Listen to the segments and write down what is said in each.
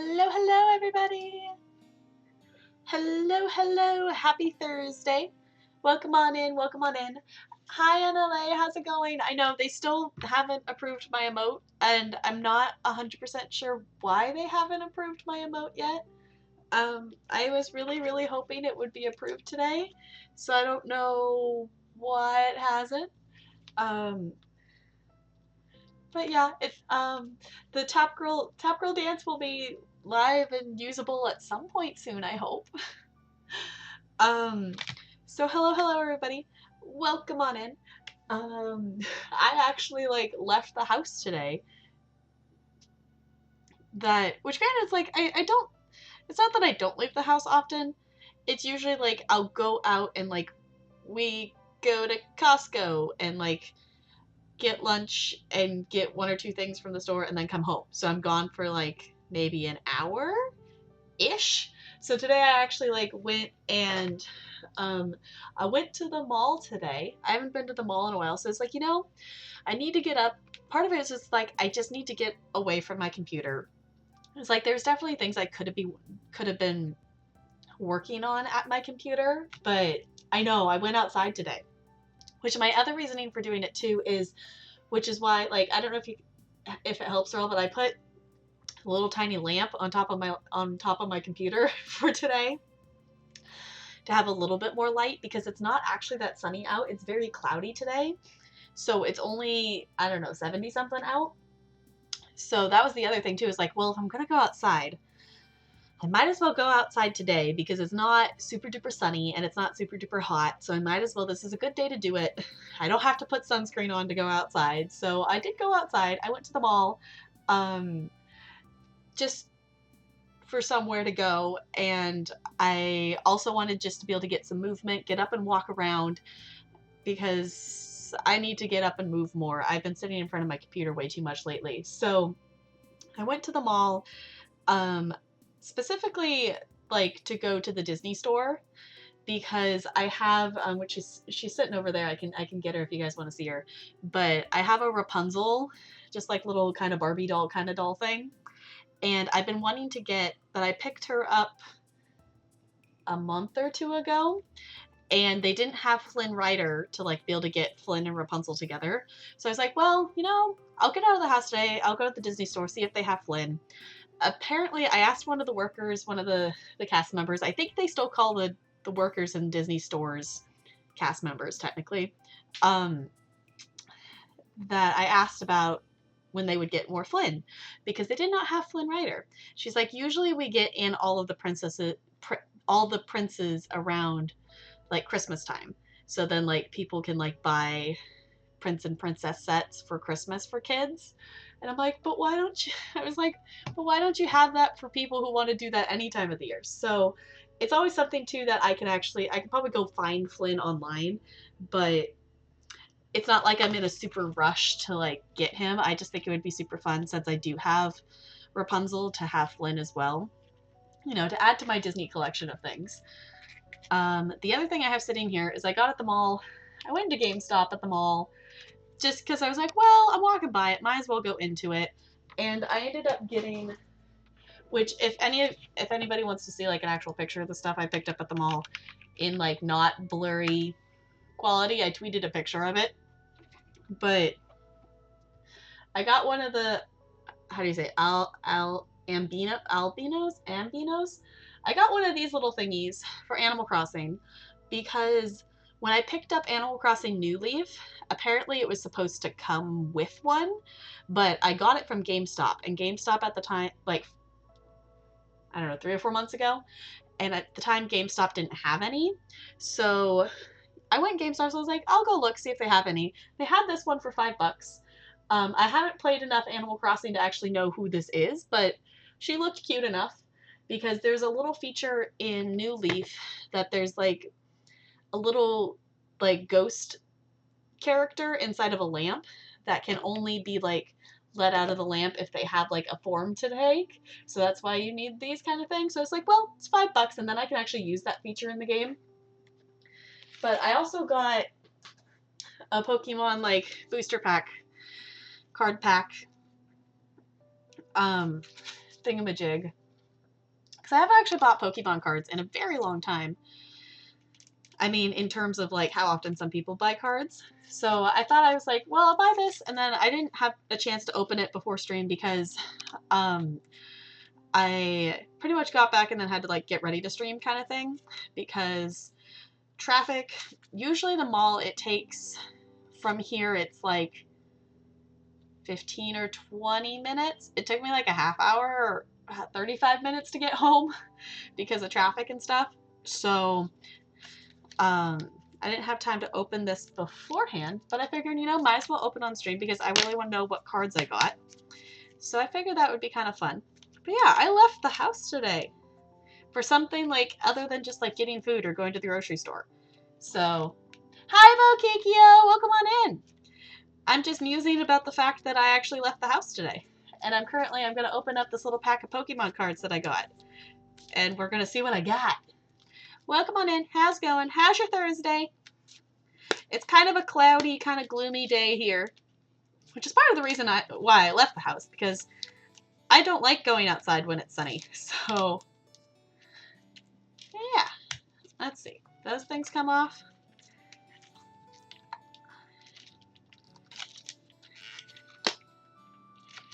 Hello, hello, everybody. Hello, hello. Happy Thursday. Welcome on in, welcome on in. Hi, NLA. How's it going? I know they still haven't approved my emote, and I'm not 100% sure why they haven't approved my emote yet. I was really hoping it would be approved today, so I don't know why it hasn't. Um, but yeah, if the Tap Girl dance will be live and usable at some point soon, I hope. Um, so hello everybody. Welcome on in. I actually left the house today. Which granted, it's I don't. It's not that I don't leave the house often. It's usually I'll go out and we go to Costco and get lunch and get one or two things from the store and then come home. So I'm gone for maybe an hour ish. So today I actually went and I went to the mall today. I haven't been to the mall in a while, so it's I need to get up. Part of it is just I just need to get away from my computer. It's there's definitely things I could have been working on at my computer, but I know I went outside today. Which my other reasoning for doing it too is, which is why I don't know if it helps at all, but I put a little tiny lamp on top of my computer for today to have a little bit more light because it's not actually that sunny out. It's very cloudy today. So it's only, I don't know, 70 something out. So that was the other thing too, is well, if I'm going to go outside, I might as well go outside today because it's not super duper sunny and it's not super duper hot. So I might as well, this is a good day to do it. I don't have to put sunscreen on to go outside. So I did go outside. I went to the mall, just for somewhere to go, and I also wanted just to be able to get some movement, get up and walk around, because I need to get up and move more. I've been sitting in front of my computer way too much lately. So I went to the mall, specifically to go to the Disney store, because I have which is, she's sitting over there. I can get her if you guys want to see her, but I have a Rapunzel, just little kind of Barbie doll kind of doll thing. And I've been wanting to get, but I picked her up a month or two ago, and they didn't have Flynn Rider to be able to get Flynn and Rapunzel together. So I was well, I'll get out of the house today. I'll go to the Disney store, see if they have Flynn. Apparently, I asked one of the workers, one of the cast members. I think they still call the workers in Disney stores cast members technically. That I asked about when they would get more Flynn, because they did not have Flynn Rider. She's usually we get in all of the princes around Christmas time. So then people can buy prince and princess sets for Christmas for kids. And I'm but why don't you, I was but why don't you have that for people who want to do that any time of the year? So it's always something too that I can probably go find Flynn online, but it's not I'm in a super rush to get him. I just think it would be super fun, since I do have Rapunzel, to have Flynn as well, to add to my Disney collection of things. The other thing I have sitting here is I got at the mall. I went into GameStop at the mall just because I was well, I'm walking by it, might as well go into it. And I ended up getting, which if anybody wants to see an actual picture of the stuff I picked up at the mall in not blurry quality, I tweeted a picture of it. But I got one of the, how do you say, albinos. I got one of these little thingies for Animal Crossing because when I picked up Animal Crossing New Leaf, apparently it was supposed to come with one, but I got it from GameStop, and GameStop at the time, I don't know, 3 or 4 months ago, and at the time GameStop didn't have any. So I went GameStop, so I was I'll go look, see if they have any. They had this one for $5. I haven't played enough Animal Crossing to actually know who this is, but she looked cute enough, because there's a little feature in New Leaf that there's a little ghost character inside of a lamp that can only be let out of the lamp if they have a form to take. So that's why you need these kind of things. So it's well, it's $5, and then I can actually use that feature in the game. But I also got a Pokemon booster pack, card pack, thingamajig because I haven't actually bought Pokemon cards in a very long time. I mean, in terms of like how often some people buy cards. So I thought, I was like, well, I'll buy this, and then I didn't have a chance to open it before stream because I pretty much got back and then had to like get ready to stream kind of thing, because traffic, usually the mall, it takes from here, it's like 15 or 20 minutes. It took me like a half hour or 35 minutes to get home because of traffic and stuff. So I didn't have time to open this beforehand, but I figured, you know, might as well open on stream because I really want to know what cards I got. So I figured that would be kind of fun. But yeah, I left the house today for something like other than just like getting food or going to the grocery store. So, hi Vokikio, welcome on in. I'm just musing about the fact that I actually left the house today. And I'm going to open up this little pack of Pokemon cards that I got. And we're going to see what I got. Welcome on in. How's it going? How's your Thursday? It's kind of a cloudy, kind of gloomy day here, which is part of the reason why I left the house, because I don't like going outside when it's sunny. So, yeah. Let's see. Those things come off.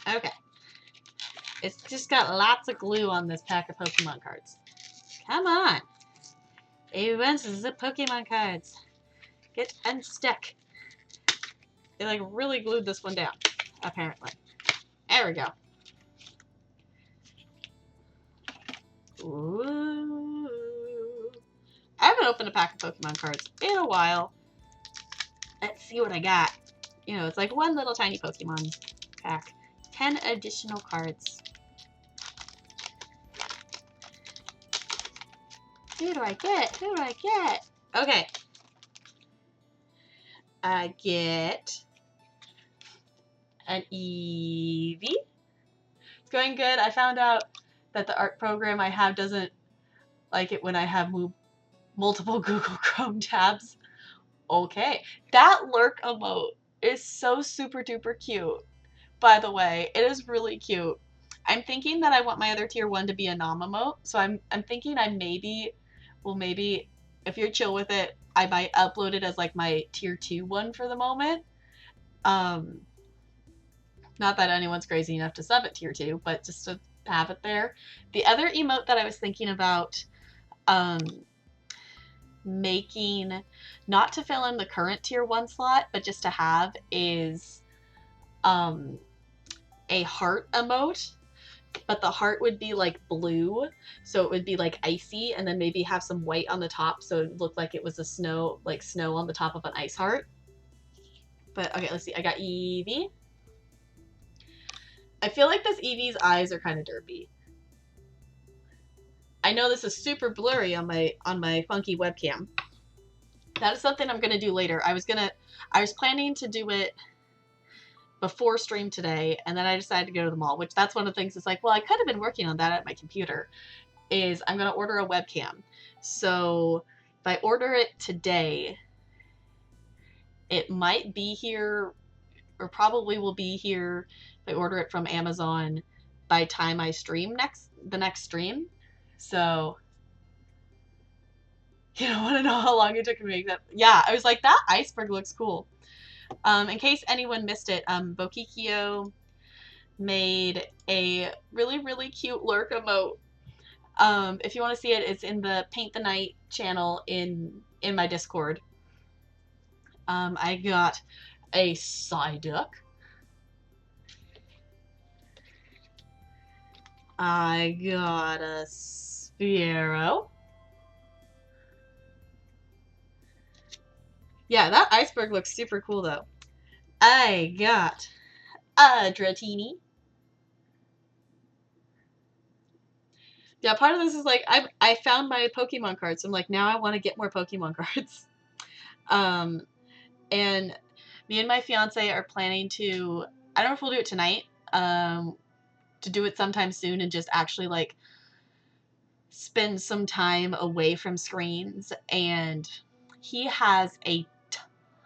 Okay. It's just got lots of glue on this pack of Pokemon cards. Come on. This is the Pokemon cards. Get unstuck. They like really glued this one down, apparently. There we go. Ooh. I haven't opened a pack of Pokemon cards in a while. Let's see what I got. You know, it's like one little tiny Pokemon pack. 10 additional cards. Who do I get? Who do I get? Okay. I get an Eevee. It's going good. I found out that the art program I have doesn't like it when I have multiple Google Chrome tabs. Okay. That lurk emote is so super duper cute. By the way, it is really cute. I'm thinking that I want my other tier 1 to be a Nom emote, so I'm thinking I maybe, if you're chill with it, I might upload it as like my tier 2 one for the moment. Not that anyone's crazy enough to sub at tier 2, but just to have it there. The other emote that I was thinking about making, not to fill in the current tier 1 slot, but just to have, is a heart emote, but the heart would be like blue, so it would be like icy, and then maybe have some white on the top so it looked like it was a snow on the top of an ice heart. But okay, let's see. I got Eevee. I feel like this Eevee's eyes are kind of derpy. I know this is super blurry on my funky webcam. That is something I'm gonna do later. I was planning to do it before stream today, and then I decided to go to the mall, which that's one of the things. It's like, well, I could have been working on that at my computer. Is I'm gonna order a webcam. So if I order it today, it might be here, or probably will be here if I order it from Amazon by time I stream the next stream. So, you don't want to know how long it took to make that. Yeah, I was like, that iceberg looks cool. In case anyone missed it, Vokikio made a really, really cute lurk emote. If you want to see it, it's in the Paint the Night channel in my Discord. I got a Psyduck. I got a Spearow. Yeah, that iceberg looks super cool, though. I got a Dratini. Yeah, part of this is like, I found my Pokemon cards. So I'm like, now I want to get more Pokemon cards. And me and my fiance are planning to, I don't know if we'll do it tonight, to do it sometime soon and just actually like spend some time away from screens. And he has a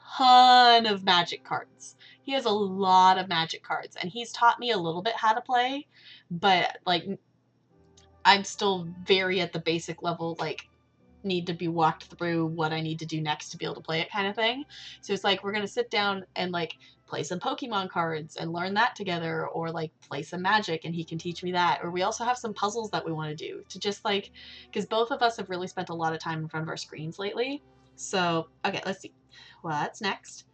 ton of Magic cards. He has a lot of Magic cards, and he's taught me a little bit how to play, but like I'm still very at the basic level, like, need to be walked through what I need to do next to be able to play it kind of thing. So it's like we're gonna sit down and like play some Pokemon cards and learn that together, or like play some Magic and he can teach me that. Or we also have some puzzles that we want to do to just like, because both of us have really spent a lot of time in front of our screens lately. So okay, let's see what's next.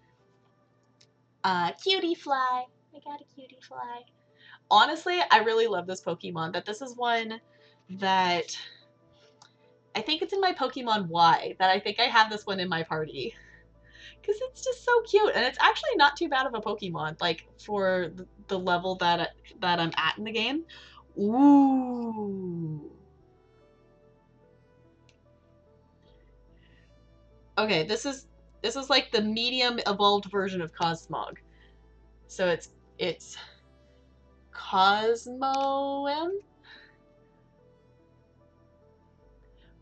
Cutie fly. I got a cutie fly. Honestly, I really love this Pokemon. That this is one that I think it's in my Pokemon Y, that I think I have this one in my party. Because it's just so cute, and it's actually not too bad of a Pokemon, like, for the level that I'm at in the game. Ooh. Okay, this is like the medium evolved version of Cosmog. So it's Cosmoem,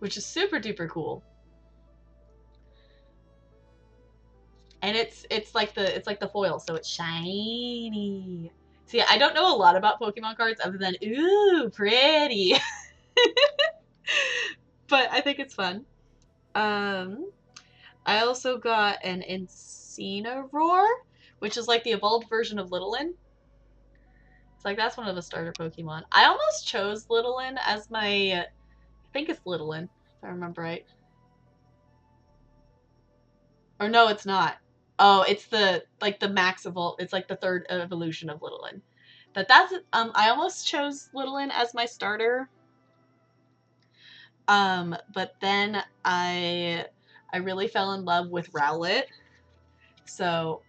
which is super duper cool. And it's like the foil, so it's shiny. See, I don't know a lot about Pokemon cards other than ooh, pretty. But I think it's fun. Um, I also got an Incineroar, which is like the evolved version of Littlin. It's like that's one of the starter Pokemon. I almost chose Littlin as my, I think it's Littlin, if I remember right. Or no, it's not. Oh, it's the max evolve. It's like the third evolution of Littlin. But that's I almost chose Littlin as my starter. But then I really fell in love with Rowlet. So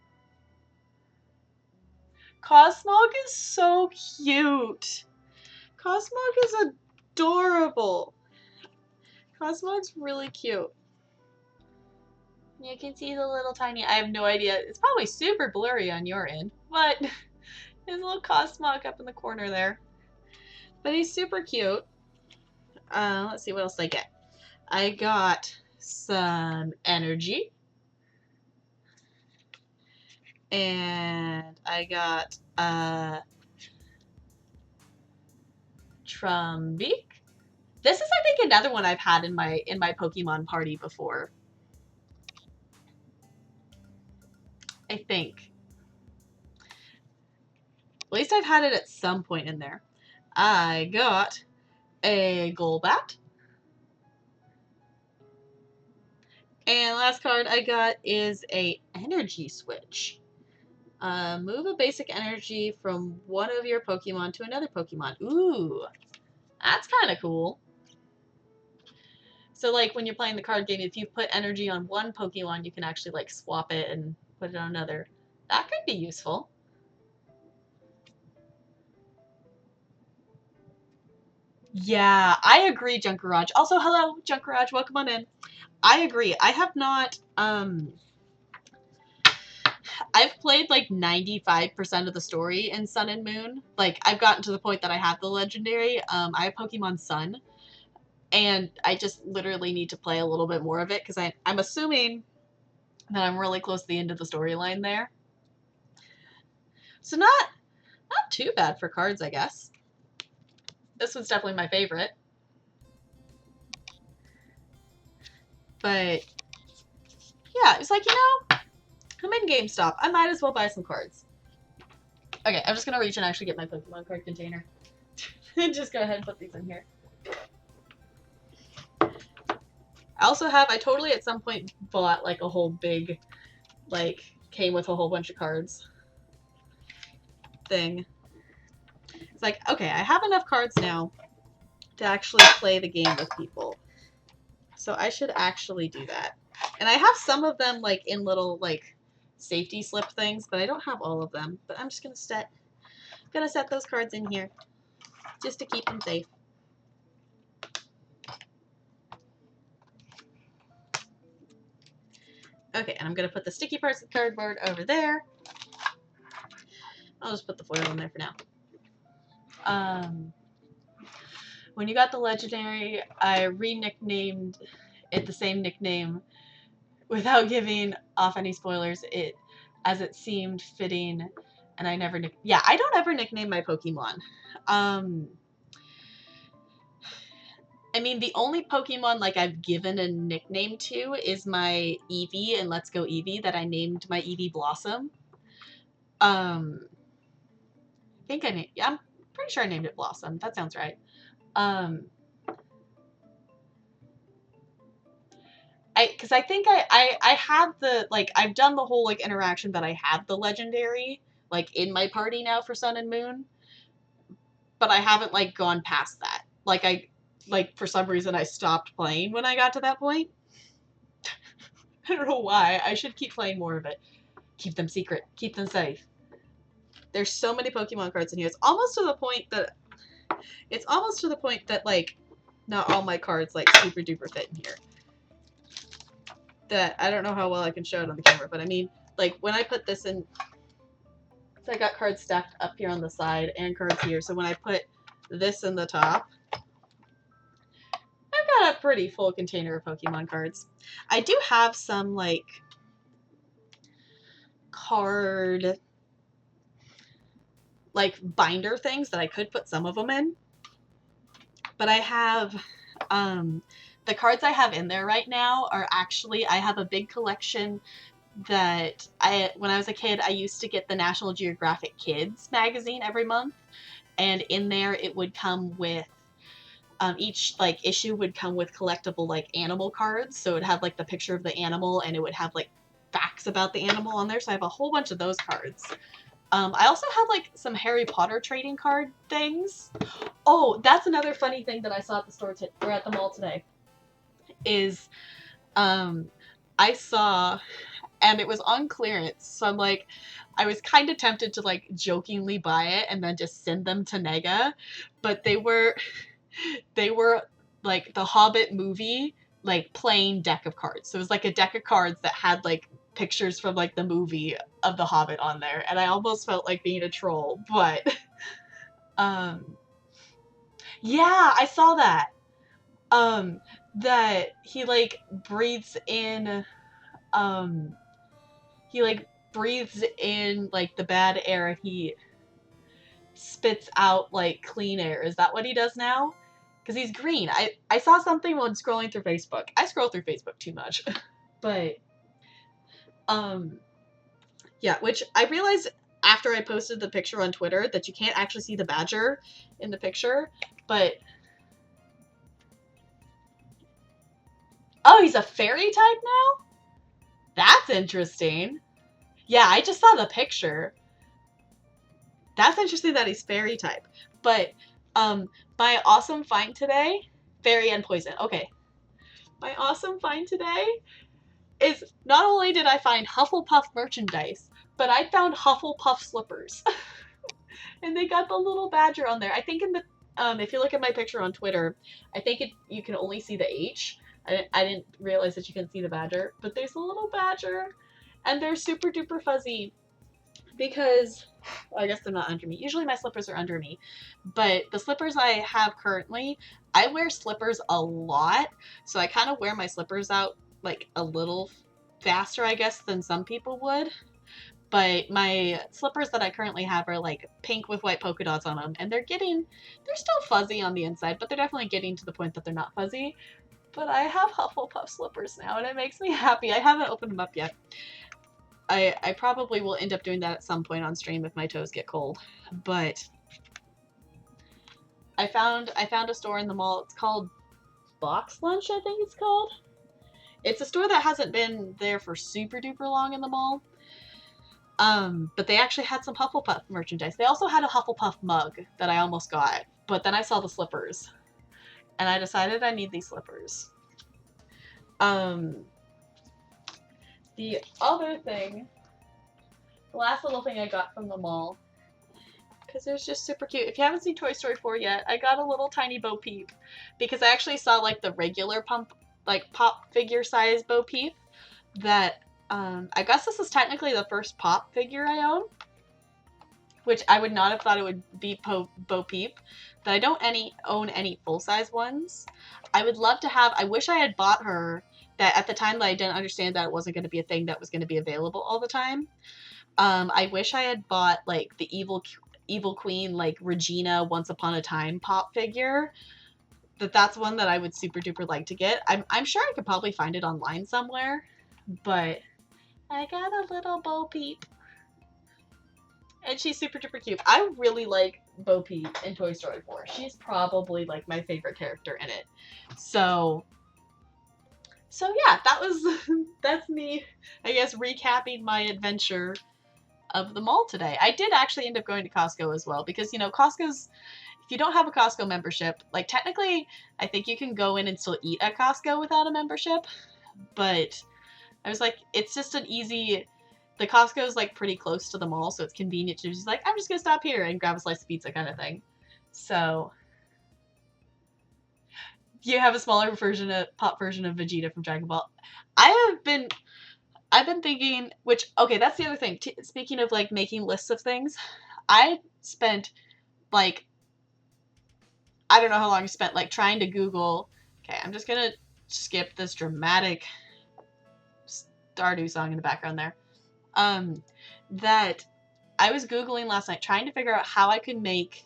Cosmog is so cute. Cosmog is adorable. Cosmog's really cute. You can see the little tiny, I have no idea. It's probably super blurry on your end, but there's a little Cosmog up in the corner there. But he's super cute. Let's see what else I get. I got some energy. And I got Trumbeak. This is, I think, another one I've had in my Pokemon party before. I think. At least I've had it at some point in there. I got a Golbat. And last card I got is a Energy Switch. Move a basic energy from one of your Pokemon to another Pokemon. Ooh, that's kind of cool. So, like, when you're playing the card game, if you put energy on one Pokemon, you can actually, like, swap it and put it on another. That could be useful. Yeah, I agree, Junkaraj. Also, hello, Junkaraj. Welcome on in. I agree. I have not, I've played like 95% of the story in Sun and Moon. Like, I've gotten to the point that I have the legendary. I have Pokemon Sun, and I just literally need to play a little bit more of it because I'm assuming that I'm really close to the end of the storyline there. So not too bad for cards, I guess. This one's definitely my favorite. But yeah, it's like, I'm in GameStop. I might as well buy some cards. Okay, I'm just gonna reach and actually get my Pokemon card container. Just go ahead and put these in here. I totally at some point bought like a whole big, like, came with a whole bunch of cards thing. It's like, okay, I have enough cards now to actually play the game with people. So I should actually do that. And I have some of them like in little like safety slip things, but I don't have all of them. But I'm just gonna set those cards in here just to keep them safe. Okay, and I'm gonna put the sticky parts of the cardboard over there. I'll just put the foil in there for now. When you got the legendary, I re-nicknamed it the same nickname without giving off any spoilers. As it seemed fitting, and I never I don't ever nickname my Pokemon. I mean, the only Pokemon like I've given a nickname to is my Eevee and Let's Go Eevee that I named my Eevee Blossom. I think yeah, I'm pretty sure I named it Blossom. That sounds right. Because I think I have the, like, I've done the whole, like, interaction that I have the legendary, like, in my party now for Sun and Moon, but I haven't, like, gone past that. Like, for some reason I stopped playing when I got to that point. I don't know why. I should keep playing more of it. Keep them secret. Keep them safe. There's so many Pokemon cards in here. It's almost to the point that, like, not all my cards, like, super duper fit in here. That I don't know how well I can show it on the camera, but I mean, like, when I put this in, so I got cards stacked up here on the side and cards here, so when I put this in the top, I've got a pretty full container of Pokemon cards. I do have some, like, card, like, binder things that I could put some of them in, but I have, the cards I have in there right now are actually, I have a big collection that when I was a kid, I used to get the National Geographic Kids magazine every month, and in there it would come with, each, like, issue would come with collectible, like, animal cards, so it would have, like, the picture of the animal, and it would have, like, facts about the animal on there, so I have a whole bunch of those cards. I also have, like, some Harry Potter trading card things. Oh, that's another funny thing that I saw at the store or at the mall today, is, I saw, and it was on clearance, so I'm like, I was kind of tempted to, like, jokingly buy it and then just send them to Nega, but they were like the Hobbit movie, like, plain deck of cards. So it was like a deck of cards that had, like, pictures from, like, the movie of the Hobbit on there, and I almost felt like being a troll, but yeah, I saw that. That he, like, breathes in, like, the bad air, and he spits out, like, clean air. Is that what he does now? Because he's green. I saw something when scrolling through Facebook. I scroll through Facebook too much. But, yeah, which I realized after I posted the picture on Twitter that you can't actually see the badger in the picture, but... Oh, he's a fairy type now? That's interesting. Yeah, I just saw the picture. That's interesting that he's fairy type. But, my awesome find today, fairy and poison. Okay. My awesome find today is not only did I find Hufflepuff merchandise, but I found Hufflepuff slippers. And they got the little badger on there. I think in the, if you look at my picture on Twitter, I think you can only see the H. I didn't realize that you can see the badger, but there's a little badger, and they're super duper fuzzy because, well, I guess they're not under me. Usually my slippers are under me, but the slippers I have currently, I wear slippers a lot, so I kind of wear my slippers out, like, a little faster, I guess, than some people would. But my slippers that I currently have are, like, pink with white polka dots on them, and they're still fuzzy on the inside, but they're definitely getting to the point that they're not fuzzy. But I have Hufflepuff slippers now, and it makes me happy. I haven't opened them up yet. I probably will end up doing that at some point on stream if my toes get cold. But I found a store in the mall. It's called Box Lunch, I think it's called. It's a store that hasn't been there for super duper long in the mall. But they actually had some Hufflepuff merchandise. They also had a Hufflepuff mug that I almost got, but then I saw the slippers, and I decided I need these slippers. The other thing, the last little thing I got from the mall, because it was just super cute. If you haven't seen Toy Story 4 yet, I got a little tiny Bo Peep, because I actually saw, like, the regular pop figure size Bo Peep that, I guess this is technically the first pop figure I own, which I would not have thought it would be Bo Peep, but I don't own any full-size ones. I would love to have, I wish I had bought her, that at the time that I didn't understand that it wasn't going to be a thing that was going to be available all the time. I wish I had bought, like, the evil queen, like, Regina Once Upon a Time pop figure, that's one that I would super duper like to get. I'm sure I could probably find it online somewhere, but I got a little Bo Peep. And she's super duper cute. I really like Bo Peep in Toy Story 4. She's probably like my favorite character in it. So yeah, that's me, I guess, recapping my adventure of the mall today. I did actually end up going to Costco as well because, you know, Costco's, if you don't have a Costco membership, like technically I think you can go in and still eat at Costco without a membership, but I was like, it's just an easy, the Costco is like pretty close to the mall, so it's convenient to just like, I'm just gonna stop here and grab a slice of pizza kind of thing. So you have a smaller version of pop version of Vegeta from Dragon Ball. I've been thinking, which, okay, that's the other thing. Speaking of like making lists of things, I spent like, I don't know how long I spent like trying to Google. Okay, I'm just gonna skip this dramatic Stardew song in the background there. That I was Googling last night trying to figure out how I could make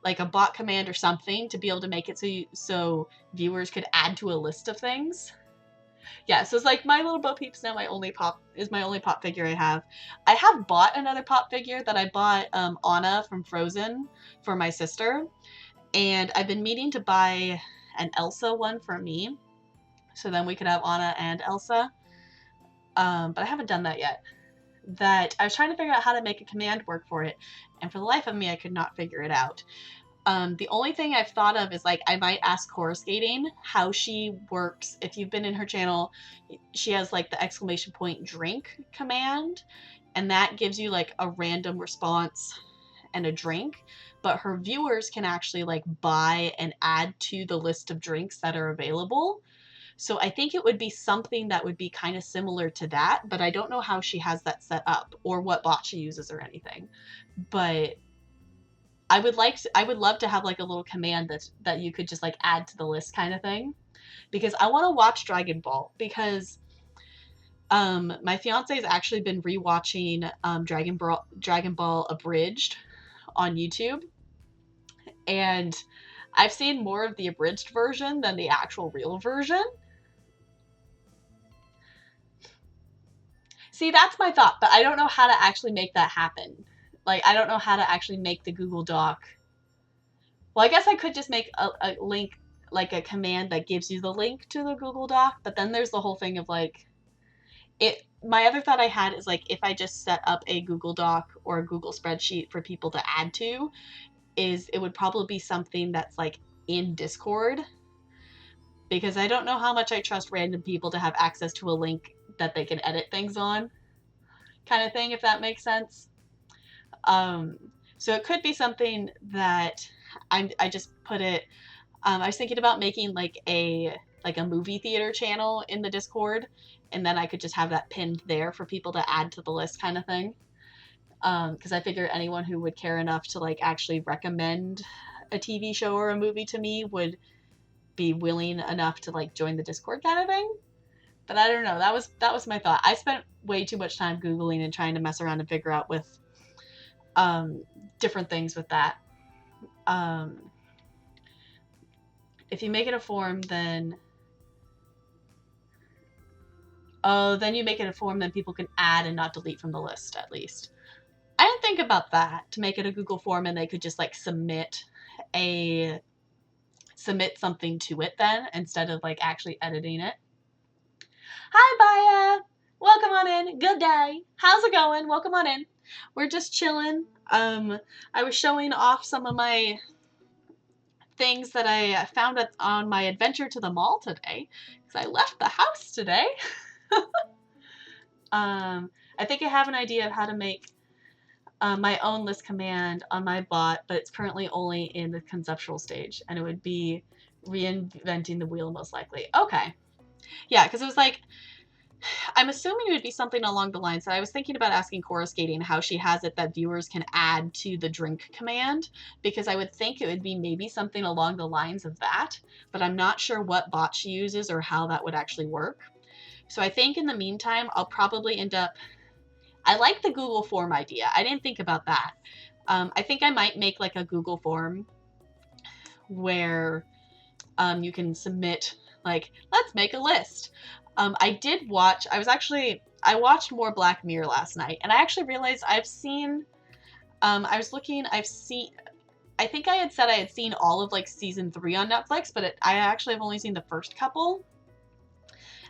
like a bot command or something to be able to make it so viewers could add to a list of things. Yeah, so it's like my little Bo Peep's now my only pop figure I have. I have bought another pop figure that I bought Anna from Frozen for my sister, and I've been meaning to buy an Elsa one for me, so then we could have Anna and Elsa. But I haven't done that yet. That I was trying to figure out how to make a command work for it, and for the life of me, I could not figure it out. The only thing I've thought of is like I might ask Coruscating how she works. If you've been in her channel, she has like the exclamation point drink command, and that gives you like a random response and a drink, but her viewers can actually like buy and add to the list of drinks that are available. So I think it would be something that would be kind of similar to that, but I don't know how she has that set up or what bot she uses or anything. But I would love to have like a little command that you could just like add to the list kind of thing, because I want to watch Dragon Ball, because my fiance has actually been rewatching Dragon Ball Abridged on YouTube, and I've seen more of the abridged version than the actual real version. See, that's my thought, but I don't know how to actually make that happen. Like, I don't know how to actually make the Google Doc. Well, I guess I could just make a link, like a command that gives you the link to the Google Doc, but then there's the whole thing of like, my other thought I had is like, if I just set up a Google Doc or a Google spreadsheet for people to add to, it would probably be something that's like in Discord, because I don't know how much I trust random people to have access to a link that they can edit things on, kind of thing, if that makes sense. So it could be something that I just put it. I was thinking about making like a movie theater channel in the Discord, and then I could just have that pinned there for people to add to the list, kind of thing. Because I figure anyone who would care enough to like actually recommend a TV show or a movie to me would be willing enough to like join the Discord, kind of thing. But I don't know. That was my thought. I spent way too much time Googling and trying to mess around and figure out with different things with that. If you make it a form, then you make it a form, then people can add and not delete from the list, at least. I didn't think about that, to make it a Google form and they could just like submit something to it then, instead of like actually editing it. Hi, Baya! Welcome on in. Good day. How's it going? Welcome on in. We're just chilling. I was showing off some of my things that I found on my adventure to the mall today, because I left the house today. I think I have an idea of how to make my own list command on my bot, but it's currently only in the conceptual stage, and it would be reinventing the wheel most likely. Okay. Yeah, because it was like, I'm assuming it would be something along the lines that I was thinking about asking Coruscating how she has it that viewers can add to the drink command, because I would think it would be maybe something along the lines of that, but I'm not sure what bot she uses or how that would actually work. So I think in the meantime, I'll probably end up, I like the Google form idea. I didn't think about that. I think I might make like a Google form where You can submit, like, let's make a list. I watched more Black Mirror last night, and I actually realized I think I had said I had seen all of, like, season 3 on Netflix, but I actually have only seen the first couple.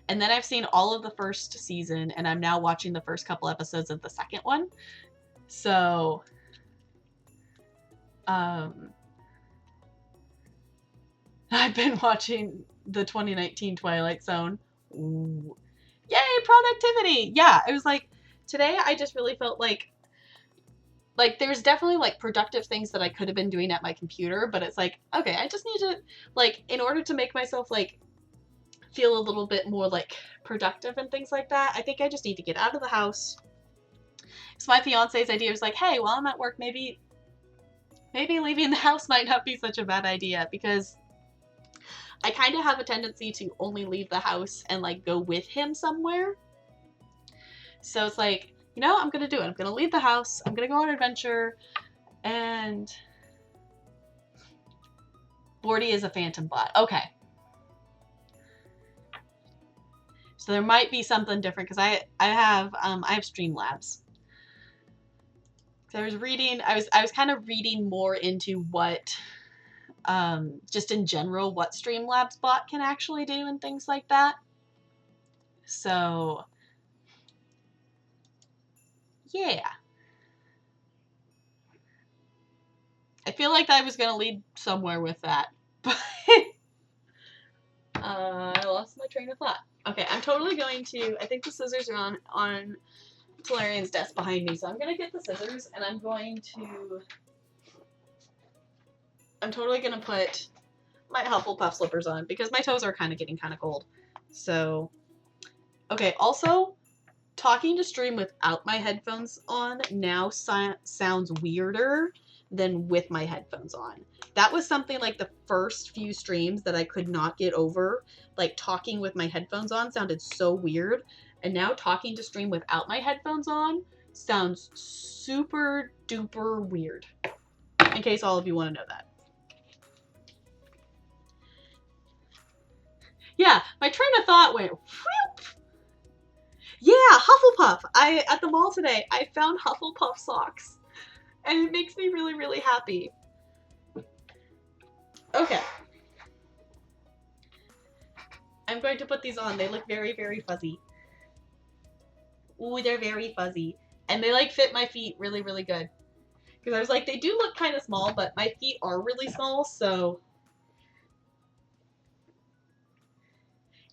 And then I've seen all of the first season, and I'm now watching the first couple episodes of the second one. So, I've been watching the 2019 Twilight Zone. Ooh. Yay, productivity! Yeah, it was like, today I just really felt like there's definitely, like, productive things that I could have been doing at my computer, but it's like, okay, I just need to, like, in order to make myself, like, feel a little bit more, like, productive and things like that, I think I just need to get out of the house. So my fiance's idea was like, hey, while I'm at work, maybe leaving the house might not be such a bad idea, because I kind of have a tendency to only leave the house and, like, go with him somewhere. So it's like, you know, I'm gonna do it. I'm gonna leave the house, I'm gonna go on an adventure, and Bordy is a phantom bot. Okay. So there might be something different, because I have Streamlabs. So I was kind of reading more into what, just in general, what Streamlabs bot can actually do and things like that. So, yeah. I feel like I was going to lead somewhere with that, but I lost my train of thought. Okay, I'm totally going to, I think the scissors are on Talarian's desk behind me, so I'm going to get the scissors, and I'm totally going to put my Hufflepuff slippers on, because my toes are kind of getting kind of cold. So, okay, also, talking to stream without my headphones on now sounds weirder than with my headphones on. That was something, like, the first few streams that I could not get over. Like, talking with my headphones on sounded so weird, and now talking to stream without my headphones on sounds super duper weird. In case all of you want to know that. Yeah, my train of thought went whoop. Yeah, Hufflepuff. At the mall today, I found Hufflepuff socks, and it makes me really, really happy. Okay. I'm going to put these on. They look very, very fuzzy. Ooh, they're very fuzzy. And they, like, fit my feet really, really good. Because I was like, they do look kind of small, but my feet are really small, so...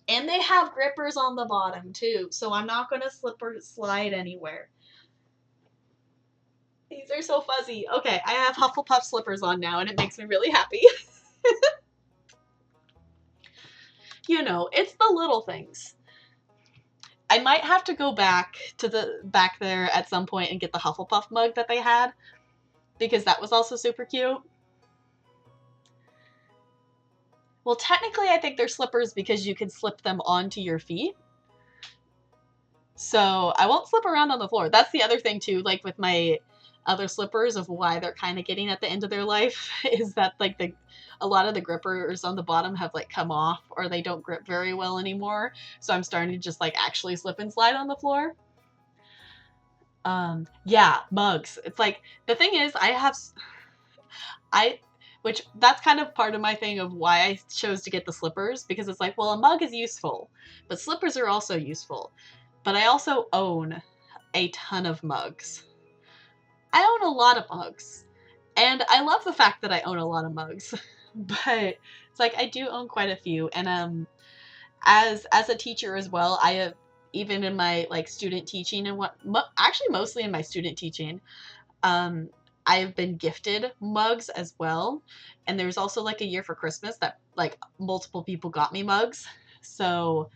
And they have grippers on the bottom, too, so I'm not going to slip or slide anywhere. These are so fuzzy. Okay, I have Hufflepuff slippers on now, and it makes me really happy. You know, it's the little things. I might have to go back there at some point and get the Hufflepuff mug that they had, because that was also super cute. Well, technically, I think they're slippers because you can slip them onto your feet. So I won't slip around on the floor. That's the other thing, too, like, with my other slippers, of why they're kind of getting at the end of their life, is that, like, a lot of the grippers on the bottom have, like, come off, or they don't grip very well anymore. So I'm starting to just, like, actually slip and slide on the floor. Yeah, mugs. It's like, the thing is, which that's kind of part of my thing of why I chose to get the slippers, because it's like, well, a mug is useful, but slippers are also useful. But I also own a ton of mugs. I own a lot of mugs, and I love the fact that I own a lot of mugs, but it's like, I do own quite a few, and as a teacher as well, I have, even in my, like, student teaching and actually mostly in my student teaching, I've been gifted mugs as well. And there was also, like, a year for Christmas that, like, multiple people got me mugs. So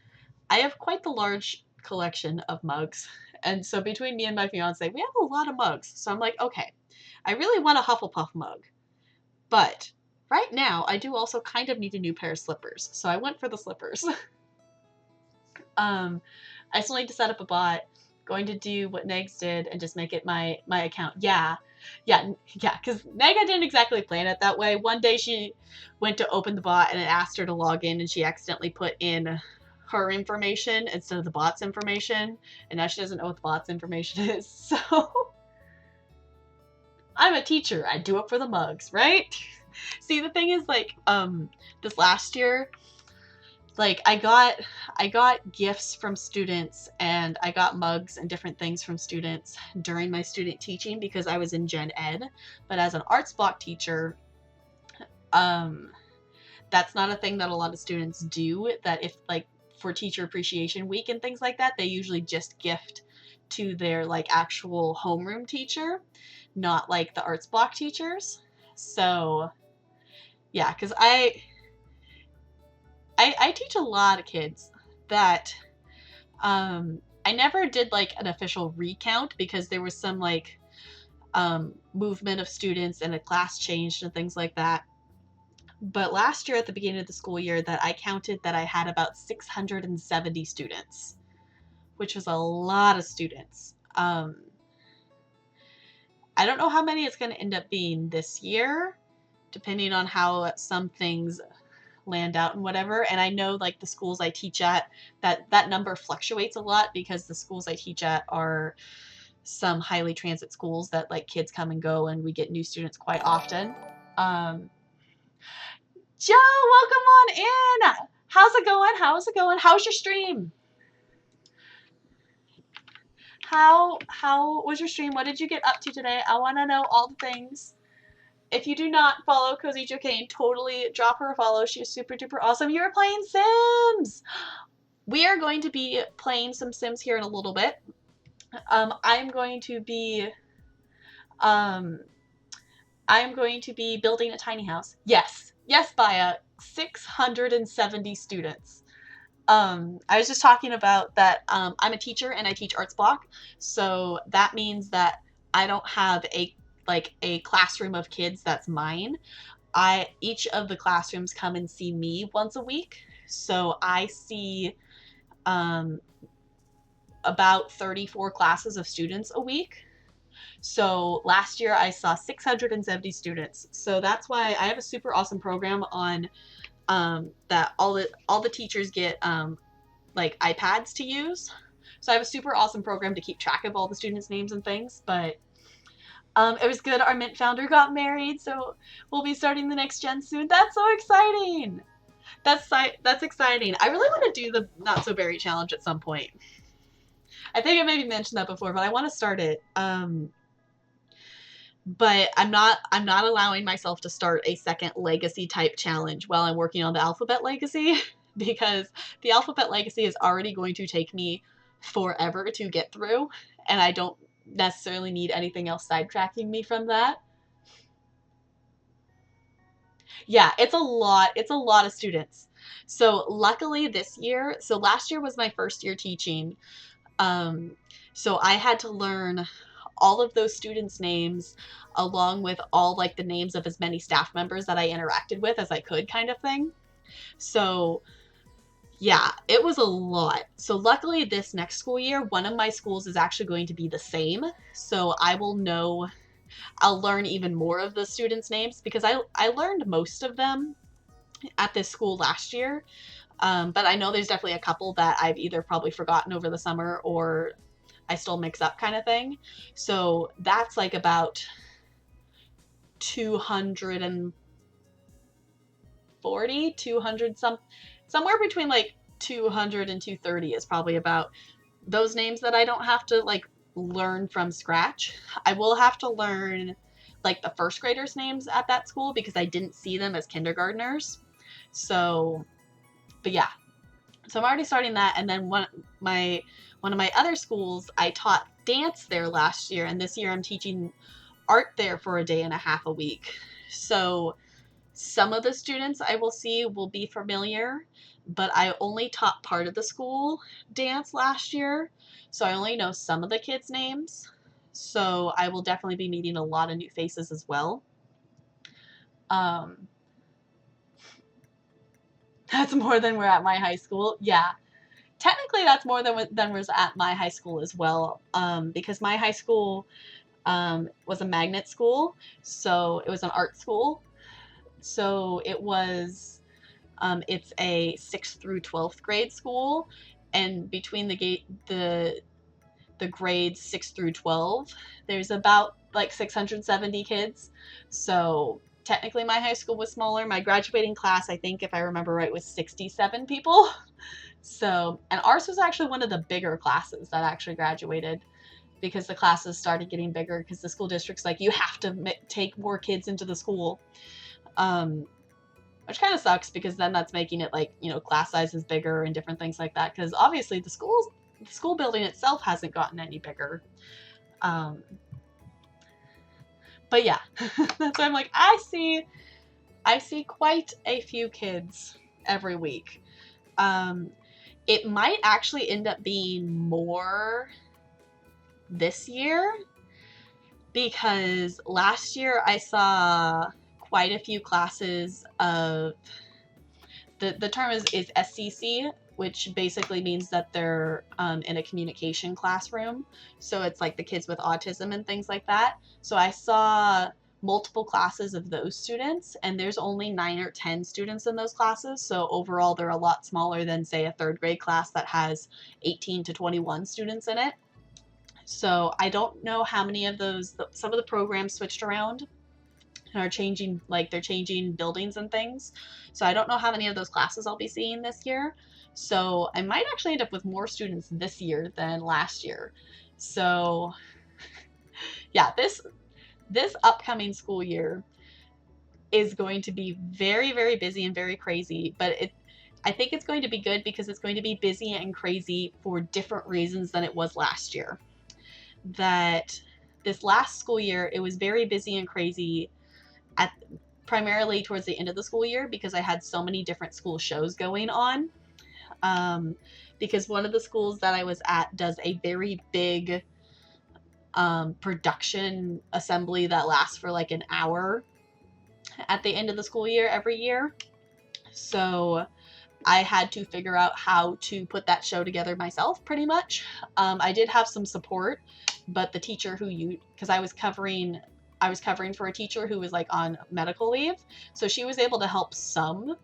I have quite the large collection of mugs. And so between me and my fiance, we have a lot of mugs. So I'm like, okay, I really want a Hufflepuff mug. But right now, I do also kind of need a new pair of slippers. So I went for the slippers. I still need to set up a bot. Going to do what Negs did and just make it my account. Yeah. Yeah, because Nega didn't exactly plan it that way. One day she went to open the bot and it asked her to log in, and she accidentally put in her information instead of the bot's information, and now she doesn't know what the bot's information is. So I'm a teacher. I do it for the mugs, right? See, the thing is, like, this last year, like, I got gifts from students, and I got mugs and different things from students during my student teaching because I was in Gen Ed. But as an arts block teacher, that's not a thing that a lot of students do. That if, like, for Teacher Appreciation Week and things like that, they usually just gift to their, like, actual homeroom teacher, not like the arts block teachers. So yeah, because I teach a lot of kids that I never did like an official recount because there was some like movement of students and a class changed and things like that. But last year at the beginning of the school year that I counted that I had about 670 students, which was a lot of students. I don't know how many it's going to end up being this year, depending on how some things land out and whatever. And I know like the schools I teach at, that number fluctuates a lot because the schools I teach at are some highly transit schools that like kids come and go and we get new students quite often. Joe, welcome on in. How's it going? How's your stream? How was your stream? What did you get up to today? I want to know all the things. If you do not follow Cozy Joe Kane, totally drop her a follow. She is super duper awesome. You are playing Sims. We are going to be playing some Sims here in a little bit. I'm going to be building a tiny house. Yes, Baya, 670 students. I was just talking about that. I'm a teacher and I teach arts block, so that means that I don't have a classroom of kids that's mine. Each of the classrooms come and see me once a week, so I see about 34 classes of students a week. So last year I saw 670 students. So that's why I have a super awesome program on that all the teachers get like iPads to use. So I have a super awesome program to keep track of all the students' names and things. But it was good. Our Mint founder got married, so we'll be starting the next gen soon. That's so exciting. That's exciting. I really want to do the Not So Berry challenge at some point. I think I maybe mentioned that before, but I want to start it. But I'm not allowing myself to start a second legacy type challenge while I'm working on the alphabet legacy because the alphabet legacy is already going to take me forever to get through, and I don't necessarily need anything else sidetracking me from that. Yeah, it's a lot of students. So luckily this year, so last year was my first year teaching, so I had to learn all of those students' names along with all like the names of as many staff members that I interacted with as I could, kind of thing. So yeah, it was a lot. So luckily this next school year, one of my schools is actually going to be the same. So I'll learn even more of the students' names because I learned most of them at this school last year. But I know there's definitely a couple that I've either probably forgotten over the summer or I still mix up, kind of thing. So that's like about 240, 200 somewhere between like 200 and 230 is probably about those names that I don't have to like learn from scratch. I will have to learn like the first graders' names at that school because I didn't see them as kindergartners. So, but yeah. So I'm already starting that, and then one of my other schools, I taught dance there last year, and this year I'm teaching art there for a day and a half a week. So some of the students I will see will be familiar, but I only taught part of the school dance last year, so I only know some of the kids' names. So I will definitely be meeting a lot of new faces as well. That's more than we're at my high school. Yeah. Technically, that's more than was at my high school as well, because my high school, was a magnet school, so it was an art school. So it was, it's a 6th through 12th grade school, and between the grades 6 through 12, there's about like 670 kids. So technically my high school was smaller. My graduating class, I think if I remember right, was 67 people. So, and ours was actually one of the bigger classes that actually graduated, because the classes started getting bigger because the school district's like, you have to take more kids into the school. Which kind of sucks, because then that's making it like, you know, class sizes bigger and different things like that, because obviously the school building itself hasn't gotten any bigger. But yeah, that's why I'm like, I see quite a few kids every week. It might actually end up being more this year, because last year I saw quite a few classes of, the term is SCC, which basically means that they're in a communication classroom. So it's like the kids with autism and things like that. So I saw multiple classes of those students, and there's only 9 or 10 students in those classes. So overall, they're a lot smaller than, say, a 3rd grade class that has 18 to 21 students in it. So I don't know how many of those, some of the programs switched around and are changing, like they're changing buildings and things. So I don't know how many of those classes I'll be seeing this year. So I might actually end up with more students this year than last year. So yeah, this upcoming school year is going to be very, very busy and very crazy, but I think it's going to be good because it's going to be busy and crazy for different reasons than it was last year. That this last school year, it was very busy and crazy primarily towards the end of the school year, because I had so many different school shows going on. Because one of the schools that I was at does a very big production assembly that lasts for like an hour at the end of the school year every year. So I had to figure out how to put that show together myself, pretty much. I did have some support, but the teacher because I was covering for a teacher who was like on medical leave, so she was able to help some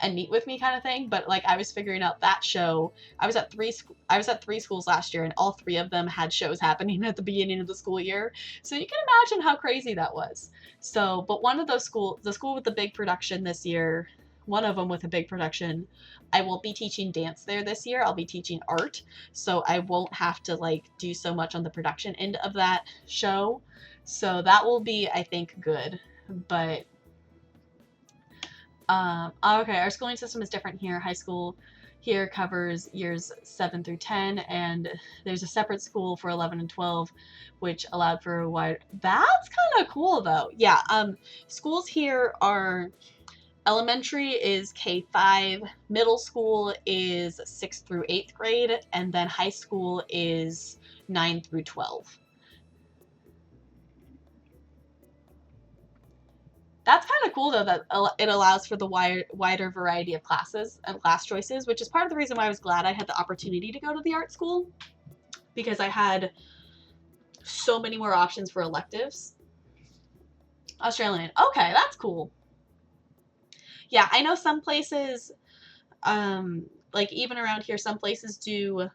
and meet with me, kind of thing. But like, I was figuring out that show. I was at three schools last year, and all 3 of them had shows happening at the beginning of the school year. So you can imagine how crazy that was. So, but one of those the school with the big production this year, one of them with a big production, I won't be teaching dance there this year. I'll be teaching art, so I won't have to like do so much on the production end of that show. So that will be, I think, good. But okay, our schooling system is different here. High school here covers years 7 through 10, and there's a separate school for 11 and 12, which allowed for a wide. That's kind of cool, though. Yeah. Schools here are, elementary is K-5, middle school is 6th through 8th grade, and then high school is 9 through 12. That's kind of cool, though, that it allows for the wider variety of classes and class choices, which is part of the reason why I was glad I had the opportunity to go to the art school, because I had so many more options for electives. Australian. Okay, that's cool. Yeah, I know some places, like even around here, some places do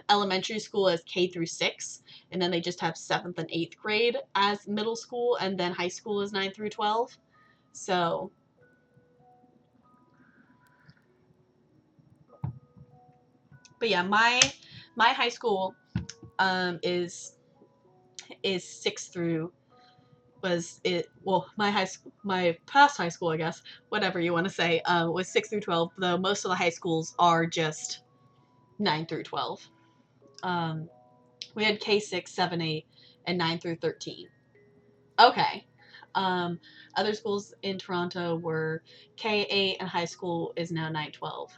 elementary school as K through 6, and then they just have 7th and 8th grade as middle school, and then high school is 9 through 12. So, but yeah, my high school is 6 through, was it, well, my past high school, I guess, whatever you want to say, was 6 through 12, though most of the high schools are just 9 through 12. We had K6, 7, 8, and 9 through 13. Okay. Other schools in Toronto were K8, and high school is now 9-12.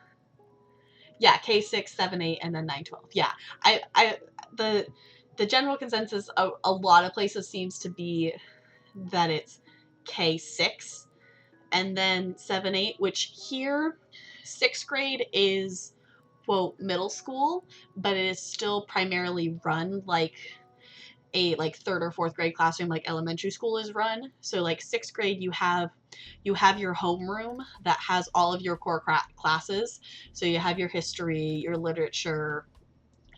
Yeah, K6, 7, 8, and then 9-12. Yeah, the general consensus of a lot of places seems to be that it's K6 and then 7, 8, which here 6th grade is, quote, middle school, but it is still primarily run like a like third or fourth grade classroom like elementary school is run. So like sixth grade, you have your homeroom that has all of your core classes. So you have your history, your literature,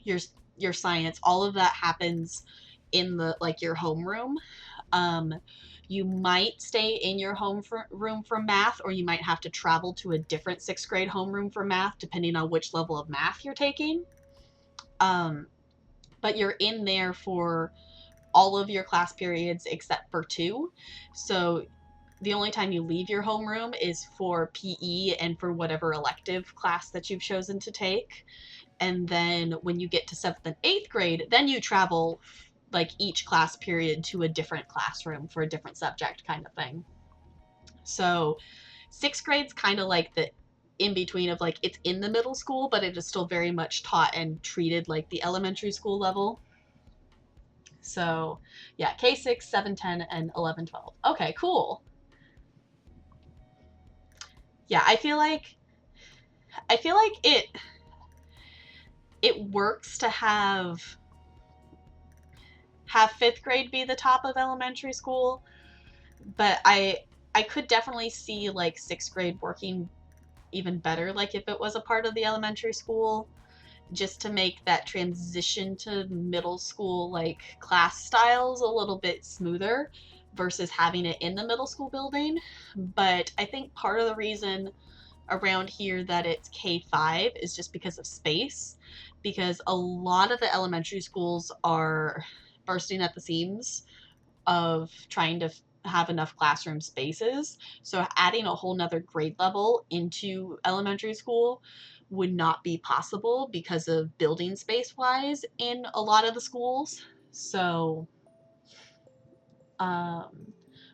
your your science, all of that happens in the like your homeroom. You might stay in your room for math, or you might have to travel to a different sixth grade homeroom for math, depending on which level of math you're taking. But you're in there for all of your class periods except for 2. So the only time you leave your homeroom is for PE and for whatever elective class that you've chosen to take. And then when you get to 7th and 8th grade, then you travel like each class period to a different classroom for a different subject kind of thing. So 6th grade's kind of like the in between of like it's in the middle school, but it is still very much taught and treated like the elementary school level. So yeah, K6, 7, 10, and 11, 12. Okay, cool. Yeah, I feel like it works to have 5th grade be the top of elementary school, but I could definitely see like 6th grade working even better, like if it was a part of the elementary school, just to make that transition to middle school like class styles a little bit smoother versus having it in the middle school building. But I think part of the reason around here that it's K5 is just because of space, because a lot of the elementary schools are bursting at the seams of trying to have enough classroom spaces. So adding a whole nother grade level into elementary school would not be possible because of building space wise in a lot of the schools. So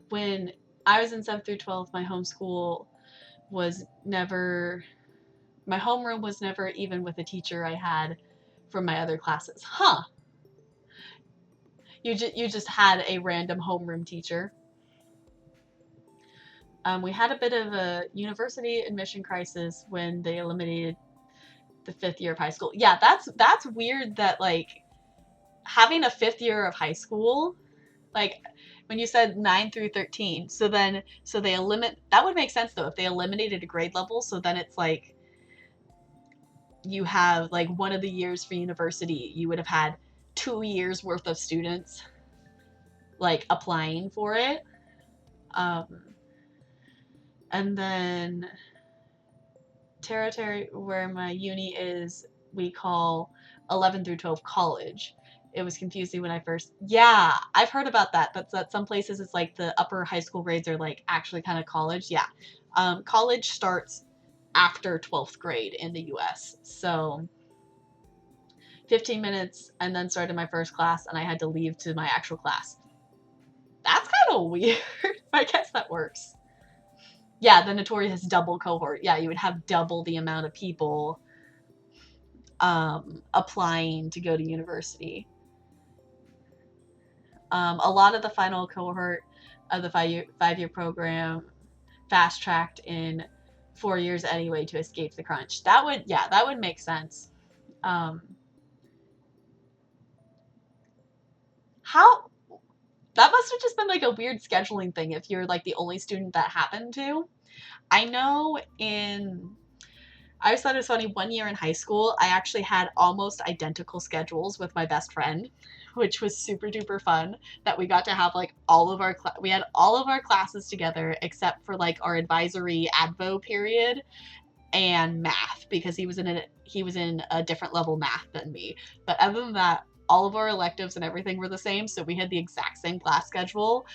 when I was in 7th through 12th, my homeschool was never, my homeroom was never even with a teacher I had from my other classes. Huh. You just had a random homeroom teacher. We had a bit of a university admission crisis when they eliminated the 5th year of high school. Yeah, that's weird that like having a 5th year of high school, like when you said 9 through 13, so they eliminate, that would make sense though if they eliminated a grade level, so then it's like you have like one of the years for university, you would have had 2 years worth of students like applying for it. And then territory where my uni is, we call 11 through 12 college. It was confusing when I first, yeah, I've heard about that. That's that some places it's like the upper high school grades are like actually kind of college. Yeah. College starts after 12th grade in the US. So 15 minutes and then started my first class and I had to leave to my actual class. That's kind of weird. I guess that works. Yeah, the notorious double cohort. Yeah, you would have double the amount of people applying to go to university. A lot of the final cohort of the five-year program fast tracked in 4 years anyway to escape the crunch. That would make sense. How that must have just been like a weird scheduling thing if you're like the only student that happened to. I know I always thought it was funny, 1 year in high school, I actually had almost identical schedules with my best friend, which was super duper fun that we got to have like all of our we had all of our classes together except for like our advisory advo period and math because he was in a different level math than me. But other than that, all of our electives and everything were the same, so we had the exact same class schedule.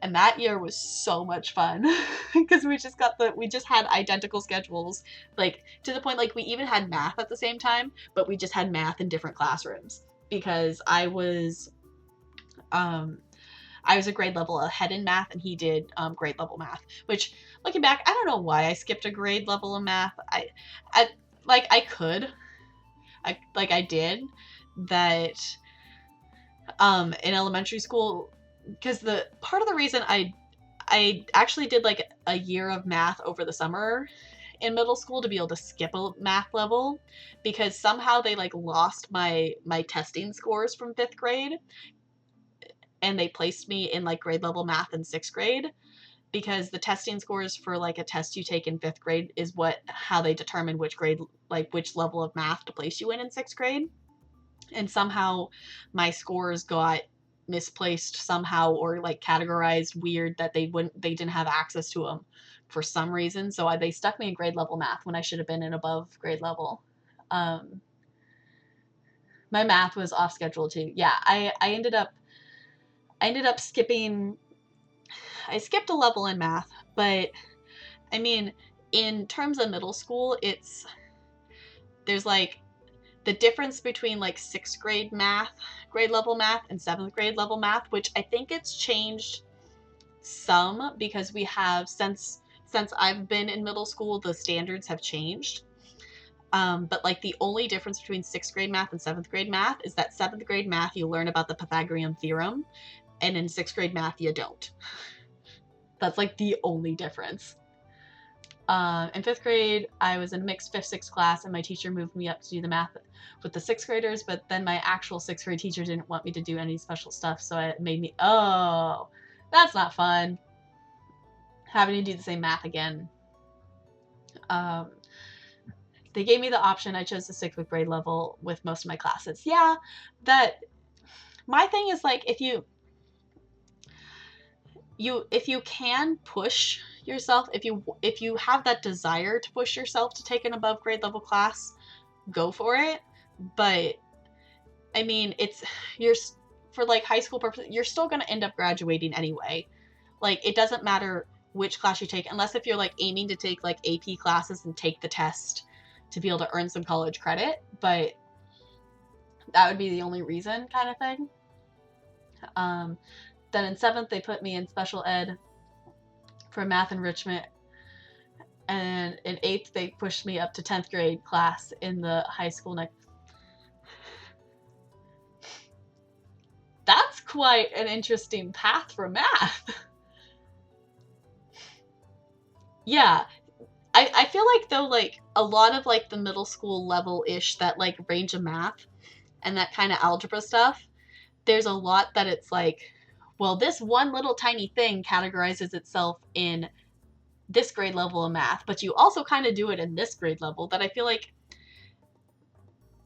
And that year was so much fun because we just had identical schedules, like to the point like we even had math at the same time, but we just had math in different classrooms because I was a grade level ahead in math and he did grade level math, which looking back, I don't know why I skipped a grade level of math. I did that in elementary school because the part of the reason I actually did like a year of math over the summer in middle school to be able to skip a math level because somehow they like lost my testing scores from 5th grade. and they placed me in like grade level math in 6th grade, because the testing scores for like a test you take in 5th grade is how they determine which grade, like which level of math to place you in 6th grade. And somehow my scores got misplaced somehow, or like categorized weird, that they didn't have access to them for some reason. So they stuck me in grade level math when I should have been in above grade level. My math was off schedule too. Yeah, I ended up skipping. I skipped a level in math, but I mean, in terms of middle school, there's like the difference between like 6th grade math, grade level math, and 7th grade level math, which I think it's changed some, because we have, since I've been in middle school, the standards have changed. But like the only difference between 6th grade math and 7th grade math is that 7th grade math you learn about the Pythagorean theorem, and in 6th grade math you don't. That's like the only difference. In 5th grade, I was in a mixed 5th-6th class, and my teacher moved me up to do the math with the 6th graders, but then my actual 6th grade teacher didn't want me to do any special stuff, so it made me, oh, that's not fun, having to do the same math again. They gave me the option. I chose to stick with grade level with most of my classes. Yeah, my thing is like, if you can push yourself, if you have that desire to push yourself to take an above grade level class, go for it. But I mean, for like high school purposes, you're still going to end up graduating anyway. Like, it doesn't matter which class you take, unless if you're like aiming to take like AP classes and take the test to be able to earn some college credit, but that would be the only reason, kind of thing. Then in 7th, they put me in special ed for math enrichment, and in 8th, they pushed me up to 10th grade class in the high school next. That's quite an interesting path for math. Yeah, I feel like, though, like a lot of like the middle school level-ish, that like range of math and that kind of algebra stuff, there's a lot that it's like, well, this one little tiny thing categorizes itself in this grade level of math, but you also kind of do it in this grade level, that I feel like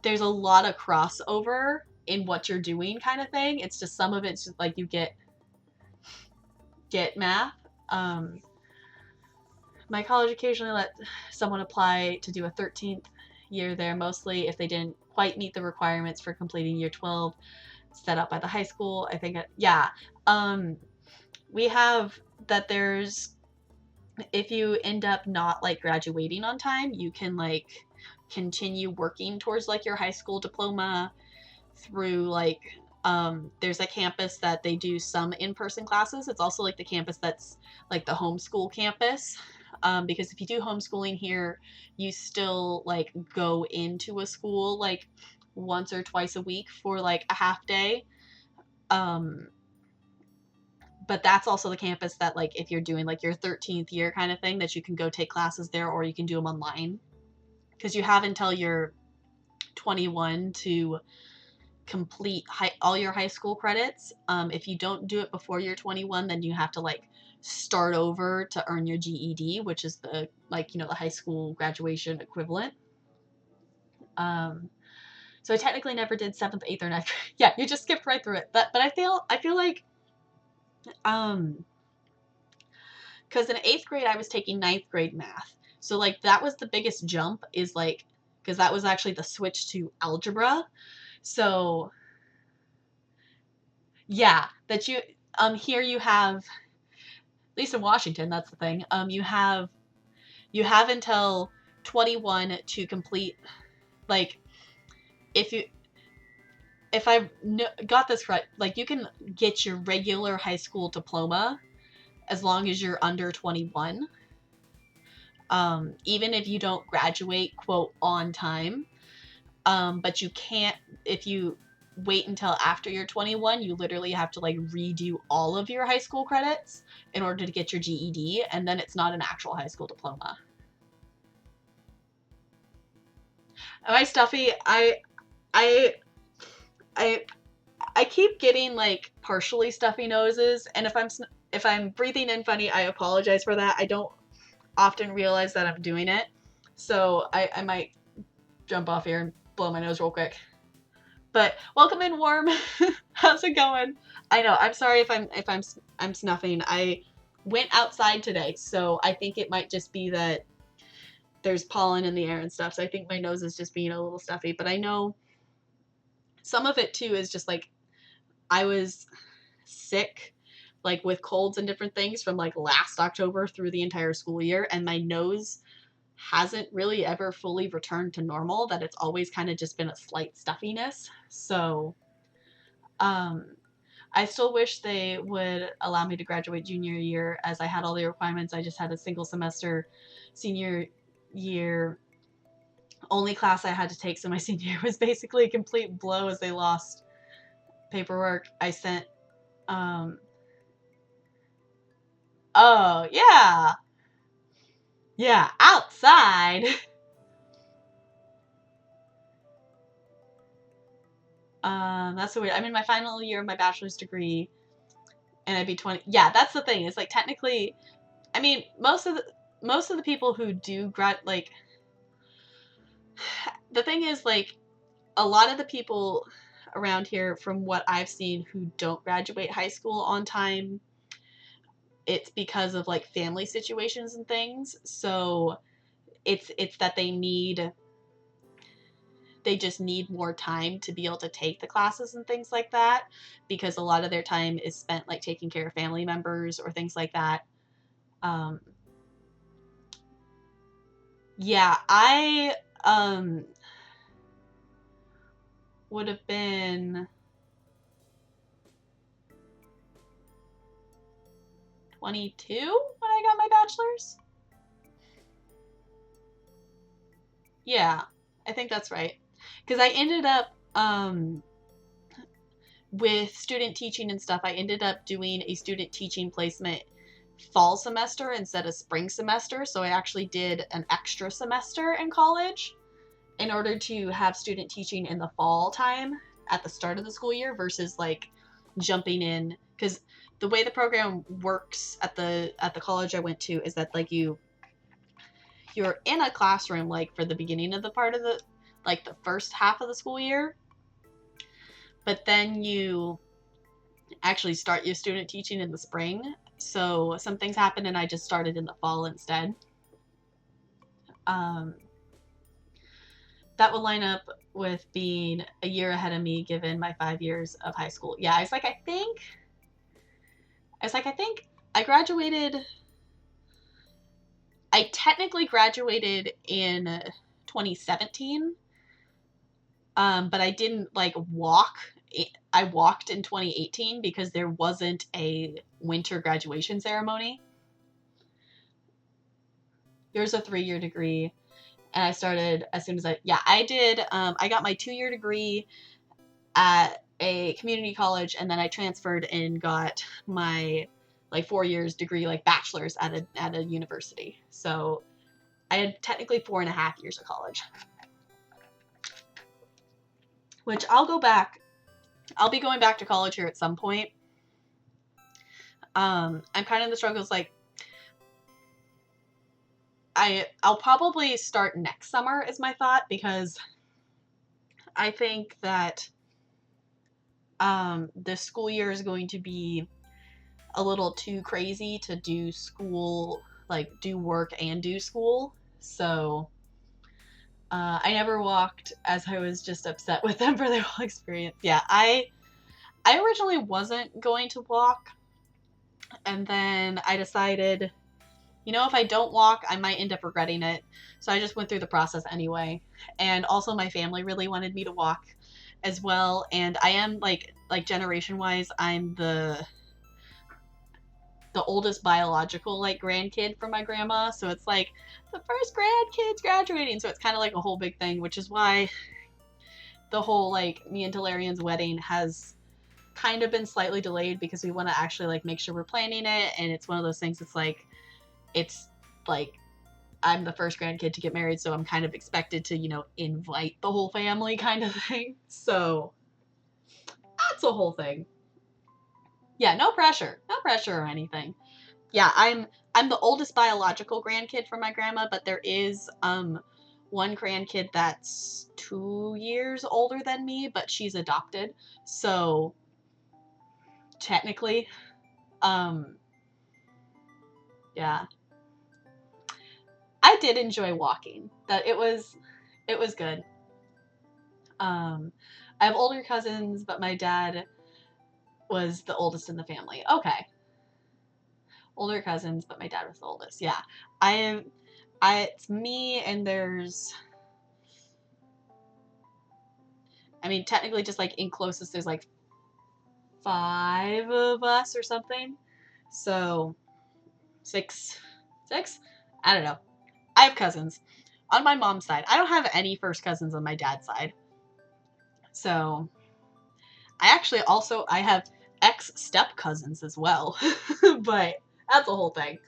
there's a lot of crossover in what you're doing, kind of thing. It's just some of it's just like you get math. My college occasionally let someone apply to do a 13th year there, mostly if they didn't quite meet the requirements for completing year 12 set up by the high school. I think, yeah. We have that there's, if you end up not like graduating on time, you can like continue working towards like your high school diploma through like, there's a campus that they do some in-person classes. It's also like the campus that's like the homeschool campus. Because if you do homeschooling here, you still like go into a school like once or twice a week for like a half day. But that's also the campus that, like, if you're doing like your 13th year kind of thing, that you can go take classes there, or you can do them online, because you have until you're 21 to complete all your high school credits. If you don't do it before you're 21, then you have to like start over to earn your GED, which is the, like, the high school graduation equivalent. So I technically never did 7th, 8th, or 9th. Yeah, you just skipped right through it. But I feel like, because in 8th grade I was taking 9th grade math, so like that was the biggest jump, is like, because that was actually the switch to algebra. So yeah, that you here you have, at least in Washington, that's the thing. You have until 21 to complete, like, if I got this right, like, you can get your regular high school diploma as long as you're under 21. Even if you don't graduate, quote, on time. But you can't, if you wait until after you're 21, you literally have to like redo all of your high school credits in order to get your GED, and then it's not an actual high school diploma. Am I stuffy? I I keep getting like partially stuffy noses, and if I'm breathing in funny, I apologize for that. I don't often realize that I'm doing it, so I might jump off here and blow my nose real quick. But welcome in, Warm. How's it going? I know. I'm sorry if I'm snuffing. I went outside today, so I think it might just be that there's pollen in the air and stuff. So I think my nose is just being a little stuffy. But I know some of it too is just like I was sick, like with colds and different things from like last October through the entire school year, and my nose hasn't really ever fully returned to normal, that it's always kind of just been a slight stuffiness. So I still wish they would allow me to graduate junior year, as I had all the requirements. I just had a single semester senior year only class I had to take, so my senior year was basically a complete blow as they lost paperwork I sent. Oh yeah, outside. That's so weird. I'm in my final year of my bachelor's degree, and I'd be 20. Yeah, that's the thing. It's like technically, I mean, most of the people who do like, the thing is like, a lot of the people around here, from what I've seen, who don't graduate high school on time, it's because of like family situations and things. So it's that they just need more time to be able to take the classes and things like that, because a lot of their time is spent like taking care of family members or things like that. Yeah, I would have been 22 when I got my bachelor's. Yeah, I think that's right. Because I ended up with student teaching and stuff, I ended up doing a student teaching placement fall semester instead of spring semester. So I actually did an extra semester in college in order to have student teaching in the fall time at the start of the school year versus like jumping in, because the way the program works at the college I went to is that like you're in a classroom like for the beginning of the part of the like the first half of the school year, but then you actually start your student teaching in the spring. So some things happened and I just started in the fall instead. That would line up with being a year ahead of me given my 5 years of high school. Yeah, I think I graduated. I technically graduated in 2017, but I didn't like walk. I walked in 2018 because there wasn't a winter graduation ceremony. There's a 3-year degree, and I started as soon as I did. I got my 2-year degree at a community college, and then I transferred and got my like 4 years degree, like bachelor's at a university. So I had technically 4.5 years of college, which I'll be going back to college here at some point. I'm kind of in the struggles, like I'll probably start next summer is my thought, because I think that this school year is going to be a little too crazy to do school, like do work and do school. So I never walked, as I was just upset with them for their whole experience. Yeah, I originally wasn't going to walk, and then I decided, if I don't walk, I might end up regretting it. So I just went through the process anyway. And also my family really wanted me to walk as well. And I am like generation wise, I'm the oldest biological like grandkid from my grandma. So it's like the first grandkid's graduating. So it's kind of like a whole big thing, which is why the whole like me and Talarian's wedding has kind of been slightly delayed, because we want to actually like make sure we're planning it. And it's one of those things, it's like I'm the first grandkid to get married, so I'm kind of expected to, invite the whole family kind of thing. So That's the whole thing. Yeah, no pressure. No pressure or anything. Yeah, I'm the oldest biological grandkid from my grandma, but there is one grandkid that's 2 years older than me, but she's adopted. So technically, um yeah. I did enjoy walking. That it was good. I have older cousins, but my dad was the oldest in the family. Okay. Older cousins, but my dad was the oldest. Yeah. I it's me and there's I mean technically just like in closest there's like 5 of us or something. So six? I don't know. I have cousins. On my mom's side. I don't have any first cousins on my dad's side. So I actually also I have ex step cousins as well. But that's the whole thing.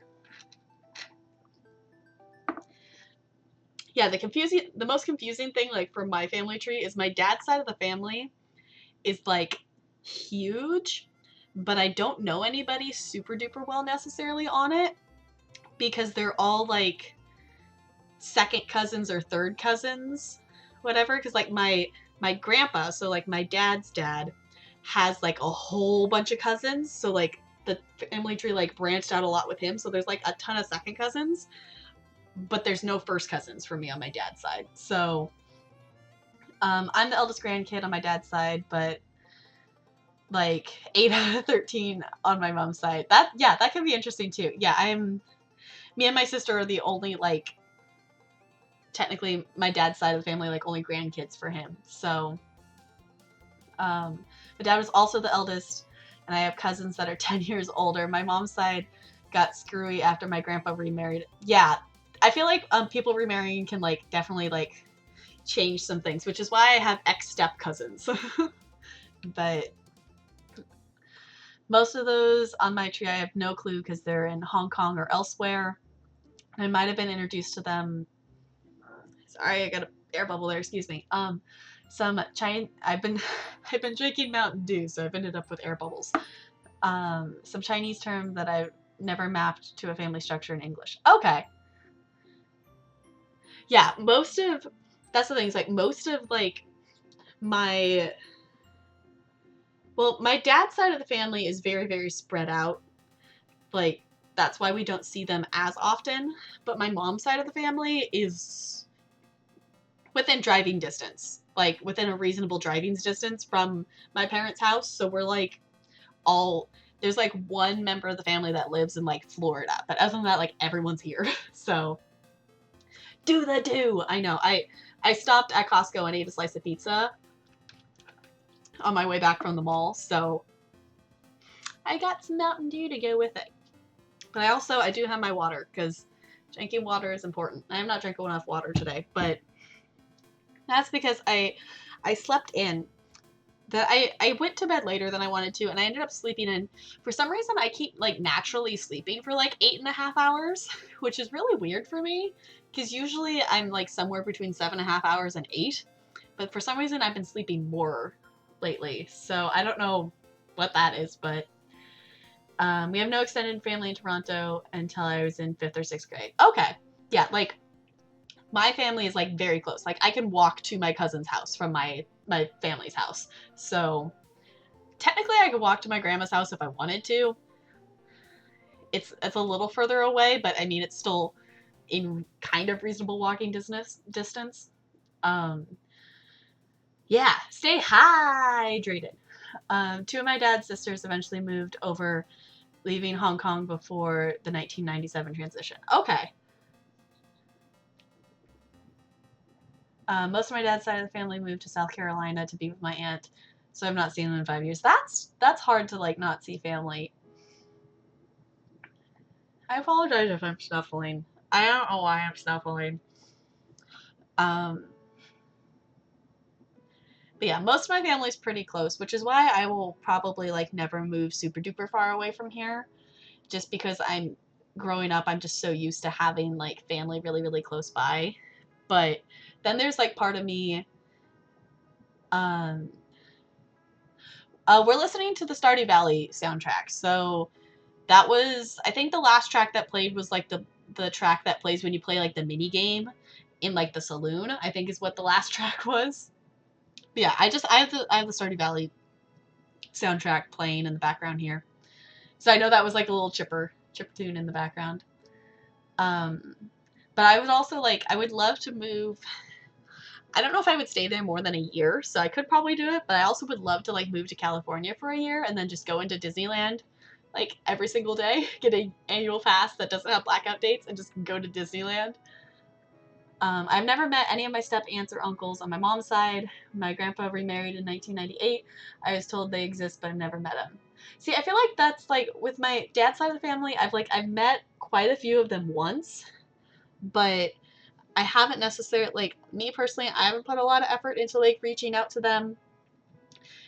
Yeah, the most confusing thing like for my family tree is my dad's side of the family is like huge, but I don't know anybody super duper well necessarily on it because they're all like second cousins or third cousins, whatever. Because like my grandpa, so like my dad's dad, has like a whole bunch of cousins. So like the family tree like branched out a lot with him. So there's like a ton of second cousins, but there's no first cousins for me on my dad's side. So I'm the eldest grandkid on my dad's side, but like 8 out of 13 on my mom's side. That can be interesting too. Yeah, me and my sister are the only like technically my dad's side of the family like only grandkids for him. So my dad was also the eldest, and I have cousins that are 10 years older. My mom's side got screwy after my grandpa remarried. Yeah, I feel like people remarrying can like definitely like change some things, which is why I have ex step cousins. But most of those on my tree I have no clue because they're in Hong Kong or elsewhere. I might have been introduced to them. Sorry, I got an air bubble there. Excuse me. Some Chinese. I've been drinking Mountain Dew, so I've ended up with air bubbles. Some Chinese term that I've never mapped to a family structure in English. Okay. Yeah, that's the thing. Is like most of like my my dad's side of the family is very very spread out. Like that's why we don't see them as often. But my mom's side of the family is within driving distance, like within a reasonable driving distance from my parents' house. So we're like all there's like one member of the family that lives in like Florida, but other than that, like everyone's here. So do. I know. I stopped at Costco and ate a slice of pizza on my way back from the mall, so I got some Mountain Dew to go with it. But I do have my water because drinking water is important. I'm not drinking enough water today, but that's because I slept in. That I went to bed later than I wanted to, and I ended up sleeping in. For some reason, I keep like naturally sleeping for like 8.5 hours, which is really weird for me because usually I'm like somewhere between 7.5 hours and 8. But for some reason, I've been sleeping more lately, so I don't know what that is. But we have no extended family in Toronto until I was in 5th or 6th grade. Okay, yeah, like my family is like very close. Like I can walk to my cousin's house from my family's house. So technically I could walk to my grandma's house if I wanted to. It's a little further away, but I mean it's still in kind of reasonable walking distance. Um yeah, stay hydrated. Two of my dad's sisters eventually moved over, leaving Hong Kong before the 1997 transition. Okay. Most of my dad's side of the family moved to South Carolina to be with my aunt, so I've not seen them in 5 years. That's hard to like not see family. I apologize if I'm snuffling. I don't know why I'm snuffling. Um, but yeah, most of my family's pretty close, which is why I will probably like never move super duper far away from here, just because I'm growing up. I'm just so used to having like family really really close by. But then there's like part of me. Um, We're listening to the Stardew Valley soundtrack. So that was, I think the last track that played was like the track that plays when you play like the mini game in like the saloon, I think is what the last track was. But yeah, I have the Stardew Valley soundtrack playing in the background here. So I know that was like a little chipper tune in the background. But I would also like, I would love to move. I don't know if I would stay there more than a year, so I could probably do it, but I also would love to like move to California for a year and then just go into Disneyland like every single day, get an annual pass that doesn't have blackout dates and just go to Disneyland. I've never met any of my step aunts or uncles on my mom's side. My grandpa remarried in 1998. I was told they exist, but I've never met them. See, I feel like that's like with my dad's side of the family, I've met quite a few of them once, but I haven't necessarily, like, me personally, I haven't put a lot of effort into like reaching out to them,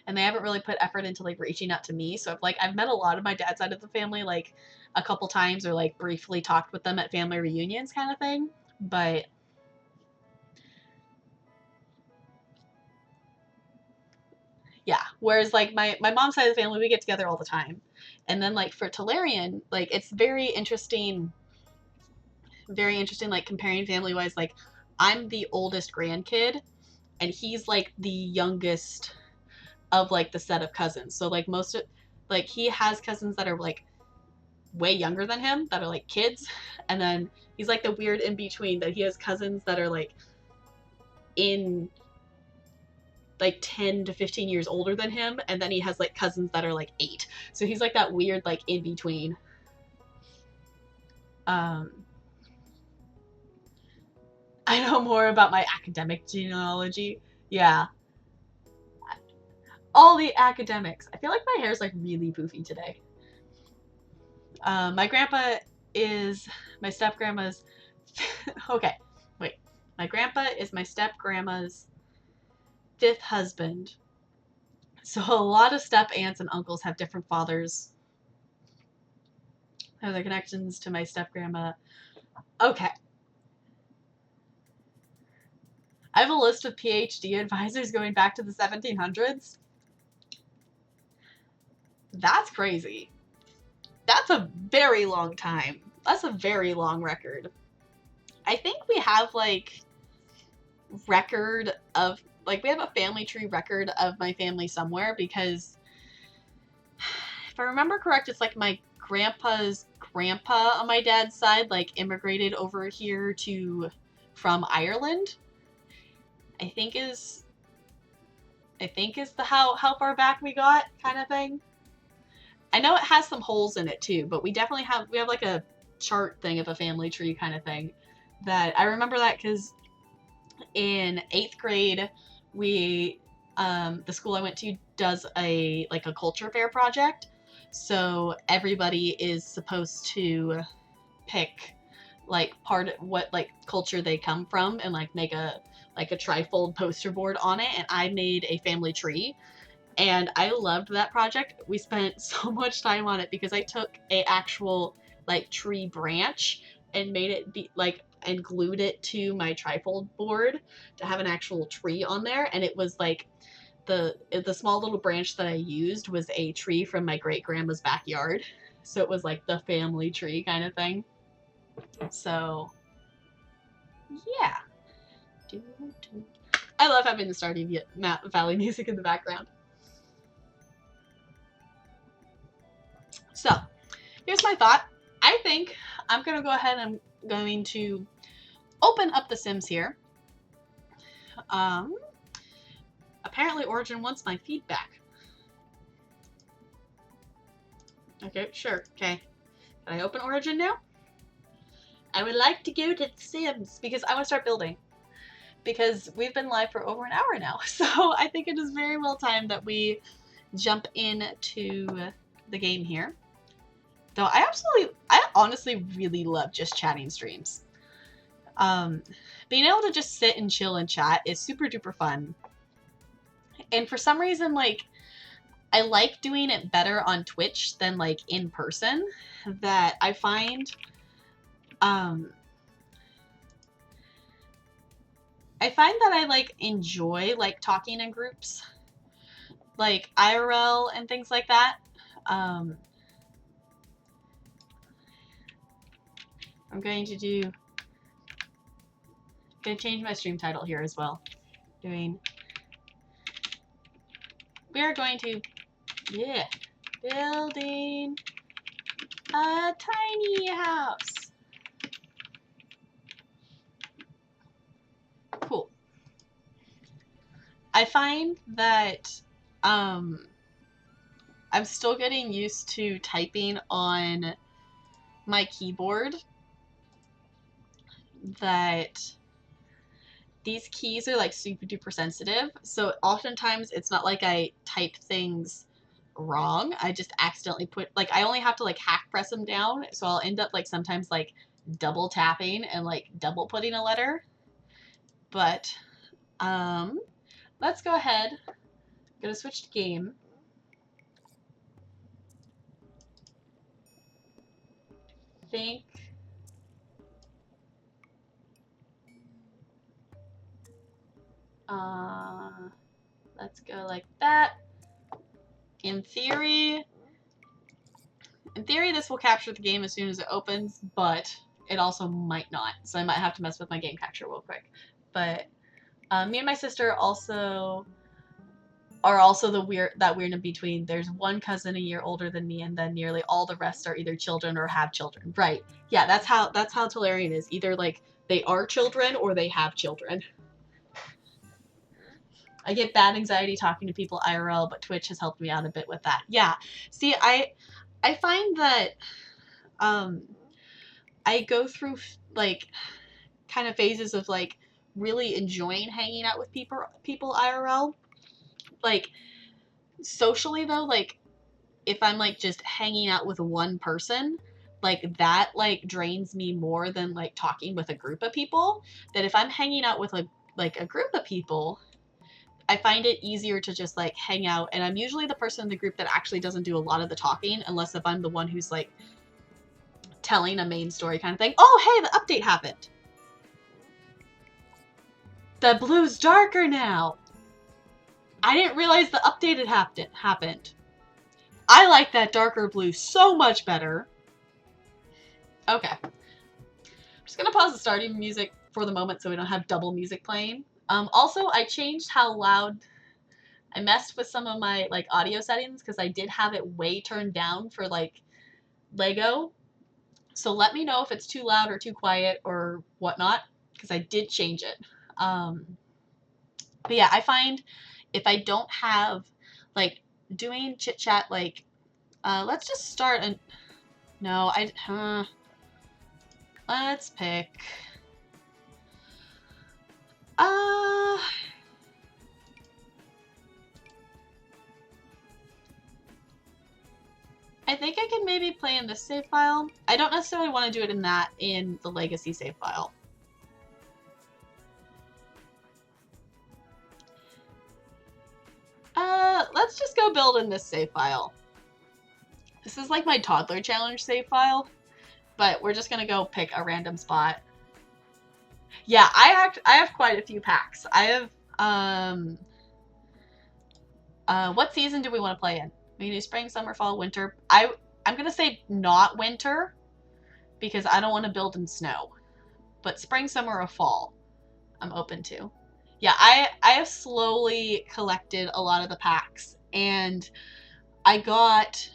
and they haven't really put effort into like reaching out to me. So I've met a lot of my dad's side of the family like a couple times, or like briefly talked with them at family reunions kind of thing, but yeah. Whereas like my mom's side of the family, we get together all the time. And then like for Tolarian, like it's very interesting, like comparing family wise. Like I'm the oldest grandkid, and he's like the youngest of like the set of cousins. So like most of, like he has cousins that are like way younger than him that are like kids, and then he's like the weird in between that he has cousins that are like in like 10 to 15 years older than him, and then he has like cousins that are like 8. So he's like that weird like in between. um I know more about my academic genealogy. Yeah, all the academics. I feel like my hair is like really poofy today. My grandpa is my step grandma's okay, wait, my grandpa is my step grandma's 5th husband. So a lot of step aunts and uncles have different fathers. Have the connections to my step grandma. Okay. I have a list of PhD advisors going back to the 1700s. That's crazy. That's a very long time. That's a very long record. I think we have like record of like we have a family tree record of my family somewhere, because if I remember correct, it's like my grandpa's grandpa on my dad's side like immigrated over here to from Ireland. I think is the how far back we got kind of thing. I know it has some holes in it too, but we have like a chart thing of a family tree kind of thing. That I remember that because in 8th grade, we the school I went to does a like a culture fair project. So everybody is supposed to pick like part of what like culture they come from and like make a trifold poster board on it, and I made a family tree. And I loved that project. We spent so much time on it because I took a actual like tree branch and made it be like and glued it to my trifold board to have an actual tree on there. And it was like the small little branch that I used was a tree from my great grandma's backyard. So it was like the family tree kind of thing. So yeah. I love having the Stardew Valley music in the background. So, here's my thought. I think I'm going to go ahead and I'm going to open up The Sims here. Apparently Origin wants my feedback. Okay, sure. Okay. Can I open Origin now? I would like to go to The Sims because I want to start building. Because we've been live for over an hour now. So I think it is very well timed that we jump into the game here. Though I honestly really love just chatting streams. Being able to just sit and chill and chat is super duper fun. And for some reason, like, I like doing it better on Twitch than like in person. That I find, that I like enjoy like talking in groups. like IRL and things like that. I'm going to change my stream title here as well. We are going to, building a tiny house. Cool. I find that I'm still getting used to typing on my keyboard, that these keys are like super duper sensitive. So oftentimes it's not like I type things wrong. I just accidentally put, like, I only have to like hack press them down. So I'll end up like sometimes like double tapping and like double putting a letter. But let's go ahead. I'm gonna switch to game. Think. Let's go like that. In theory, this will capture the game as soon as it opens, but it also might not. So I might have to mess with my game capture real quick. But me and my sister are also that weird in between. There's one cousin a year older than me, and then nearly all the rest are either children or have children. Right? Yeah, that's how Tolarian is. Either like they are children or they have children. I get bad anxiety talking to people IRL, but Twitch has helped me out a bit with that. Yeah. See, I find that I go through like kind of phases of like really enjoying hanging out with people IRL. Like socially though, like if I'm like just hanging out with one person, like that like drains me more than like talking with a group of people. That if I'm hanging out with a group of people, I find it easier to just like hang out, and I'm usually the person in the group that actually doesn't do a lot of the talking, unless if I'm the one who's like telling a main story kind of thing. Oh, hey, the update happened. The blue's darker now. I didn't realize the update had happened. I like that darker blue so much better. Okay. I'm just gonna pause the starting music for the moment so we don't have double music playing. Also, I changed how loud. I messed with some of my like audio settings because I did have it way turned down for like Lego. So let me know if it's too loud or too quiet or whatnot, because I did change it. But yeah, I find if I don't have like doing chit chat, like let's just start a. No, let's pick. I think I can maybe play in this save file. I don't necessarily want to do it in the legacy save file. Let's just go build in this save file. This is like my toddler challenge save file, but we're just gonna go pick a random spot. Yeah, I have quite a few packs. I have what season do we want to play in? We can do spring, summer, fall, winter. I'm gonna say not winter because I don't want to build in snow. But spring, summer, or fall, I'm open to. Yeah, I have slowly collected a lot of the packs, and I got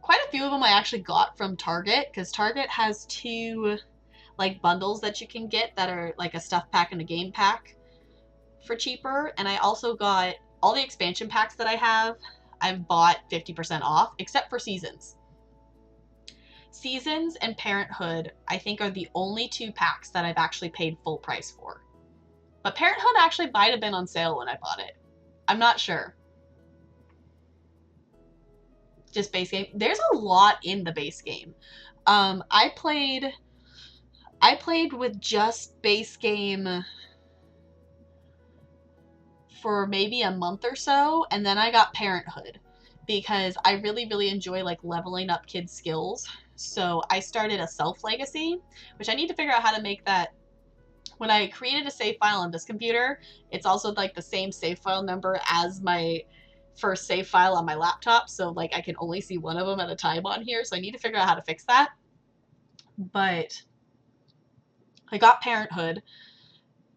quite a few of them. I actually got from Target, because Target has 2 like bundles that you can get that are like a stuff pack and a game pack for cheaper. And I also got all the expansion packs that I have. I've bought 50% off, except for Seasons. Seasons and Parenthood, I think, are the only 2 packs that I've actually paid full price for. But Parenthood actually might have been on sale when I bought it. I'm not sure. Just base game. There's a lot in the base game. I played with just base game for maybe a month or so, and then I got Parenthood because I really, really enjoy like leveling up kids' skills. So I started a self legacy, which I need to figure out how to make that. When I created a save file on this computer, it's also like the same save file number as my first save file on my laptop, so like I can only see one of them at a time on here, so I need to figure out how to fix that. But I got Parenthood,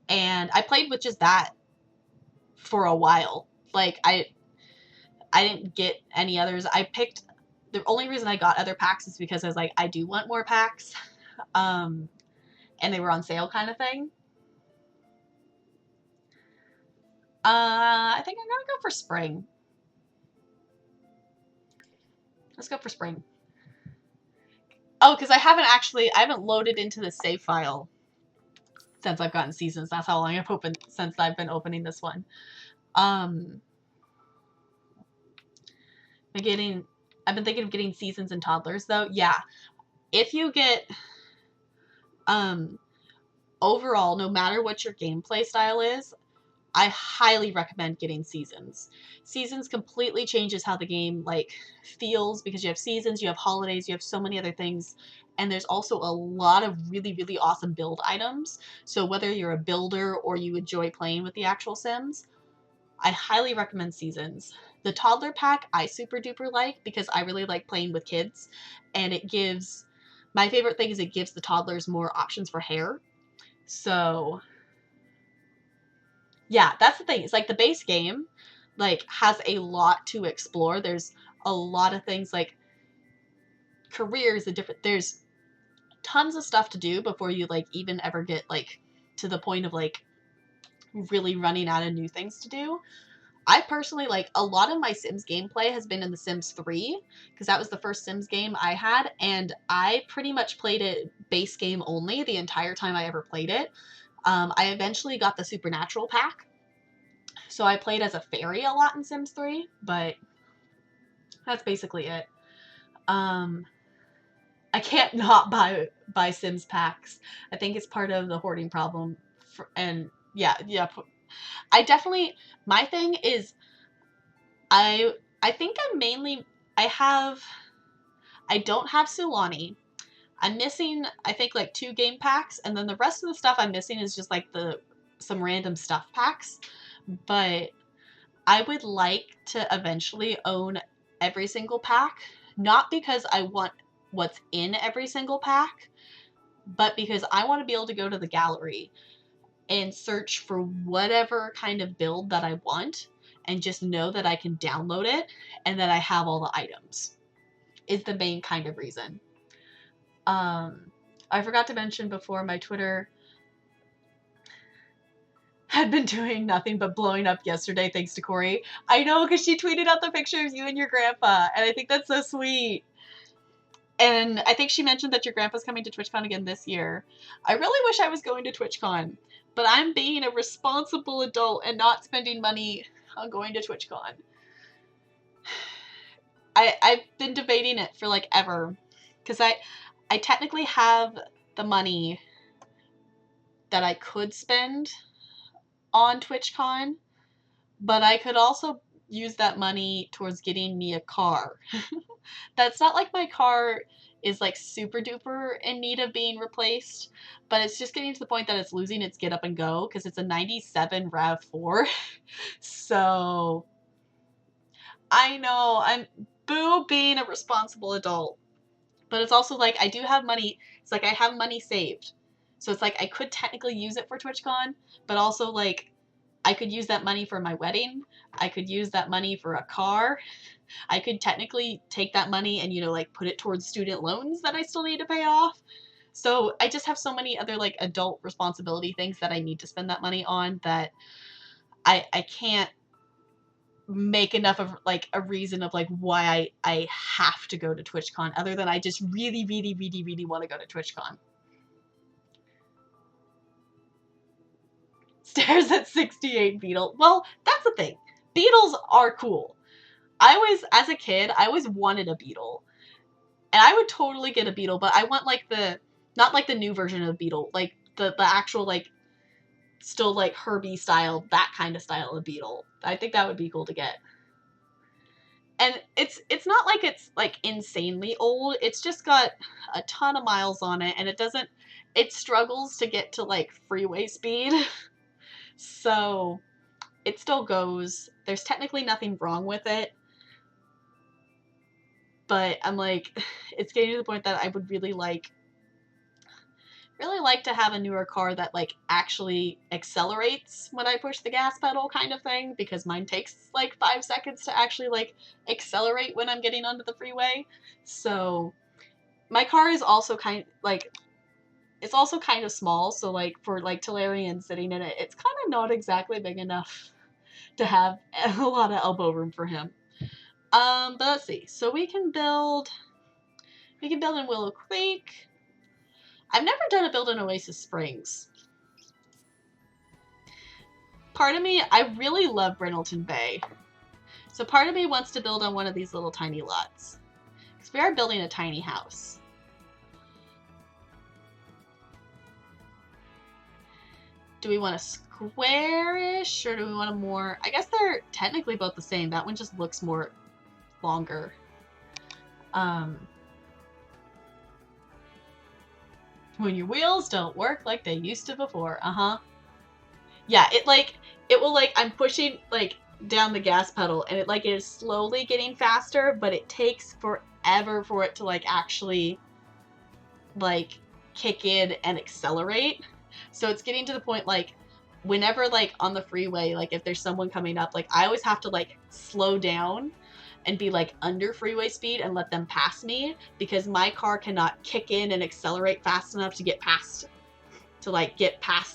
and I played with just that for a while. Like I didn't get any others. I picked, the only reason I got other packs is because I was like, I do want more packs. And they were on sale kind of thing. I think I'm gonna go for spring. Let's go for spring. Oh, because I haven't loaded into the save file since I've gotten seasons. That's how long since I've been opening this one. I've been thinking of getting seasons and toddlers though. Yeah. If you get, overall, no matter what your gameplay style is, I highly recommend getting seasons. Seasons completely changes how the game like feels, because you have seasons, you have holidays, you have so many other things, and there's also a lot of really, really awesome build items. So whether you're a builder or you enjoy playing with the actual Sims, I highly recommend seasons. The toddler pack I super duper like because I really like playing with kids, and it gives, my favorite thing is it gives the toddlers more options for hair. So yeah, that's the thing. It's like the base game like has a lot to explore. There's a lot of things like careers and different, there's tons of stuff to do before you like even ever get like to the point of like really running out of new things to do. I personally like a lot of my Sims gameplay has been in The Sims 3 because that was the first Sims game I had, and I pretty much played it base game only the entire time I ever played it. I eventually got the Supernatural pack, so I played as a fairy a lot in Sims 3, but that's basically it. I can't not buy Sims packs. I think it's part of the hoarding problem. And yeah. I definitely, my thing is, I think I don't have Sulani. I'm missing, I think, like 2 game packs, and then the rest of the stuff I'm missing is just like some random stuff packs. But I would like to eventually own every single pack, not because I want what's in every single pack, but because I want to be able to go to the gallery and search for whatever kind of build that I want and just know that I can download it and that I have all the items is the main kind of reason. I forgot to mention before, my Twitter had been doing nothing but blowing up yesterday thanks to Corey. I know, because she tweeted out the picture of you and your grandpa, and I think that's so sweet. And I think she mentioned that your grandpa's coming to TwitchCon again this year. I really wish I was going to TwitchCon, but I'm being a responsible adult and not spending money on going to TwitchCon. I've been debating it for like ever, because I technically have the money that I could spend on TwitchCon, but I could also use that money towards getting me a car. That's not like my car is like super duper in need of being replaced, but it's just getting to the point that it's losing its get up and go because it's a 97 RAV4. So I know I'm boo being a responsible adult, but it's also like I do have money. It's like I have money saved. So it's like I could technically use it for TwitchCon, but also like I could use that money for my wedding. I could use that money for a car. I could technically take that money and, like put it towards student loans that I still need to pay off. So I just have so many other like adult responsibility things that I need to spend that money on that I can't make enough of like a reason of like why I have to go to TwitchCon, other than I just really, really, really, really want to go to TwitchCon. Stares at 68 beetle. Well, that's the thing. Beetles are cool. As a kid, I always wanted a beetle. And I would totally get a beetle, but I want like not like the new version of the beetle, like the actual like, still like Herbie style, that kind of style of beetle. I think that would be cool to get. And it's not like it's like insanely old. It's just got a ton of miles on it, and it struggles to get to like freeway speed. So it still goes. There's technically nothing wrong with it. But I'm like, it's getting to the point that I would really like to have a newer car that like actually accelerates when I push the gas pedal kind of thing, because mine takes like 5 seconds to actually like accelerate when I'm getting onto the freeway. So my car is also it's also kind of small, so like for like Talarian sitting in it, it's kind of not exactly big enough to have a lot of elbow room for him. But let's see. So we can build in Willow Creek. I've never done a build in Oasis Springs. Part of me, I really love Brindleton Bay. So part of me wants to build on one of these little tiny lots. Because we are building a tiny house. Do we want a squarish or do we want a more... I guess they're technically both the same. That one just looks more longer. When your wheels don't work like they used to before. Yeah, it will like, I'm pushing like down the gas pedal and it like is slowly getting faster, but it takes forever for it to like actually like kick in and accelerate. So it's getting to the point like whenever like on the freeway, like if there's someone coming up, like I always have to like slow down and be like under freeway speed and let them pass me, because my car cannot kick in and accelerate fast enough to get past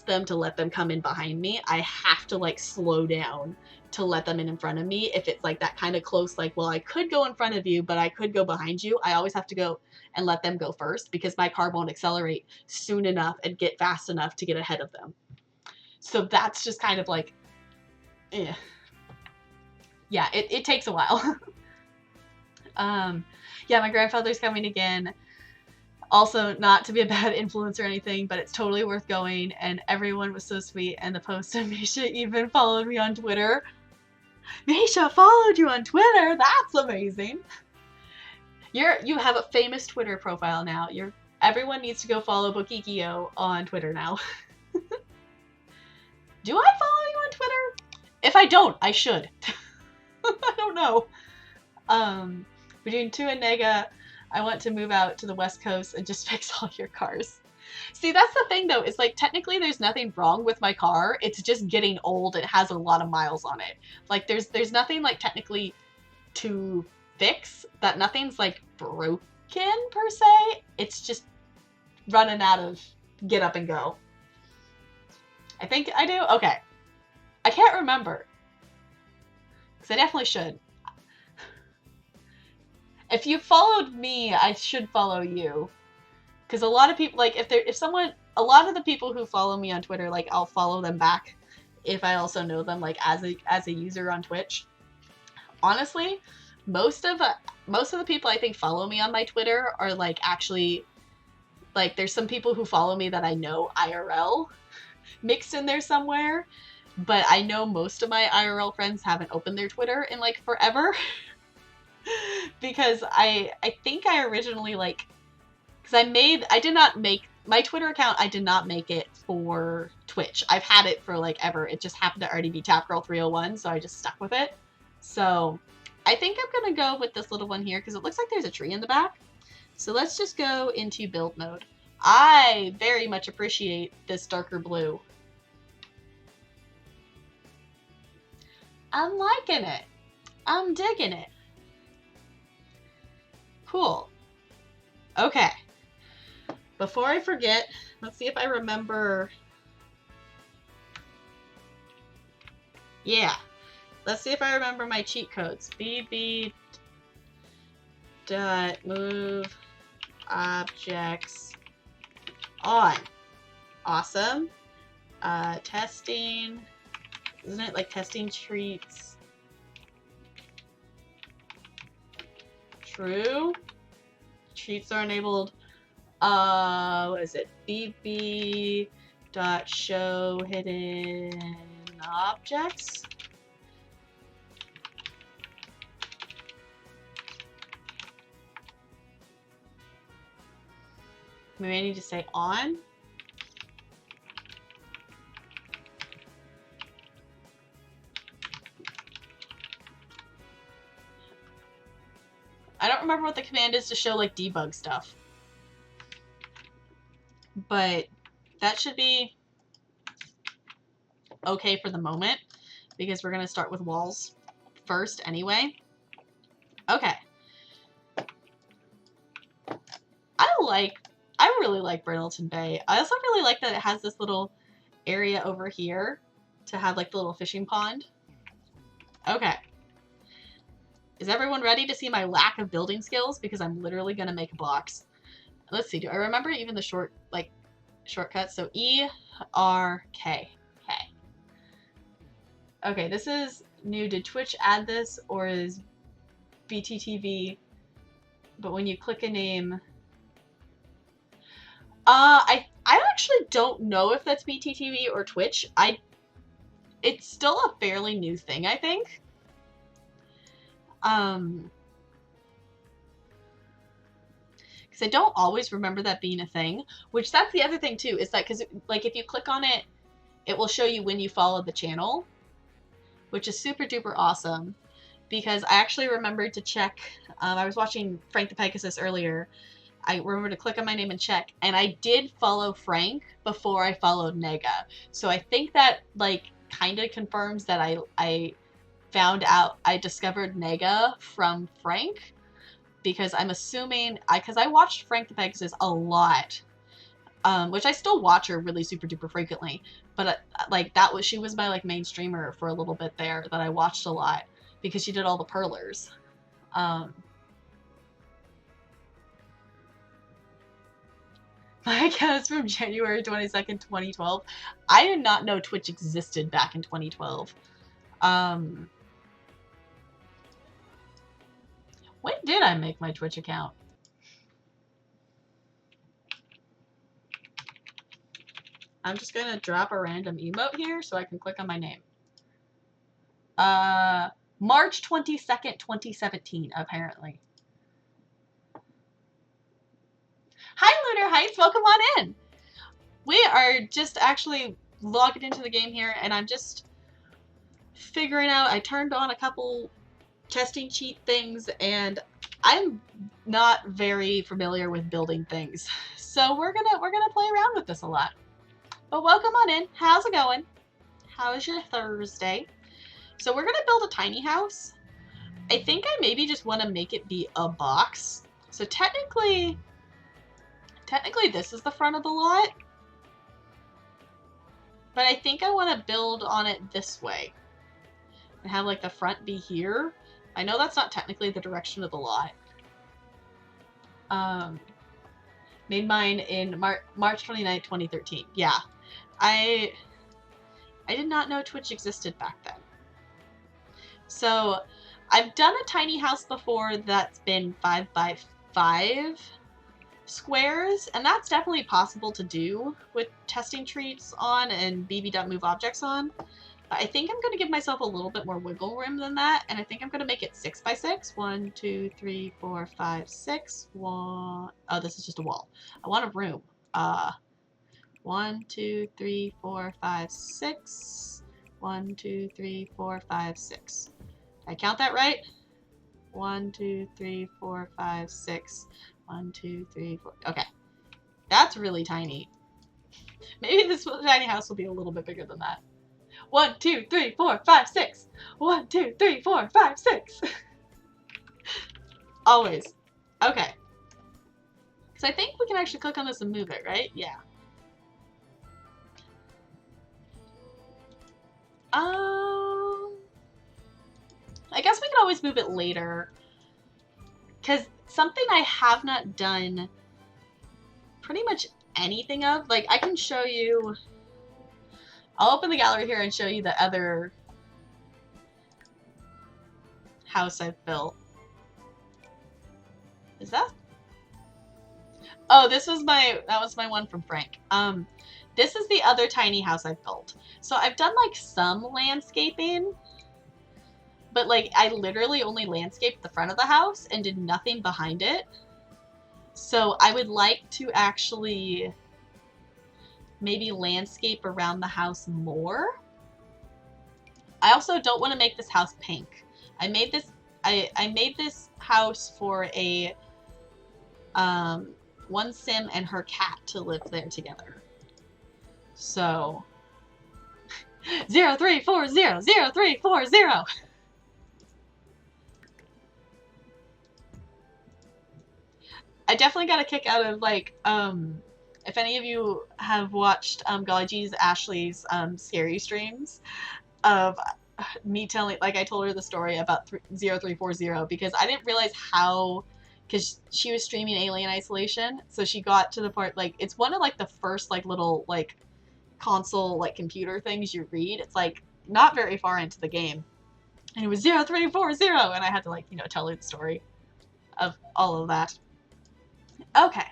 them to let them come in behind me. I have to like slow down to let them in front of me. If it's like that kind of close, like, well, I could go in front of you, but I could go behind you, I always have to go and let them go first, because my car won't accelerate soon enough and get fast enough to get ahead of them. So that's just kind of like, yeah, it takes a while. Yeah, my grandfather's coming again. Also, not to be a bad influence or anything, but it's totally worth going, and everyone was so sweet, and the post of Misha even followed me on Twitter. Misha followed you on Twitter? That's amazing! You have a famous Twitter profile now. Everyone needs to go follow Bokikio on Twitter now. Do I follow you on Twitter? If I don't, I should. I don't know. Between 2 and Nega, I want to move out to the West Coast and just fix all your cars. See, that's the thing though, is like technically there's nothing wrong with my car. It's just getting old. It has a lot of miles on it. Like there's nothing like technically to fix. That nothing's like broken per se. It's just running out of get up and go. I think I do? Okay. I can't remember. Because I definitely should. If you followed me, I should follow you. Because a lot of people, like, a lot of the people who follow me on Twitter, like, I'll follow them back if I also know them, like, as a user on Twitch. Honestly, most of the people I think follow me on my Twitter are, like, actually, like, there's some people who follow me that I know IRL mixed in there somewhere, but I know most of my IRL friends haven't opened their Twitter in, like, forever. Because I think I originally, like, because I did not make my Twitter account. I did not make it for Twitch. I've had it for like ever. It just happened to already be TapGirl301, so I just stuck with it. So I think I'm gonna go with this little one here because it looks like there's a tree in the back. So let's just go into build mode. I very much appreciate this darker blue. I'm liking it. I'm digging it. Cool. Okay. Before I forget, let's see if I remember. Yeah. Let's see if I remember my cheat codes. BB dot move objects on. Awesome. Testing. Isn't it like testing treats? True. Treats are enabled. What is it? BB dot show hidden objects. We may need to say on. remember what the command is to show like debug stuff. But that should be okay for the moment because we're going to start with walls first anyway. Okay. I really like Brindleton Bay. I also really like that it has this little area over here to have like the little fishing pond. Okay. Is everyone ready to see my lack of building skills? Because I'm literally going to make a box. Let's see. Do I remember even the shortcuts? So E, R, K. K. Okay, this is new. Did Twitch add this or is BTTV? But when you click a name... I actually don't know if that's BTTV or Twitch. It's still a fairly new thing, I think. Because I don't always remember that being a thing. Which that's the other thing too, is that because like if you click on it, it will show you when you followed the channel, which is super duper awesome. Because I actually remembered to check. I was watching Frank the Pegasus earlier. I remember to click on my name and check, and I did follow Frank before I followed Nega. So I think that like kind of confirms that I found out, I discovered Nega from Frank, because I'm assuming, because I watched Frank the Pegasus a lot, which I still watch her really super duper frequently, but like she was my like main streamer for a little bit there that I watched a lot because she did all the perlers. My account is from January 22nd, 2012. I did not know Twitch existed back in 2012. When did I make my Twitch account? I'm just going to drop a random emote here so I can click on my name. March 22nd, 2017, apparently. Hi, Lunar Heights. Welcome on in. We are just actually logged into the game here, and I'm just figuring out. I turned on a couple testing cheat things, and I'm not very familiar with building things, so we're gonna play around with this a lot. But welcome on in. How's it going? How is your Thursday? So we're gonna build a tiny house. I think I maybe just want to make it be a box. So technically this is the front of the lot. But I think I want to build on it this way. And have like the front be here. I know that's not technically the direction of the lot. Made mine in March 29th, 2013. Yeah. I did not know Twitch existed back then. So I've done a tiny house before that's been 5 by 5 squares, and that's definitely possible to do with testing treats on and bb.move objects on. But I think I'm going to give myself a little bit more wiggle room than that, and I think I'm going to make it 6 by 6. 1, 2, 3, 4, 5, 6. Oh, this is just a wall. I want a room. 1, 2, 3, 4, 5, 6. 1, 2, 3, 4, 5, 6. Did I count that right? 1, 2, 3, 4, 5, 6. 1, 2, 3, 4. Okay. That's really tiny. Maybe this tiny house will be a little bit bigger than that. 1, 2, 3, 4, 5, 6. 1, 2, 3, 4, 5, 6. Always. Okay. Because I think we can actually click on this and move it, right? Yeah. I guess we can always move it later. Because something I have not done pretty much anything of, like, I can show you, I'll open the gallery here and show you the other house I've built. Is that? Oh, that was my one from Frank. This is the other tiny house I've built. So I've done, like, some landscaping, but, like, I literally only landscaped the front of the house and did nothing behind it. So I would like to actually maybe landscape around the house more. I also don't want to make this house pink. I I made this house for a one sim and her cat to live there together. So 03400340. I definitely got a kick out of like if any of you have watched Golly G's Ashley's scary streams of me telling, like, I told her the story about 0340 because I didn't realize how, because she was streaming Alien Isolation, so she got to the part, like, it's one of like the first like little like console like computer things you read. It's like not very far into the game, and it was 0340, and I had to, like, you know, tell her the story of all of that. Okay.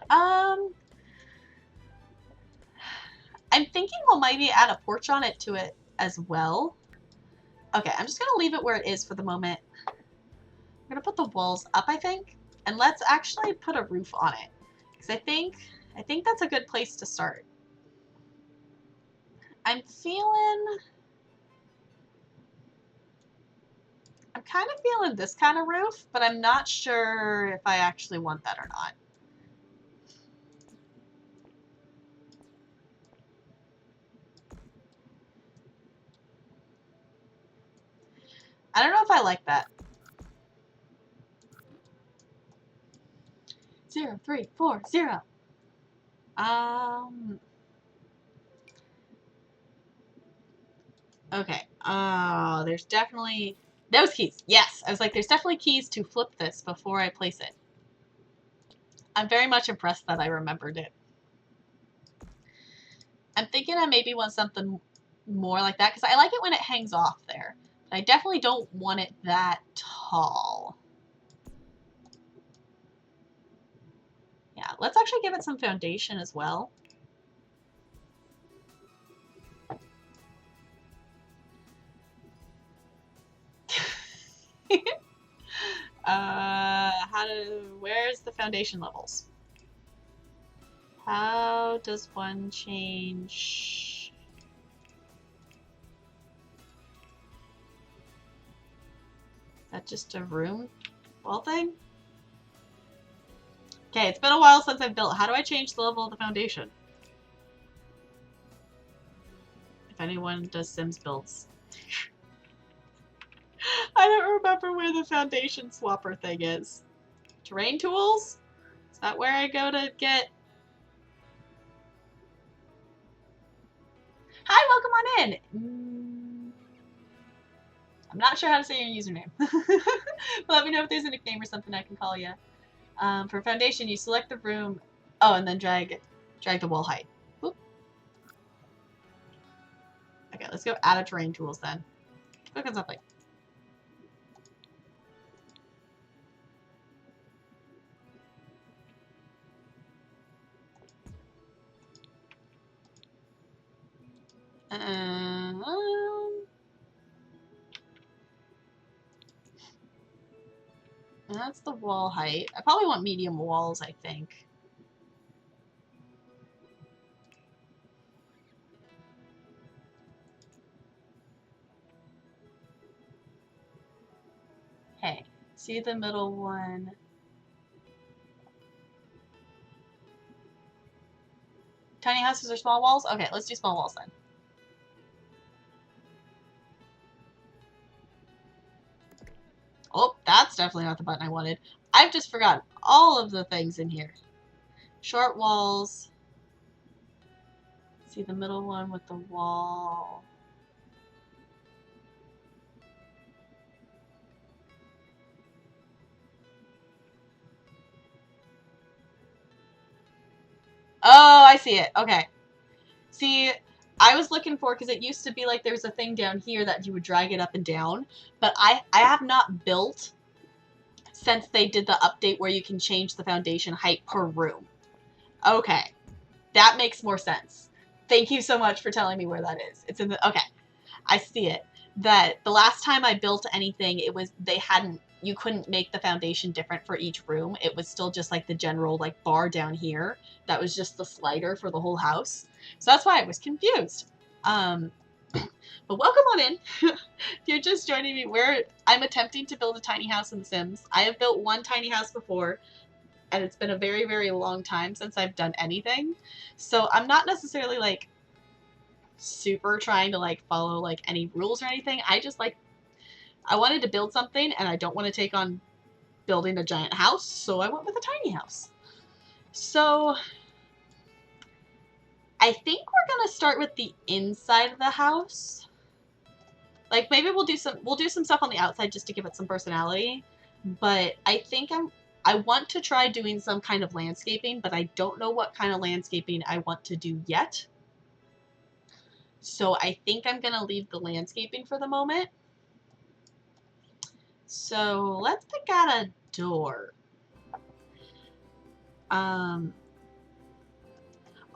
I'm thinking we'll maybe add a porch on it to it as well. Okay, I'm just gonna leave it where it is for the moment. I'm gonna put the walls up, I think, and let's actually put a roof on it, because I think that's a good place to start. I'm kind of feeling this kind of roof, but I'm not sure if I actually want that or not. I don't know if I like that. 0340. Okay. There's definitely those keys. Yes, I was like, there's definitely keys to flip this before I place it. I'm very much impressed that I remembered it. I'm thinking I maybe want something more like that, because I like it when it hangs off there. But I definitely don't want it that tall. Yeah, let's actually give it some foundation as well. Where's the foundation levels? How does one change? Is that just a room wall thing? Okay, it's been a while since I've built. How do I change the level of the foundation? If anyone does Sims builds. I don't remember where the foundation swapper thing is. Terrain tools? Is that where I go to get... Hi, welcome on in! I'm not sure how to say your username. Let me know if there's a nickname or something I can call you. For foundation, you select the room. Oh, and then drag the wall height. Whoop. Okay, let's go add a terrain tools then. Click on something. That's the wall height. I probably want medium walls, I think. Hey, see the middle one? Tiny houses or small walls? Okay, let's do small walls then. Oh, that's definitely not the button I wanted. I've just forgotten all of the things in here. Short walls. See the middle one with the wall. Oh, I see it. Okay. See, I was looking for, because it used to be like there's a thing down here that you would drag it up and down, but I have not built since they did the update where you can change the foundation height per room. Okay. That makes more sense. Thank you so much for telling me where that is. It's in the... Okay. I see it. That the last time I built anything, it was... You couldn't make the foundation different for each room. It was still just like the general like bar down here. That was just the slider for the whole house. So that's why I was confused. But welcome on in. If you're just joining me, I'm attempting to build a tiny house in The Sims. I have built one tiny house before, and it's been a very, very long time since I've done anything. So I'm not necessarily like super trying to like follow like any rules or anything. I wanted to build something, and I don't want to take on building a giant house, so I went with a tiny house. So I think we're gonna start with the inside of the house. Like maybe we'll do some stuff on the outside just to give it some personality. But I think I want to try doing some kind of landscaping, but I don't know what kind of landscaping I want to do yet. So I think I'm gonna leave the landscaping for the moment. So let's pick out a door.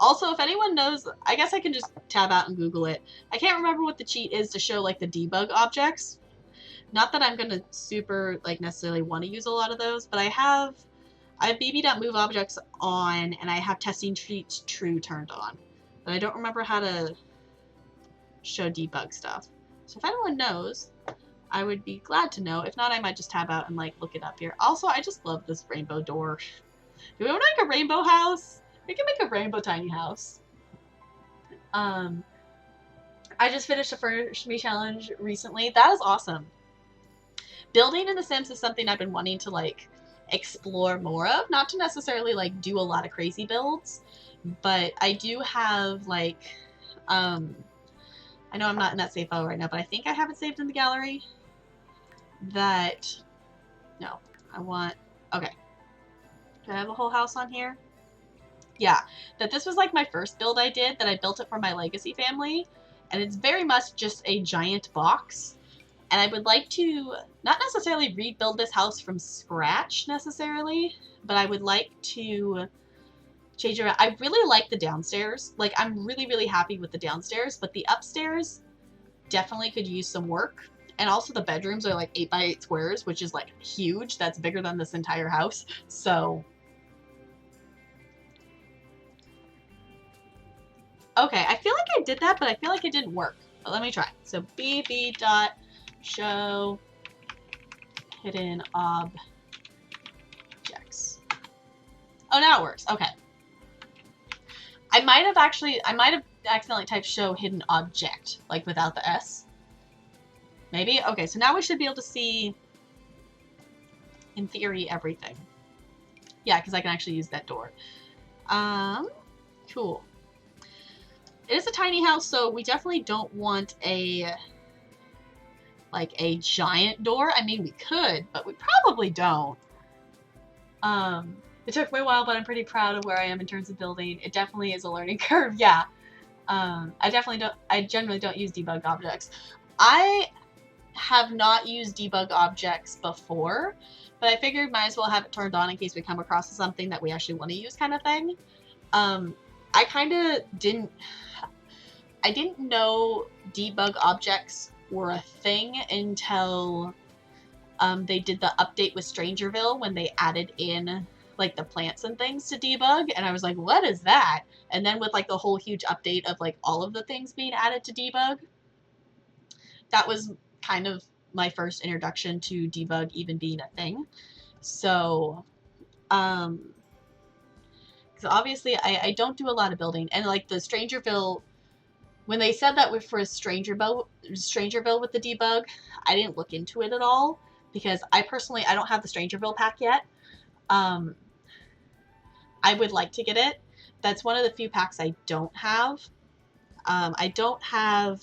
Also, if anyone knows, I guess I can just tab out and Google it. I can't remember what the cheat is to show like the debug objects. Not that I'm gonna super like necessarily want to use a lot of those, but I have bb.move objects on, and I have testing treats true turned on. But I don't remember how to show debug stuff. So if anyone knows, I would be glad to know. If not, I might just tab out and like look it up here. Also, I just love this rainbow door. Do we want to make a rainbow house? We can make a rainbow tiny house. I just finished a Furnish Me challenge recently. That is awesome. Building in The Sims is something I've been wanting to like explore more of. Not to necessarily like do a lot of crazy builds, but I do have like, I know I'm not in that save file right now, but I think I have it saved in the gallery. Okay. Do I have a whole house on here? Yeah, that this was like my first build I did, that I built it for my legacy family, and it's very much just a giant box. And I would like to not necessarily rebuild this house from scratch necessarily, but I would like to change it around. I really like the downstairs. Like, I'm really, really happy with the downstairs, but the upstairs definitely could use some work. And also the bedrooms are like 8x8 squares, which is like huge. That's bigger than this entire house. So okay, I feel like I did that, but I feel like it didn't work. But let me try. So bb.show hidden objects. Oh, now it works. Okay. I might have accidentally typed show hidden object, like without the S. Maybe? Okay, so now we should be able to see, in theory, everything. Yeah, because I can actually use that door. Cool. It is a tiny house, so we definitely don't want a giant door. I mean, we could, but we probably don't. It took me a while, but I'm pretty proud of where I am in terms of building. It definitely is a learning curve, yeah. I generally don't use debug objects. I have not used debug objects before, but I figured might as well have it turned on in case we come across something that we actually want to use, kind of thing. I kind of didn't know debug objects were a thing until they did the update with Strangerville, when they added in like the plants and things to debug, and I was like, what is that? And then with like the whole huge update of like all of the things being added to debug, that was kind of my first introduction to debug even being a thing. So because obviously I don't do a lot of building, and like the Strangerville, when they said that for Strangerville with the debug, I didn't look into it at all, because I don't have the Strangerville pack yet. I would like to get it. That's one of the few packs I don't have. I don't have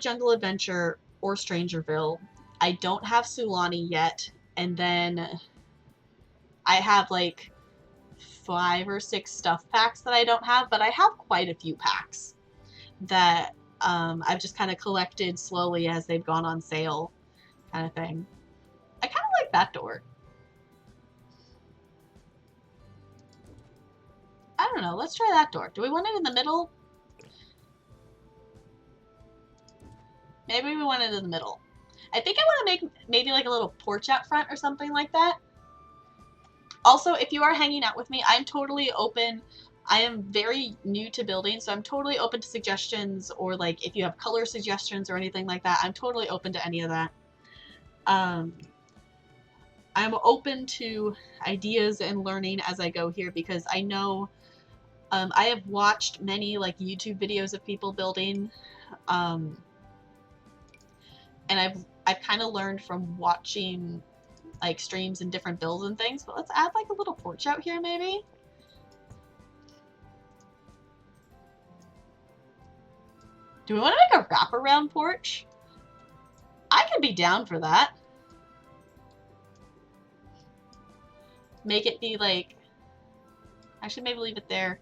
Jungle Adventure or Strangerville. I don't have Sulani yet, and then I have like 5 or 6 stuff packs that I don't have, but I have quite a few packs that I've just kind of collected slowly as they've gone on sale, kind of thing. I kind of like that door. I don't know, let's try that door. Do we want it in the middle? Maybe we want it in the middle. I think I want to make maybe like a little porch out front or something like that. Also, if you are hanging out with me, I'm totally open. I am very new to building, so I'm totally open to suggestions, or like if you have color suggestions or anything like that, I'm totally open to any of that. I'm open to ideas and learning as I go here, because I know I have watched many like YouTube videos of people building, and I've kind of learned from watching like streams and different builds and things. But let's add like a little porch out here maybe. Do we want to make a wraparound porch? I could be down for that. Make it be like, actually maybe leave it there.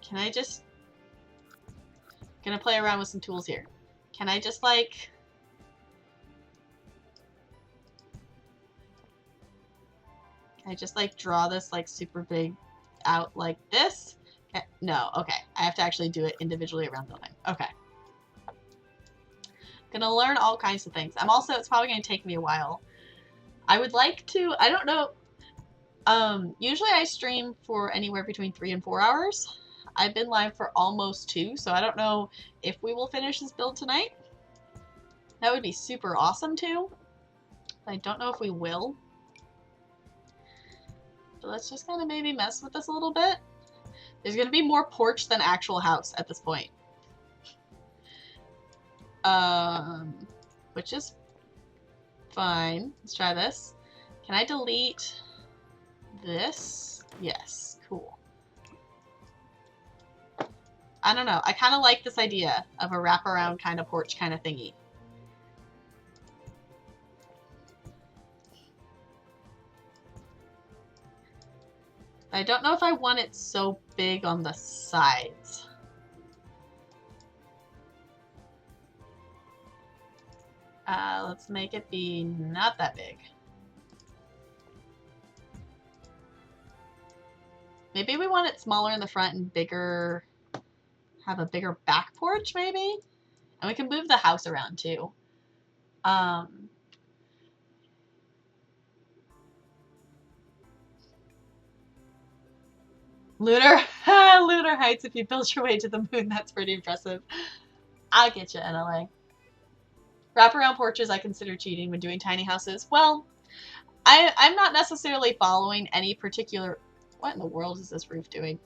Can I just, gonna play around with some tools here. Can I just like, draw this like super big out like this? No, okay. I have to actually do it individually around the line. Okay. Gonna learn all kinds of things. It's probably gonna take me a while. I would like to, I don't know, usually I stream for anywhere between 3 and 4 hours. I've been live for almost 2, so I don't know if we will finish this build tonight. That would be super awesome too. I don't know if we will. But let's just kind of maybe mess with this a little bit. There's going to be more porch than actual house at this point. Which is fine. Let's try this. Can I delete this? Yes, cool. I don't know. I kind of like this idea of a wraparound kind of porch kind of thingy. I don't know if I want it so big on the sides. Let's make it be not that big. Maybe we want it smaller in the front and bigger, have a bigger back porch maybe? And we can move the house around too. Lunar Heights, if you build your way to the moon, that's pretty impressive. I'll get you, NLA. Wraparound porches I consider cheating when doing tiny houses. Well, I'm not necessarily following any particular... What in the world is this roof doing?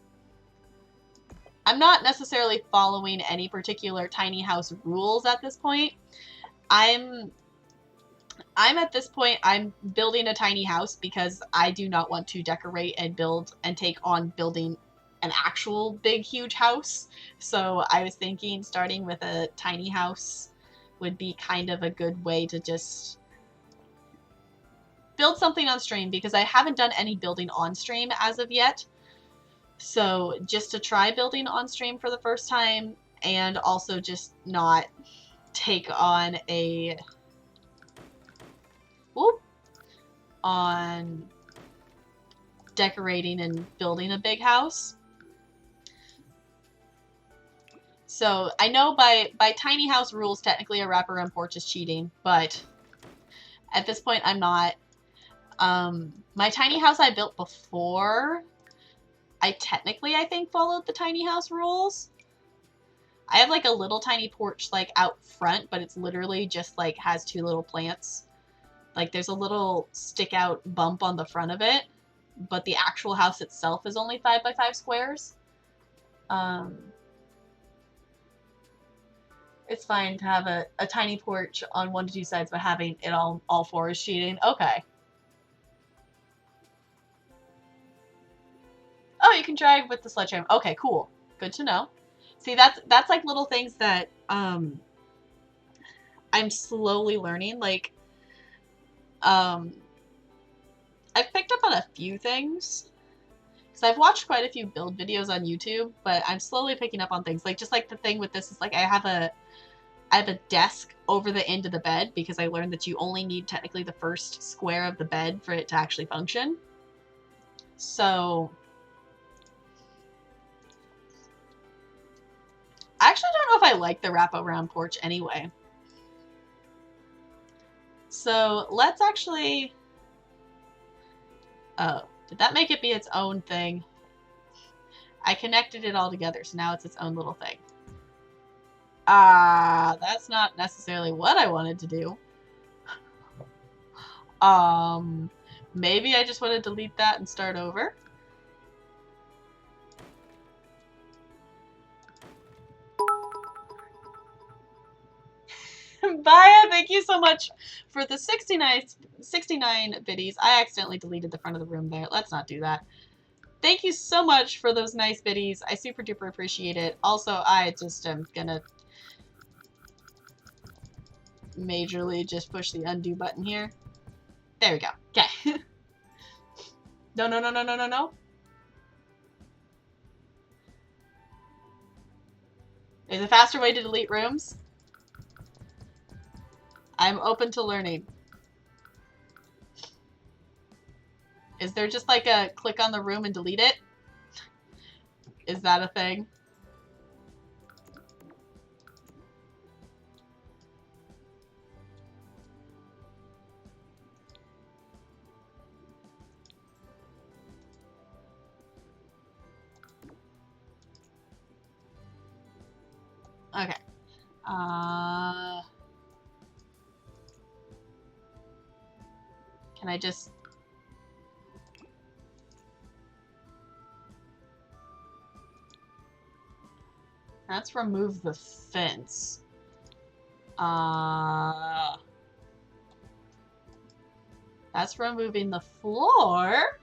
I'm not necessarily following any particular tiny house rules at this point. I'm at this point, I'm building a tiny house because I do not want to decorate and build and take on building an actual big, huge house. So I was thinking starting with a tiny house would be kind of a good way to just build something on stream, because I haven't done any building on stream as of yet. So just to try building on stream for the first time, and also just not take on a on decorating and building a big house. So I know by tiny house rules, technically a wraparound porch is cheating, but at this point I'm not. My tiny house I built before, I think followed the tiny house rules. I have like a little tiny porch like out front, but it's literally just like has 2 little plants. Like there's a little stick out bump on the front of it, but the actual house itself is only 5 by 5 squares. It's fine to have a tiny porch on 1 to 2 sides, but having it all 4 is cheating. Okay. Oh, you can drag with the sledgehammer. Okay, cool. Good to know. See, that's like little things that I'm slowly learning. Like, I've picked up on a few things. So I've watched quite a few build videos on YouTube, but I'm slowly picking up on things. Like, just like the thing with this is like I have a desk over the end of the bed, because I learned that you only need technically the first square of the bed for it to actually function. So I actually don't know if I like the wraparound porch anyway. So let's actually... Oh, did that make it be its own thing? I connected it all together, so now it's its own little thing. That's not necessarily what I wanted to do. Maybe I just want to delete that and start over. Baya, thank you so much for the 69 biddies. I accidentally deleted the front of the room there. Let's not do that. Thank you so much for those nice biddies. I super duper appreciate it. Also, I just am gonna majorly just push the undo button here. There we go. Okay. No, no, no, no, no, no, no. There's a faster way to delete rooms. I'm open to learning. Is there just like a click on the room and delete it? Is that a thing? Okay. Can I just... Let's remove the fence. That's removing the floor.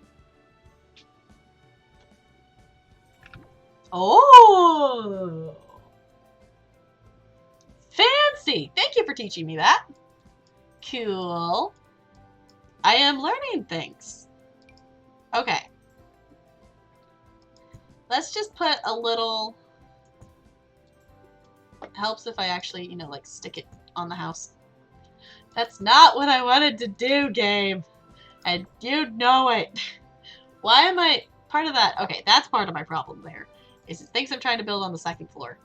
Oh! Fancy! Thank you for teaching me that. Cool. I am learning things. Okay. Let's just put a little... Helps if I actually, you know, like stick it on the house. That's not what I wanted to do, game. And you know it. Why am I part of that? Okay, that's part of my problem there. Is it thinks I'm trying to build on the second floor.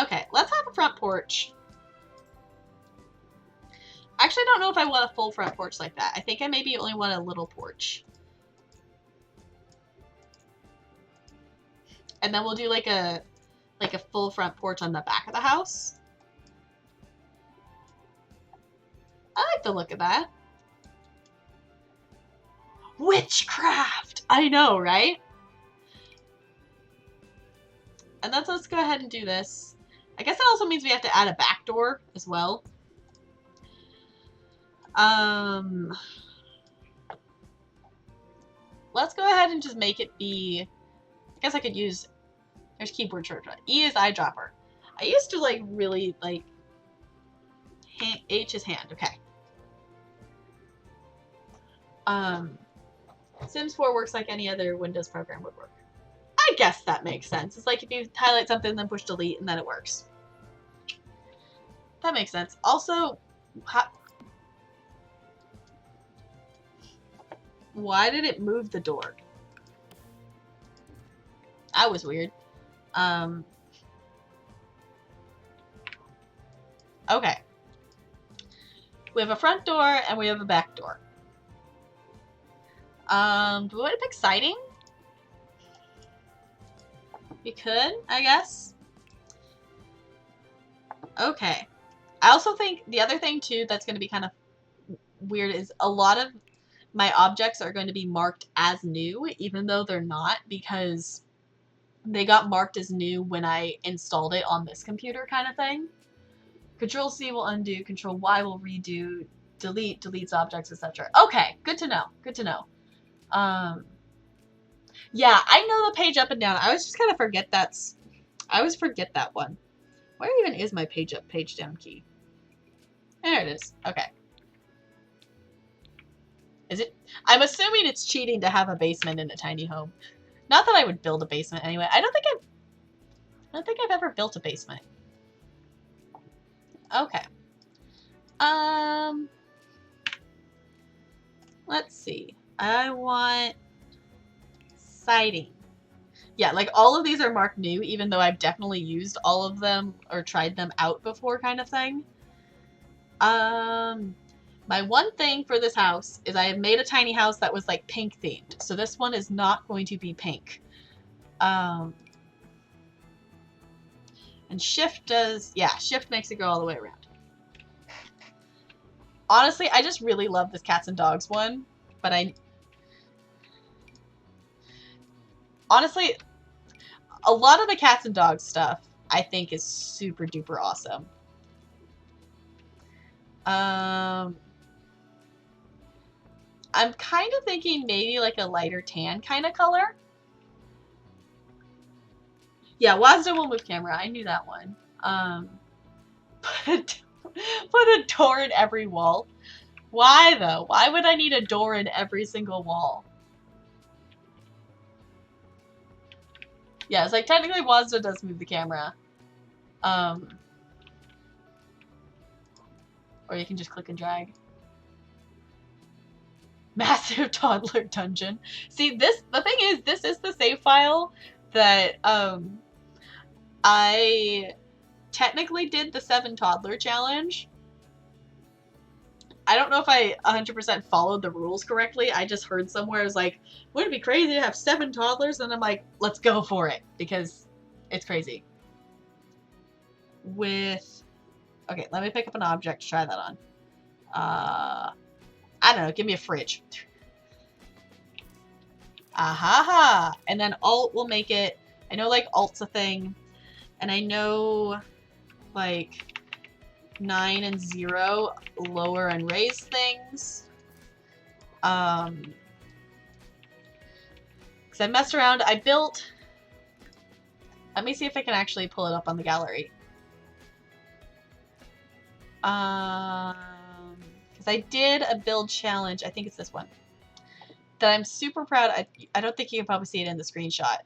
Okay, let's have a front porch. Actually, I don't know if I want a full front porch like that. I think I maybe only want a little porch. And then we'll do like a full front porch on the back of the house. I like the look of that. Witchcraft! I know, right? And let's go ahead and do this. I guess that also means we have to add a back door as well. Let's go ahead and just make it be... I guess I could use... There's keyboard shortcut. E is eyedropper. I used to, like, really, like... H is hand. Okay. Sims 4 works like any other Windows program would work. I guess that makes sense. It's like if you highlight something, then push delete, and then it works. That makes sense. Also, why did it move the door? That was weird. Okay. We have a front door and we have a back door. Do we want to pick siding? We could, I guess. Okay. I also think the other thing too that's going to be kind of weird is a lot of my objects are going to be marked as new, even though they're not, because they got marked as new when I installed it on this computer kind of thing. Control C will undo, Control Y will redo, delete, deletes objects, etc. Okay, good to know. Good to know. Yeah, I know the page up and down. I always just kind of forget I always forget that one. Where even is my page up, page down key? There it is. Okay. Is it? I'm assuming it's cheating to have a basement in a tiny home. Not that I would build a basement anyway. I don't think I've ever built a basement. Okay. Let's see. I want siding. Yeah, like all of these are marked new, even though I've definitely used all of them or tried them out before, kind of thing. My one thing for this house is I have made a tiny house that was like pink themed. So this one is not going to be pink. And shift does, yeah, shift makes it go all the way around. Honestly, I just really love this cats and dogs one, but honestly, a lot of the cats and dogs stuff I think is super duper awesome. I'm kind of thinking maybe like a lighter tan kind of color. Yeah, Wazda will move camera. I knew that one. Put a door in every wall. Why though? Why would I need a door in every single wall? Yeah, it's like technically Wazda does move the camera. Or you can just click and drag. Massive toddler dungeon. See, the thing is, this is the save file that, I technically did the 7 toddler challenge. I don't know if I 100% followed the rules correctly. I just heard somewhere, I was like, wouldn't it be crazy to have 7 toddlers? And I'm like, let's go for it, because it's crazy. Okay, let me pick up an object to try that on. I don't know, give me a fridge. Ahaha! And then alt will make it, I know like alt's a thing, and I know like 9 and 0 lower and raise things. Because I messed around, I built, let me see if I can actually pull it up on the gallery. Because I did a build challenge, I think it's this one, that I'm super proud. I don't think you can probably see it in the screenshot.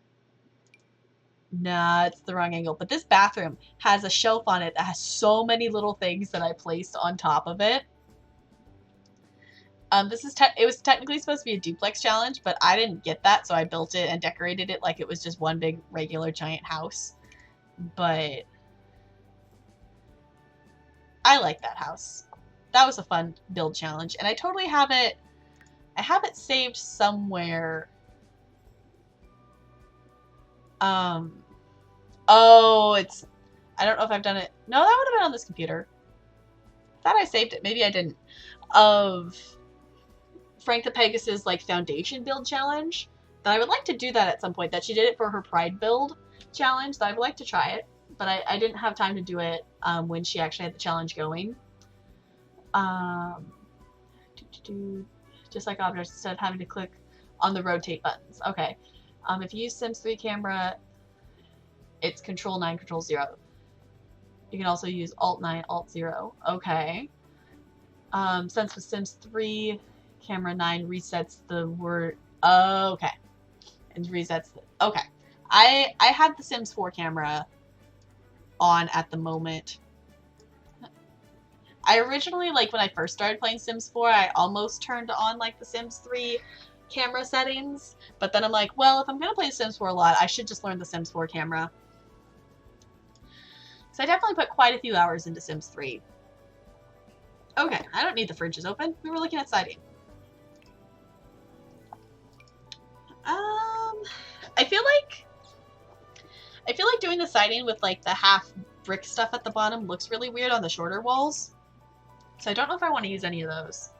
Nah, it's the wrong angle. But this bathroom has a shelf on it that has so many little things that I placed on top of it. It was technically supposed to be a duplex challenge, but I didn't get that, so I built it and decorated it like it was just one big regular giant house. But I like that house. That was a fun build challenge, and I totally have it. I have it saved somewhere. Oh, it's, I don't know if I've done it. No, that would have been on this computer. I thought I saved it. Maybe I didn't. Of Frank the Pegasus, like, foundation build challenge. That I would like to do that at some point. That she did it for her Pride build challenge. That I would like to try it. But I didn't have time to do it when she actually had the challenge going. Just like objects, instead of having to click on the rotate buttons. Okay. If you use Sims 3 camera, it's Control 9, Control 0. You can also use Alt 9, Alt 0. Okay. Since with Sims 3, camera 9 resets the word. Okay. And resets the. Okay. I had the Sims 4 camera on at the moment. I originally, like, when I first started playing Sims 4, I almost turned on, like, the Sims 3 camera settings. But then I'm like, well, if I'm going to play Sims 4 a lot, I should just learn the Sims 4 camera. So I definitely put quite a few hours into Sims 3. Okay, I don't need the fridges open. We were looking at siding. I feel like doing the siding with, like, the half brick stuff at the bottom looks really weird on the shorter walls. So I don't know if I want to use any of those.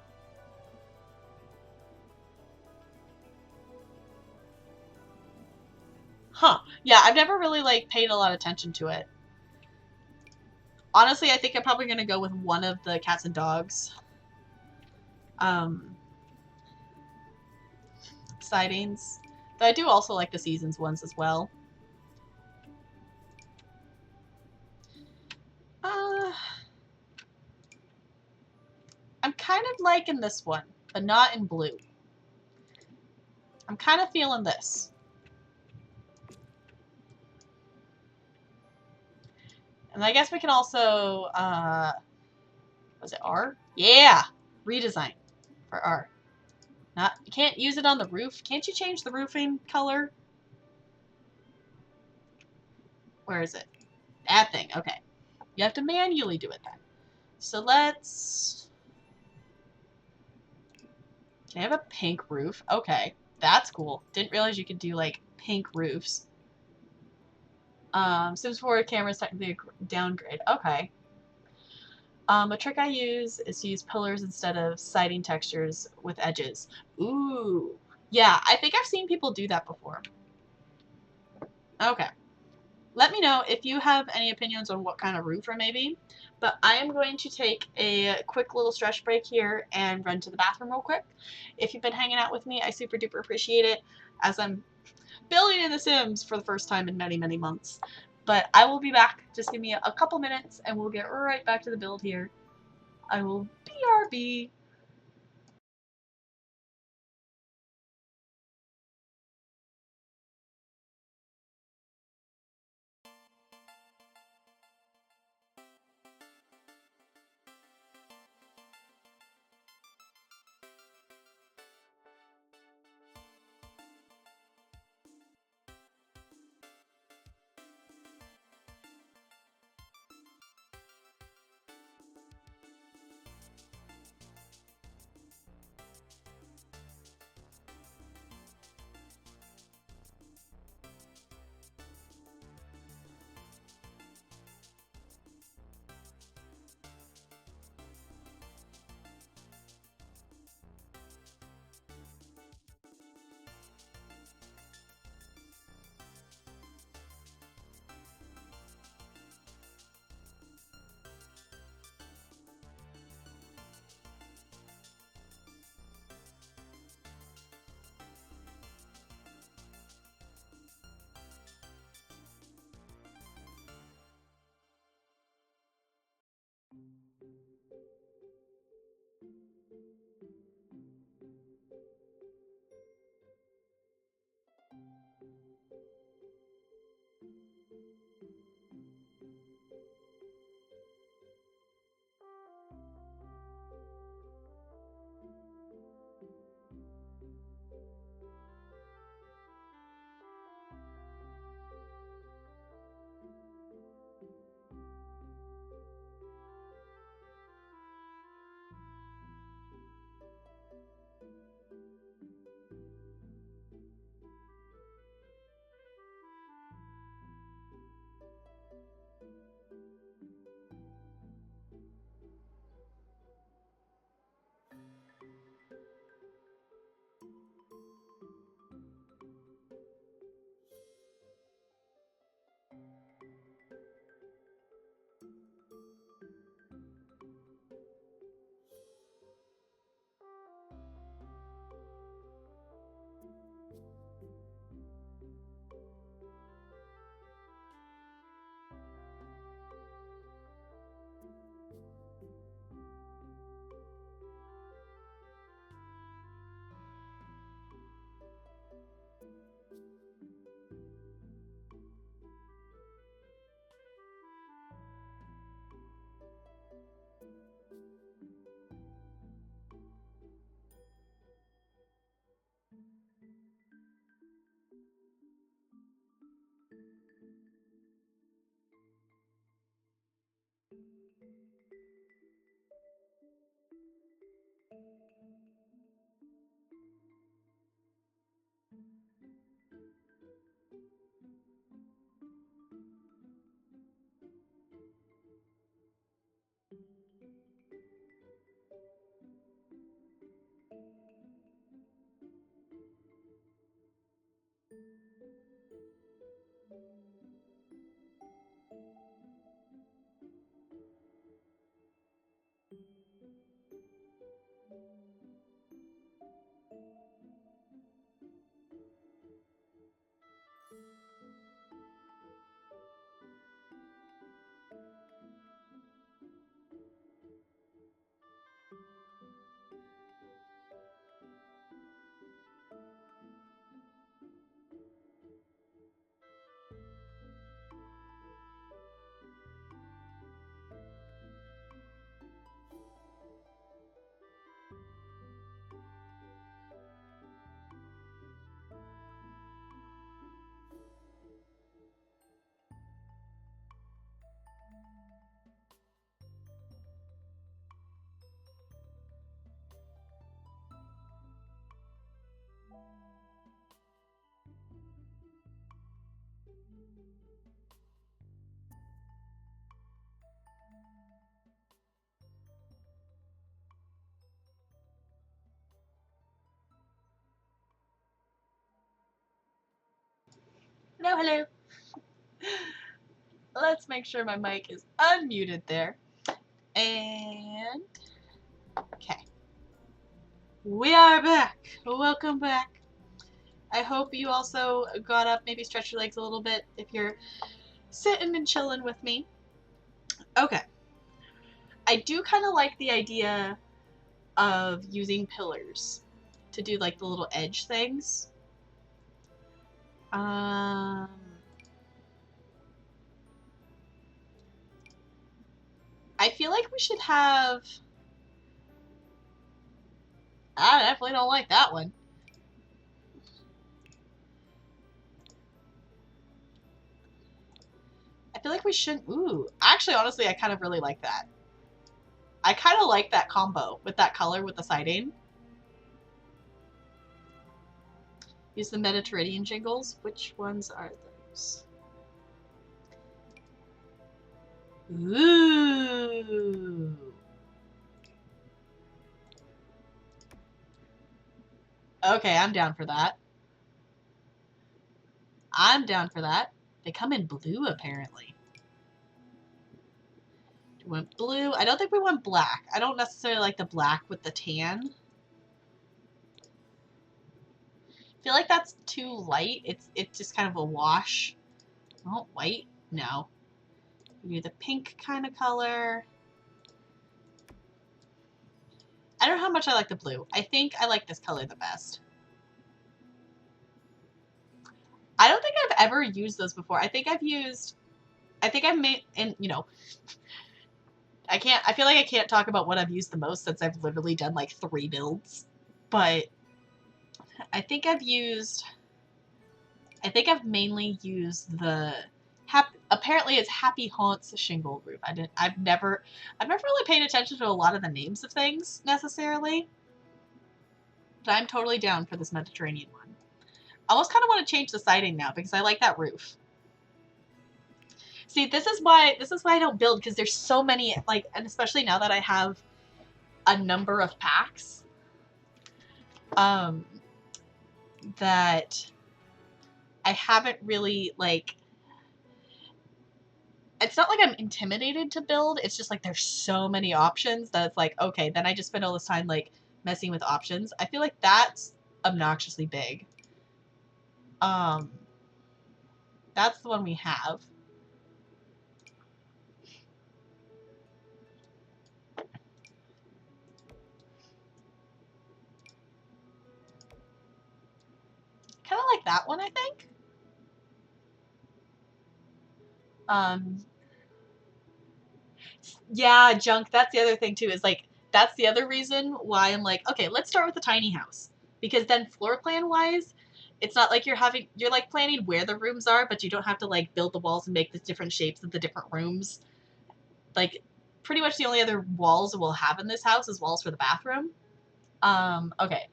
Huh. Yeah, I've never really, like, paid a lot of attention to it. Honestly, I think I'm probably going to go with one of the cats and dogs. Sidings. But I do also like the seasons ones as well. I'm kind of liking this one, but not in blue. I'm kind of feeling this. And I guess we can also, was it R? Yeah! Redesign for R. You can't use it on the roof. Can't you change the roofing color? Where is it? That thing. Okay. You have to manually do it then. So let's... Can I have a pink roof? Okay. That's cool. Didn't realize you could do, like, pink roofs. Sims 4 camera is technically a downgrade. Okay. A trick I use is to use pillars instead of siding textures with edges. Ooh. Yeah, I think I've seen people do that before. Okay. Let me know if you have any opinions on what kind of roof or maybe. But I am going to take a quick little stretch break here and run to the bathroom real quick. If you've been hanging out with me, I super duper appreciate it as I'm building in The Sims for the first time in many, many months. But I will be back. Just give me a couple minutes and we'll get right back to the build here. I will BRB. No, hello. Let's make sure my mic is unmuted there. And okay. We are back. Welcome back. I hope you also got up, maybe stretch your legs a little bit if you're sitting and chilling with me. Okay. I do kind of like the idea of using pillars to do like the little edge things. I feel like we should have... I definitely don't like that one. I feel like we shouldn't... Ooh. Actually, honestly, I kind of really like that. I kind of like that combo with that color with the siding. Use the Mediterranean jingles. Which ones are those? Ooh. Okay, I'm down for that. I'm down for that. They come in blue, apparently. We went blue. I don't think we went black. I don't necessarily like the black with the tan. I feel like that's too light. It's just kind of a wash. Oh, white? No. We do the pink kind of color. I don't know how much I like the blue. I think I like this color the best. I don't think I've ever used those before. I think I've made, and you know, I feel like I can't talk about what I've used the most since I've literally done like 3 builds. But I think I've mainly used the apparently it's Happy Haunts shingle roof. I've never really paid attention to a lot of the names of things necessarily. But I'm totally down for this Mediterranean one. I almost kind of want to change the siding now because I like that roof. See, this is why I don't build, because there's so many, like, and especially now that I have a number of packs, that I haven't really, like, it's not like I'm intimidated to build, it's just like there's so many options that it's like, okay, then I just spend all this time, like, messing with options. I feel like that's obnoxiously big. That's the one we have. Kind of like that one, I think. Yeah, junk. That's the other thing too, is like, that's the other reason why I'm like, okay, let's start with the tiny house. Because then floor plan wise, it's not like you're like planning where the rooms are, but you don't have to like build the walls and make the different shapes of the different rooms. Like, pretty much the only other walls we'll have in this house is walls for the bathroom. Okay.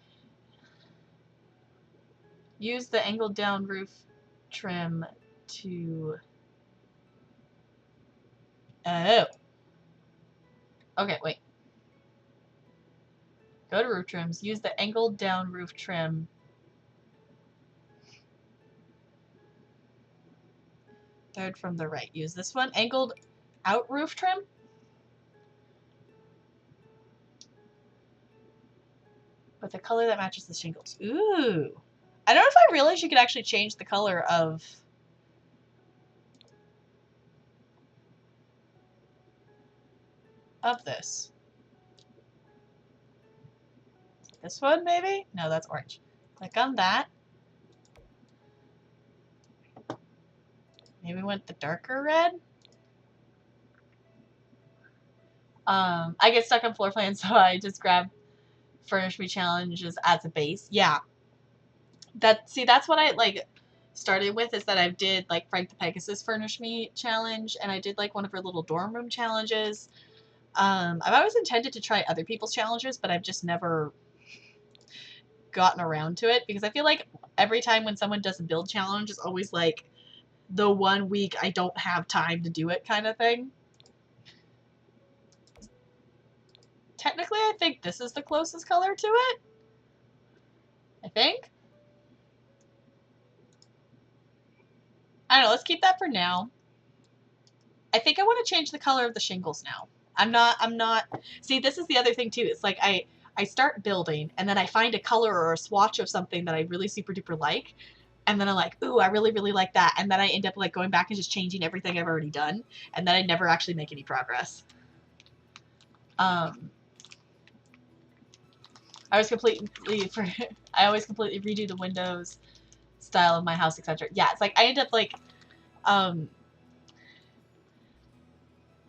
Use the angled down roof trim to... Oh. Okay, wait. Go to roof trims. Use the angled down roof trim. Third from the right. Use this one. Angled out roof trim. With a color that matches the shingles. Ooh. I don't know if I realized you could actually change the color of... this. This one, maybe? No, that's orange. Click on that. Maybe we went the darker red. I get stuck on floor plans, so I just grab Furnish Me challenges as a base. Yeah. That's what I like started with, is that I did like Frank the Pegasus Furnish Me challenge, and I did like one of her little dorm room challenges. I've always intended to try other people's challenges, but I've just never gotten around to it, because I feel like every time when someone does a build challenge, it's always like the 1 week I don't have time to do it kind of thing. Technically, I think this is the closest color to it. I think. I don't know, let's keep that for now. I think I want to change the color of the shingles now. I'm not, see, this is the other thing too. It's like I start building and then I find a color or a swatch of something that I really super duper like. And then I'm like, ooh, I really, really like that. And then I end up like going back and just changing everything I've already done. And then I never actually make any progress. I always completely redo the windows style of my house, etc. Yeah, it's like I end up like, I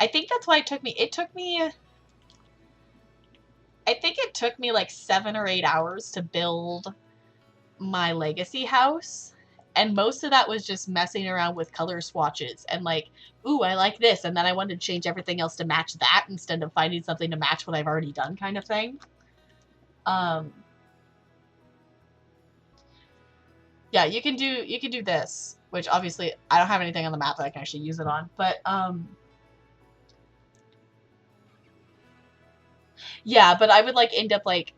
think that's why it took me I think it took me like 7 or 8 hours to build my legacy house. And most of that was just messing around with color swatches and like, ooh, I like this. And then I wanted to change everything else to match that instead of finding something to match what I've already done kind of thing. Yeah, you can do this, which obviously I don't have anything on the map that I can actually use it on, but yeah, but I would like end up like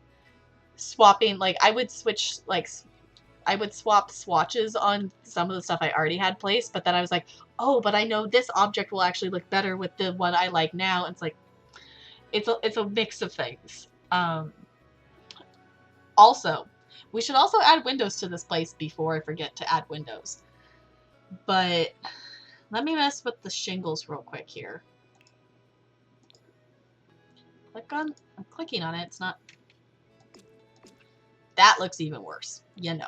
swapping, like I would switch, like I would swap swatches on some of the stuff I already had placed, but then I was like, oh, but I know this object will actually look better with the one I like now. And it's like, it's a mix of things. Also, we should also add windows to this place before I forget to add windows. But let me mess with the shingles real quick here. I'm clicking on it. It's not. That looks even worse. You know.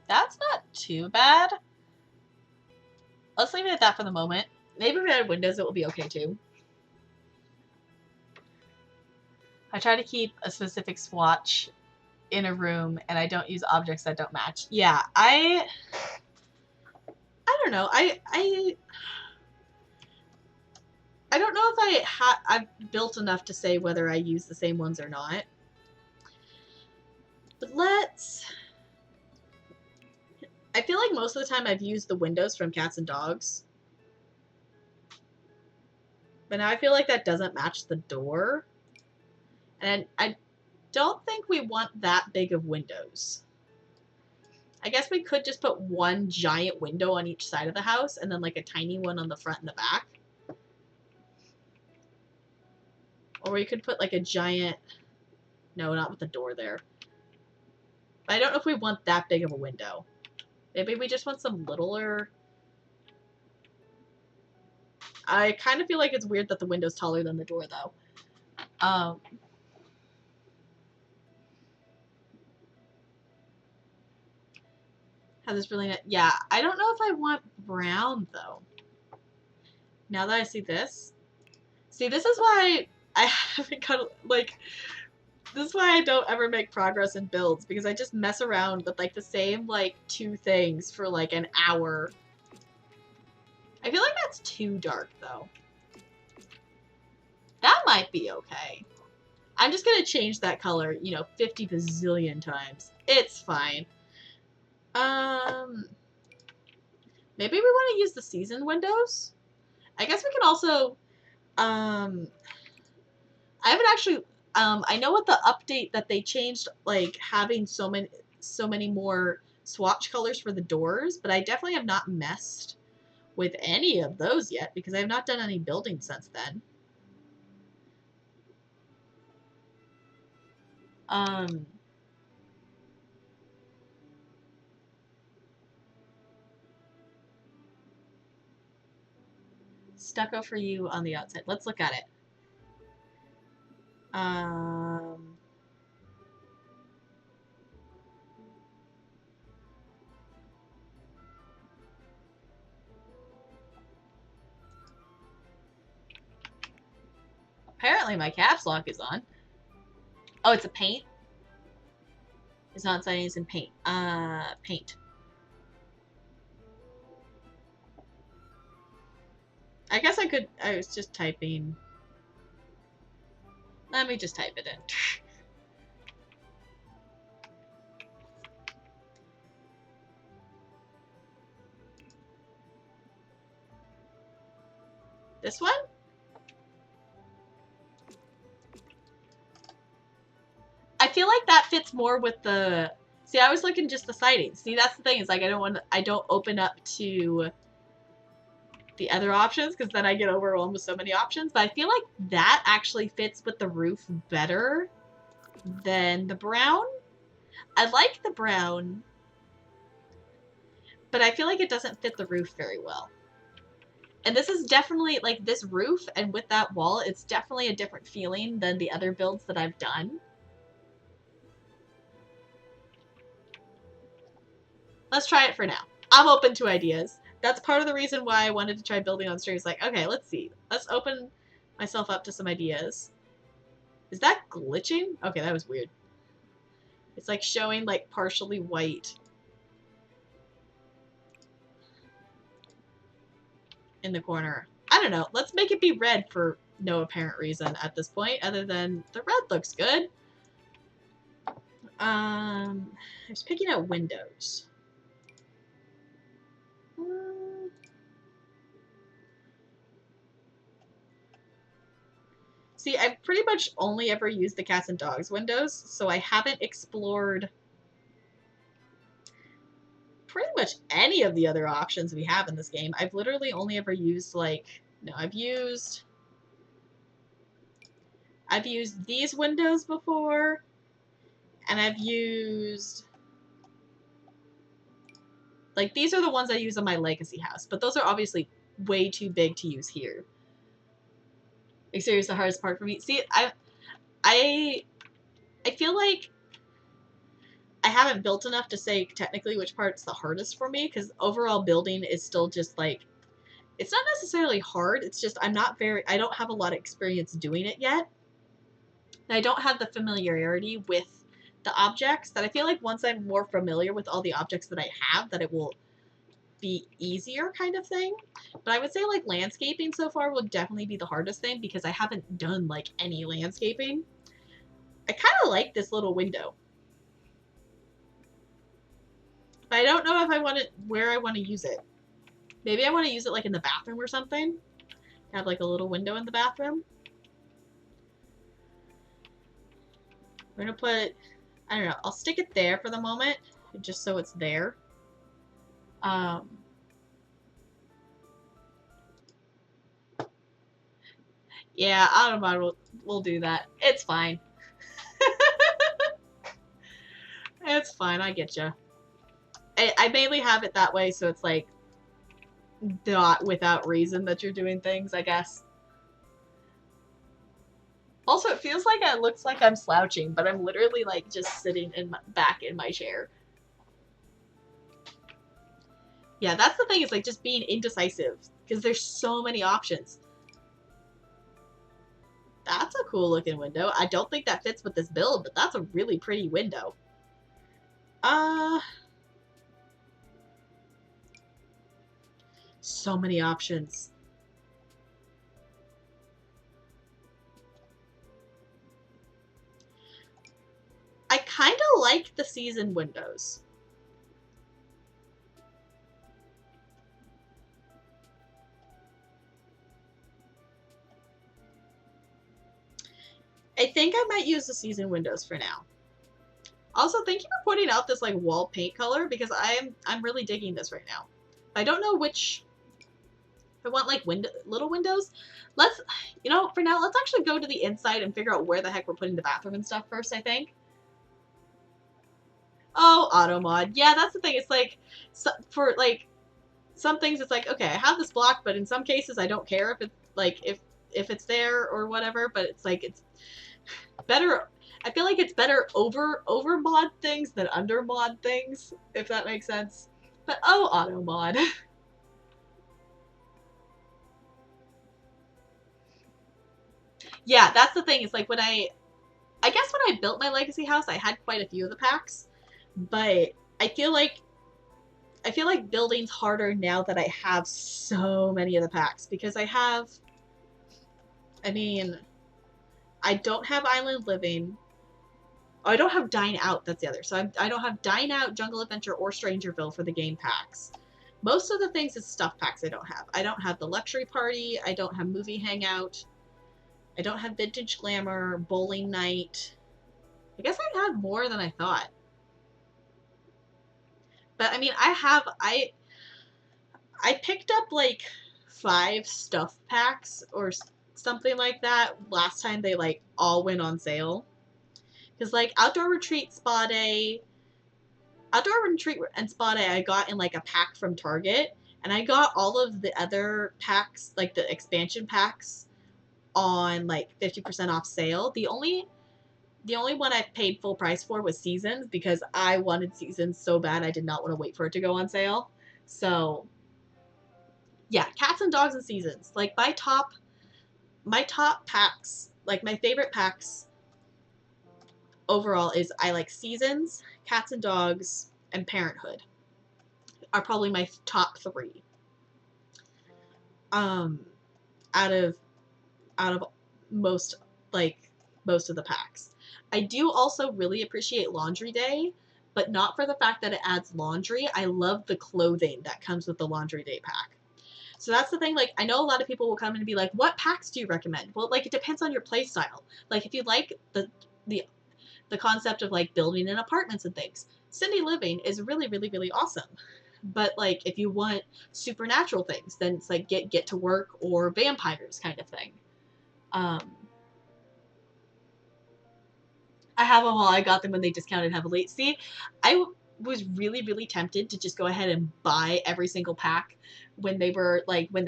That's not too bad. Let's leave it at that for the moment. Maybe if we add windows, it will be okay too. I try to keep a specific swatch in a room, and I don't use objects that don't match. Yeah, I don't know. I don't know if I've built enough to say whether I use the same ones or not. But I feel like most of the time I've used the windows from Cats and Dogs. But now I feel like that doesn't match the door. And I don't think we want that big of windows. I guess we could just put one giant window on each side of the house and then like a tiny one on the front and the back. Or we could put like a giant... No, not with the door there. But I don't know if we want that big of a window. Maybe we just want some littler... I kind of feel like it's weird that the window's taller than the door, though. Have this really... Yeah, I don't know if I want brown, though. Now that I see this... See, this is why I haven't got, like... This is why I don't ever make progress in builds, because I just mess around with, like, the same, like, 2 things for, like, an hour. I feel like that's too dark, though. That might be okay. I'm just gonna change that color, you know, 50 bazillion times. It's fine. Maybe we want to use the season windows? I guess we can also, I haven't actually, I know with the update that they changed, like, having so many more swatch colors for the doors, but I definitely have not messed with any of those yet, because I have not done any building since then. Stucco for you on the outside. Let's look at it. Apparently my caps lock is on. Oh, it's a paint? It's not saying it's in paint. Paint. I guess I could, I was just typing. Let me just type it in. This one? I feel like that fits more with the, see, I was looking just the siding. See, that's the thing, is like I don't open up to the other options because then I get overwhelmed with so many options. But I feel like that actually fits with the roof better than the brown. I like the brown, but I feel like it doesn't fit the roof very well. And this is definitely, like, this roof and with that wall, it's definitely a different feeling than the other builds that I've done. Let's try it for now. I'm open to ideas. That's part of the reason why I wanted to try building on stream. It's like, okay, let's see. Let's open myself up to some ideas. Is that glitching? Okay, that was weird. It's like showing like partially white in the corner. I don't know. Let's make it be red for no apparent reason at this point, other than the red looks good. I was picking out windows. See, I've pretty much only ever used the cats and dogs windows, so I haven't explored pretty much any of the other options we have in this game. I've literally only ever used, like, no, I've used these windows before, and I've used, like, these are the ones I use on my legacy house, but those are obviously way too big to use here. Exterior is the hardest part for me. See, I feel like I haven't built enough to say technically which part's the hardest for me, because overall building is still just like, it's not necessarily hard, it's just I don't have a lot of experience doing it yet. And I don't have the familiarity with the objects that I feel like once I'm more familiar with all the objects that I have, that it will be easier kind of thing. But I would say like landscaping so far will definitely be the hardest thing because I haven't done like any landscaping. I kind of like this little window. But I don't know if I want it where I want to use it. Maybe I want to use it like in the bathroom or something. Have like a little window in the bathroom. We're gonna put, I don't know, I'll stick it there for the moment, just so it's there. Yeah, Automod will do that. It's fine. It's fine, I get you. I mainly have it that way, so it's like not without reason that you're doing things, I guess. Also, it feels like it looks like I'm slouching, but I'm literally like just sitting back in my chair. Yeah, that's the thing, is like just being indecisive, because there's so many options. That's a cool looking window. I don't think that fits with this build, but that's a really pretty window. So many options. I kind of like the season windows. I think I might use the season windows for now. Also, thank you for pointing out this like wall paint color, because I'm really digging this right now. I don't know which. If I want like little windows, let's, you know, for now, let's actually go to the inside and figure out where the heck we're putting the bathroom and stuff first, I think. Oh, Automod. Yeah, that's the thing. It's like, for like some things, it's like, okay, I have this block, but in some cases, I don't care if it's like if it's there or whatever. But it's like it's better. I feel like it's better over mod things than under mod things, if that makes sense. But oh, Automod. Yeah, that's the thing. It's like when I guess when I built my legacy house, I had quite a few of the packs, but I feel like I feel like building's harder now that I have so many of the packs, because I mean, I don't have Island Living. Oh, I don't have Dine Out, that's the other. So I don't have Dine Out, Jungle Adventure, or Strangerville for the game packs. Most of the things is stuff packs I don't have. I don't have the Luxury Party, I don't have Movie Hangout, I don't have Vintage Glamour, Bowling Night. I guess I had more than I thought. But I mean, I picked up like 5 stuff packs or something like that last time they like all went on sale. Because like Outdoor Retreat and Spa Day I got in like a pack from Target, and I got all of the other packs, like the expansion packs, on like 50% off sale. The only one I paid full price for was Seasons, because I wanted Seasons so bad I did not want to wait for it to go on sale. So yeah, Cats and Dogs and Seasons. Like my top packs, like my favorite packs overall is I like Seasons, Cats and Dogs, and Parenthood are probably my top 3. Out of most of the packs. I do also really appreciate Laundry Day, but not for the fact that it adds laundry. I love the clothing that comes with the Laundry Day pack. So that's the thing, like, I know a lot of people will come in and be like, what packs do you recommend? Well, like, it depends on your play style. Like, if you like the concept of, like, building in apartments and things, Cindy Living is really, really, really awesome. But, like, if you want supernatural things, then it's, like, Get to Work or vampires kind of thing. I have them all. I got them when they discounted heavily. See, I was really, really tempted to just go ahead and buy every single pack when they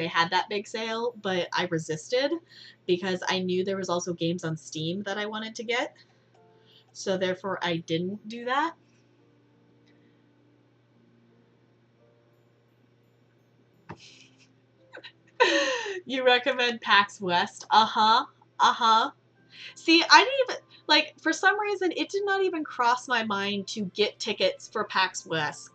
had that big sale, but I resisted because I knew there was also games on Steam that I wanted to get. So therefore I didn't do that. You recommend PAX West? Uh-huh. Uh-huh. See, I didn't even, like, for some reason, it did not even cross my mind to get tickets for PAX West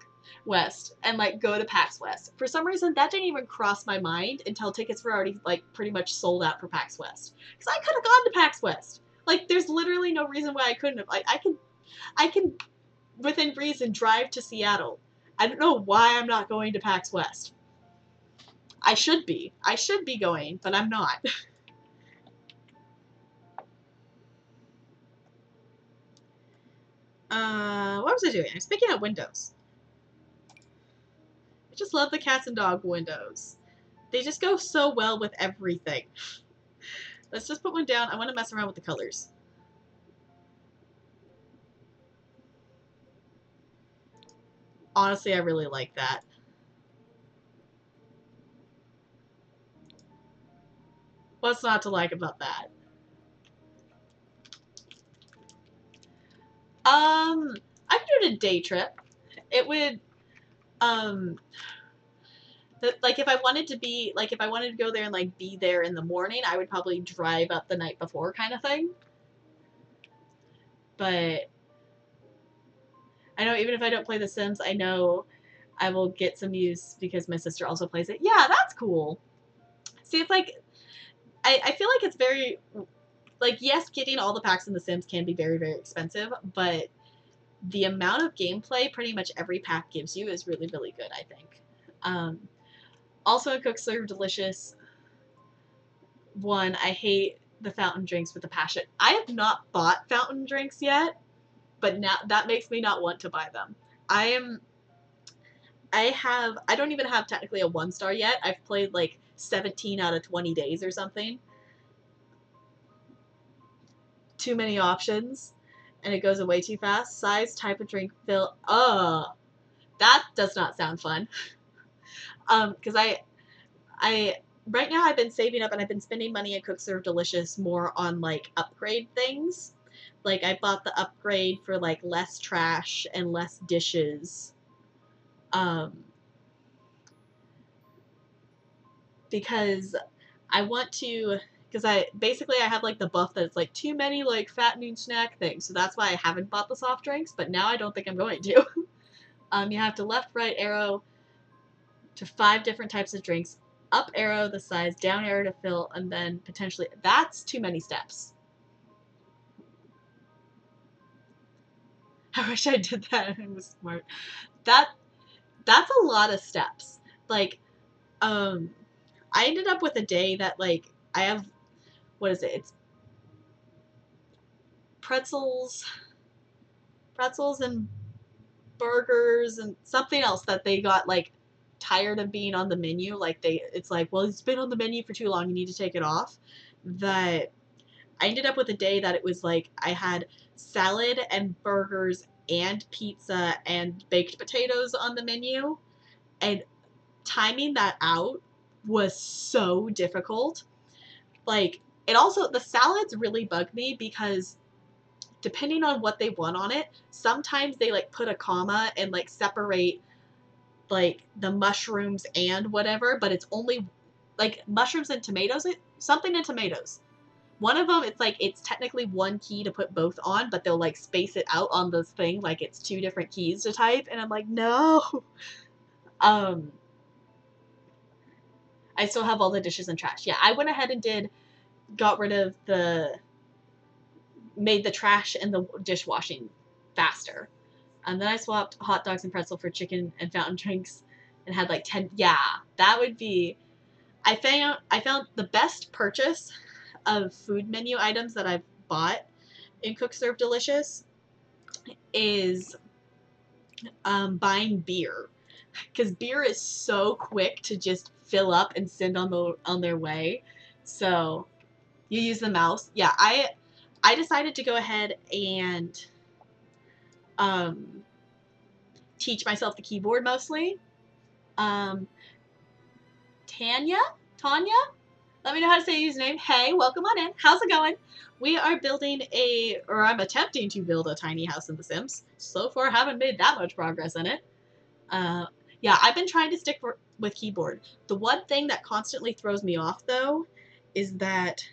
and, like, go to PAX West. For some reason, that didn't even cross my mind until tickets were already, like, pretty much sold out for PAX West. Because I could have gone to PAX West. Like, there's literally no reason why I couldn't have. Like, I can, within reason, drive to Seattle. I don't know why I'm not going to PAX West. I should be. I should be going, but I'm not. What was I doing? I was picking up windows. I just love the cats and dog windows. They just go so well with everything. Let's just put one down. I want to mess around with the colors. Honestly, I really like that. What's not to like about that? I could do a day trip. It would, like if I wanted to go there and like be there in the morning, I would probably drive up the night before kind of thing. But I know even if I don't play The Sims, I know I will get some use because my sister also plays it. Yeah, that's cool. See, it's like, I feel like it's very, like, yes, getting all the packs in The Sims can be very, very expensive, but the amount of gameplay pretty much every pack gives you is really, really good, I think. Also in Cook Serve Delicious, I hate the fountain drinks with a passion. I have not bought fountain drinks yet, but now that makes me not want to buy them. I don't even have technically a 1-star yet. I've played like 17 out of 20 days or something. Too many options, and it goes away too fast. Size, type of drink, fill. That does not sound fun. Because I right now I've been saving up and I've been spending money at Cook Serve Delicious more on like upgrade things. Like I bought the upgrade for like less trash and less dishes. Because I want to, because I have like the buff that it's like too many like fat noon snack things, so that's why I haven't bought the soft drinks, but now I don't think I'm going to. You have to left, right arrow to 5 different types of drinks, up arrow the size, down arrow to fill, and then potentially... That's too many steps. I wish I did that and was smart. That's a lot of steps. Like, I ended up with a day that, like, I have... What is it? It's pretzels and burgers and something else that they got, like, tired of being on the menu. Like, it's like, well, it's been on the menu for too long, you need to take it off. That I ended up with a day that it was like I had salad and burgers and pizza and baked potatoes on the menu, and timing that out was so difficult. Like, it also, the salads really bug me because depending on what they want on it, sometimes they, like, put a comma and, like, separate, like, the mushrooms and whatever, but it's only, like, mushrooms and tomatoes, something and tomatoes. One of them, it's like, it's technically one key to put both on, but they'll, like, space it out on this thing like it's 2 different keys to type, and I'm like, no. I still have all the dishes in trash. Yeah, I went ahead and got rid of made the trash and the dishwashing faster. And then I swapped hot dogs and pretzel for chicken and fountain drinks and had like 10. Yeah, that would be... I found the best purchase of food menu items that I've bought in Cook Serve Delicious is buying beer. Because beer is so quick to just fill up and send on their way. So you use the mouse. Yeah, I decided to go ahead and teach myself the keyboard mostly. Tanya, let me know how to say your username. Hey, welcome on in. How's it going? We are building I'm attempting to build a tiny house in The Sims. So far, haven't made that much progress in it. Yeah, I've been trying to stick with keyboard. The one thing that constantly throws me off, though, is that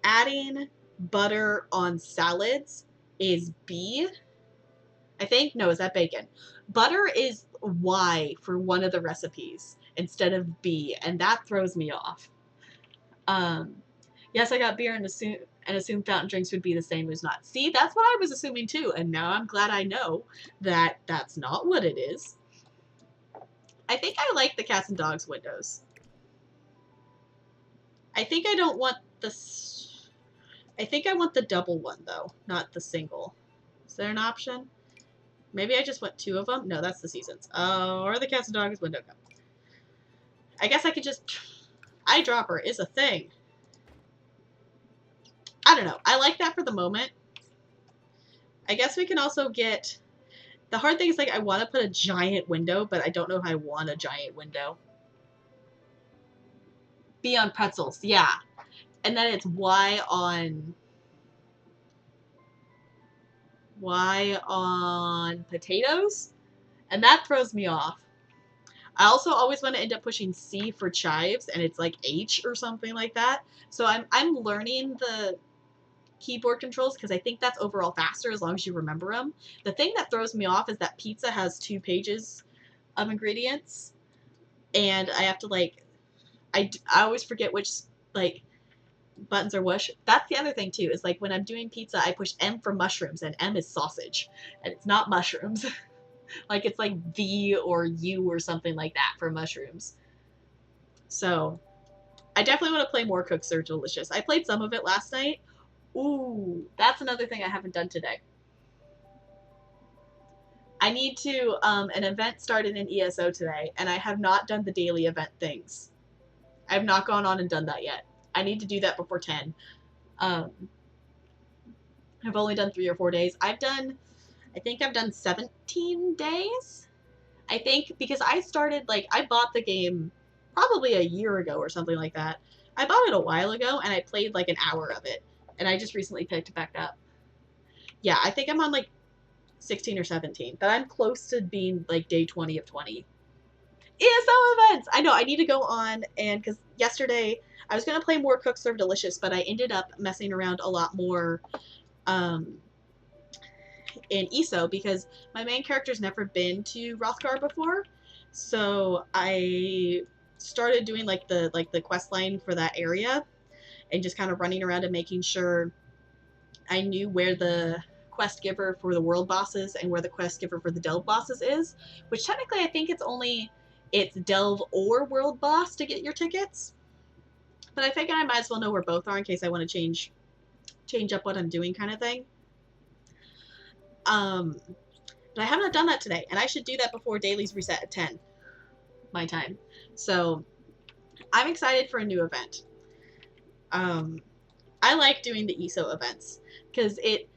adding butter on salads is B. I think, no, is that bacon? Butter is Y for one of the recipes instead of B, and that throws me off. Yes, I got beer and assumed fountain drinks would be the same as not. See, that's what I was assuming too, and now I'm glad I know that that's not what it is. I think I like the cats and dogs windows. I think I don't want this. I think I want the double one though, not the single. Is there an option? Maybe I just want 2 of them. No, that's the seasons. Or the cats and dogs window. I guess I could just... Eyedropper is a thing. I don't know. I like that for the moment. I guess we can also get... The hard thing is, like, I want to put a giant window, but I don't know if I want a giant window. B on pretzels, yeah. And then it's Y on potatoes, and that throws me off. I also always want to end up pushing C for chives, and it's like H or something like that. So I'm learning the keyboard controls because I think that's overall faster as long as you remember them. The thing that throws me off is that pizza has 2 pages of ingredients, and I have to, like, I always forget which, like, buttons are whoosh. That's the other thing too, is like when I'm doing pizza, I push M for mushrooms, and M is sausage, and it's not mushrooms. Like, it's like V or U or something like that for mushrooms. So I definitely want to play more Cook Serve Delicious. I played some of it last night. Ooh, that's another thing I haven't done today. I need to, an event started in ESO today, and I have not done the daily event things. I have not gone on and done that yet. I need to do that before 10. I've only done 3 or 4 days. I think I've done 17 days. I think because I started, like, I bought the game probably a year ago or something like that. I bought it a while ago, and I played like an hour of it, and I just recently picked it back up. Yeah, I think I'm on like 16 or 17, but I'm close to being like day 20 of 20. ESO events! I know, I need to go on, and because yesterday I was going to play more Cook Serve Delicious, but I ended up messing around a lot more in ESO because my main character's never been to Rothgar before, so I started doing like the quest line for that area and just kind of running around and making sure I knew where the quest giver for the world bosses and where the quest giver for the delve bosses is, which technically I think it's delve or world boss to get your tickets, but I think I might as well know where both are in case I want to change up what I'm doing kind of thing. But I have not done that today, and I should do that before dailies reset at 10 my time. So I'm excited for a new event. I like doing the ESO events because it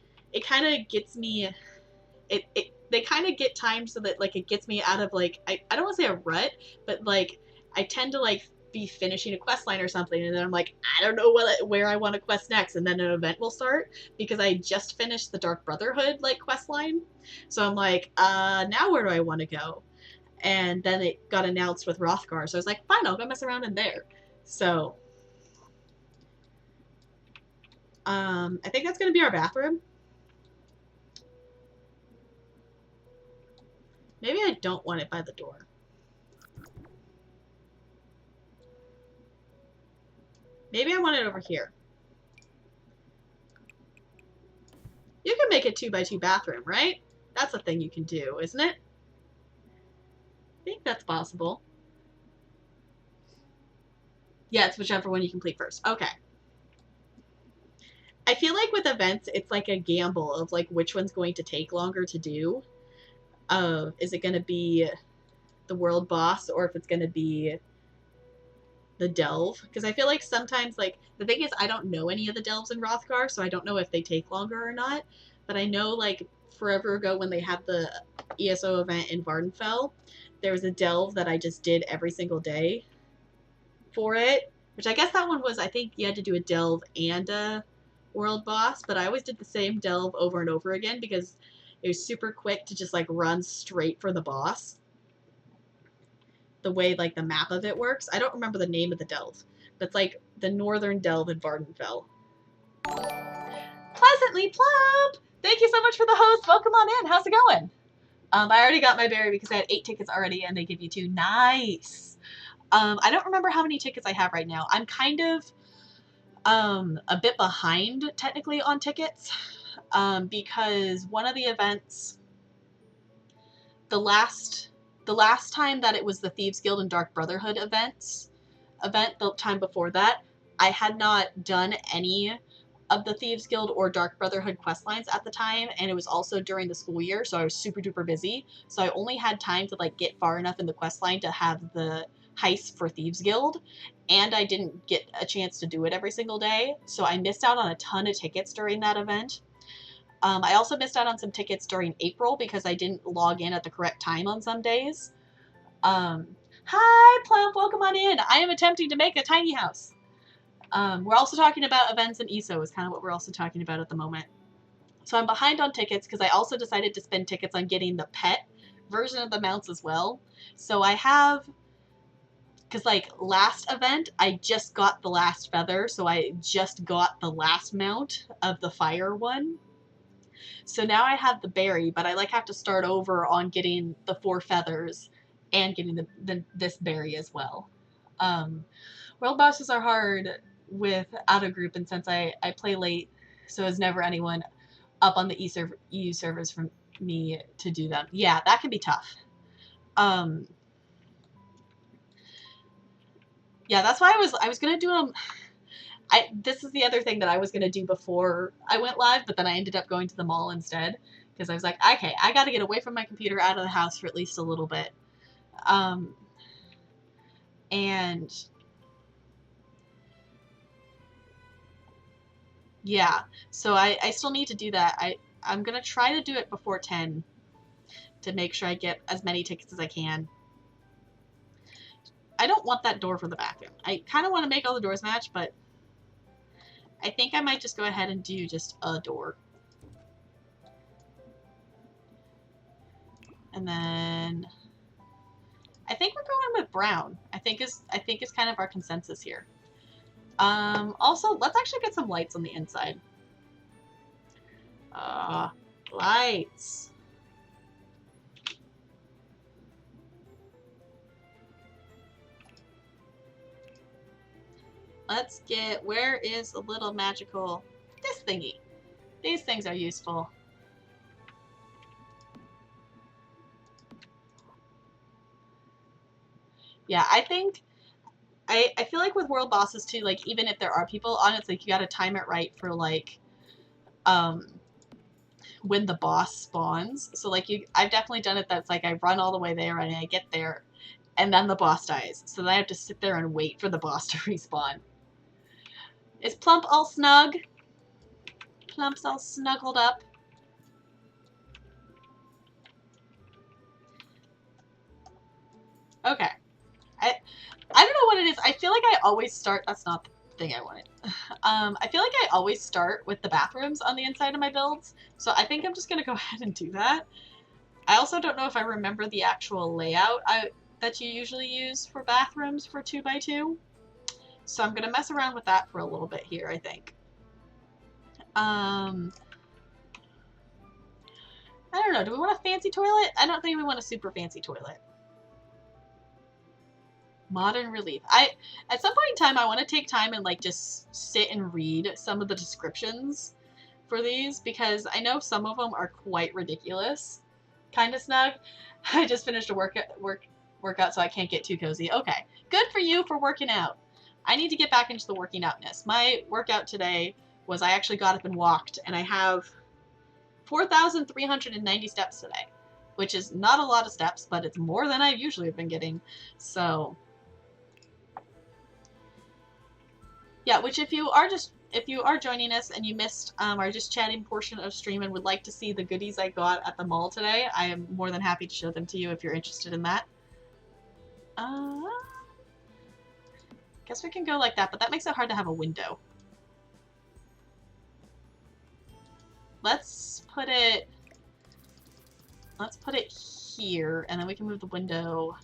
kind of gets me. They kind of get timed so that like it gets me out of like I don't want to say a rut, but like I tend to like be finishing a quest line or something, and then I'm like, I don't know where I want to quest next, and then an event will start because I just finished the Dark Brotherhood like quest line, so I'm like, now where do I want to go? And then it got announced with Rothgar, so I was like, fine, I'll go mess around in there. So I think that's gonna be our bathroom. Maybe I don't want it by the door. Maybe I want it over here. You can make a 2x2 bathroom, right? That's a thing you can do, isn't it? I think that's possible. Yeah, it's whichever one you complete first. Okay. I feel like with events, it's like a gamble of like which one's going to take longer to do. Is it going to be the world boss or if it's going to be the delve? Because I feel like sometimes, like, the thing is, I don't know any of the delves in Rothgar, so I don't know if they take longer or not. But I know, like, forever ago when they had the ESO event in Vardenfell, there was a delve that I just did every single day for it. Which I guess that one was, I think you had to do a delve and a world boss, but I always did the same delve over and over again because it was super quick to just, like, run straight for the boss. The way, like, the map of it works. I don't remember the name of the delve, but it's, like, the northern delve in Vardenfell. Pleasantly plump! Thank you so much for the host. Welcome on in. How's it going? I already got my berry because I had 8 tickets already, and they give you 2. Nice! I don't remember how many tickets I have right now. I'm kind of a bit behind, technically, on tickets, because one of the events, the last time that it was the Thieves Guild and Dark Brotherhood event, the time before that, I had not done any of the Thieves Guild or Dark Brotherhood quest lines at the time, and it was also during the school year, so I was super duper busy. So I only had time to like get far enough in the quest line to have the heist for Thieves Guild, and I didn't get a chance to do it every single day, so I missed out on a ton of tickets during that event. I also missed out on some tickets during April because I didn't log in at the correct time on some days. Hi, Plump, welcome on in. I am attempting to make a tiny house. We're also talking about events and ESO is kind of what we're also talking about at the moment. So I'm behind on tickets because I also decided to spend tickets on getting the pet version of the mounts as well. So I have, because like last event, I just got the last feather, so I just got the last mount of the fire one. So now I have the berry, but I like have to start over on getting the 4 feathers and getting this berry as well. World bosses are hard without a group, and since I play late, so there's never anyone up on the EU servers for me to do them. Yeah, that can be tough. Yeah, that's why I was gonna do them. This is the other thing that I was gonna do before I went live, but then I ended up going to the mall instead because I was like, okay, I got to get away from my computer, out of the house for at least a little bit. And yeah, so I still need to do that. I'm gonna try to do it before 10 to make sure I get as many tickets as I can. I don't want that door for the bathroom. I kind of want to make all the doors match, but I think I might just go ahead and do just a door. And then I think we're going with brown. I think is kind of our consensus here. Also, let's actually get some lights on the inside. Lights. Let's get, where is the little magical, this thingy. These things are useful. Yeah, I think, I feel like with world bosses too, like, even if there are people on it, it's like you gotta time it right for, like, when the boss spawns. So, like, I've definitely done it that's like I run all the way there and I get there, and then the boss dies. So then I have to sit there and wait for the boss to respawn. Is Plump all snug? Plump's all snuggled up. Okay. I don't know what it is. I feel like I always start... That's not the thing I wanted. I feel like I always start with the bathrooms on the inside of my builds. So I think I'm just going to go ahead and do that. I also don't know if I remember the actual layout that you usually use for bathrooms for 2x2. So I'm going to mess around with that for a little bit here, I think. I don't know. Do we want a fancy toilet? I don't think we want a super fancy toilet. Modern Relief. At some point in time, I want to take time and like just sit and read some of the descriptions for these because I know some of them are quite ridiculous. Kind of snug. I just finished a workout, so I can't get too cozy. Okay, good for you for working out. I need to get back into the working outness. My workout today was I actually got up and walked, and I have 4,390 steps today, which is not a lot of steps, but it's more than I usually have been getting. So, yeah, which if you are joining us and you missed our just chatting portion of stream and would like to see the goodies I got at the mall today, I am more than happy to show them to you if you're interested in that. Guess we can go like that, but that makes it hard to have a window. Let's put it here, and then we can move the window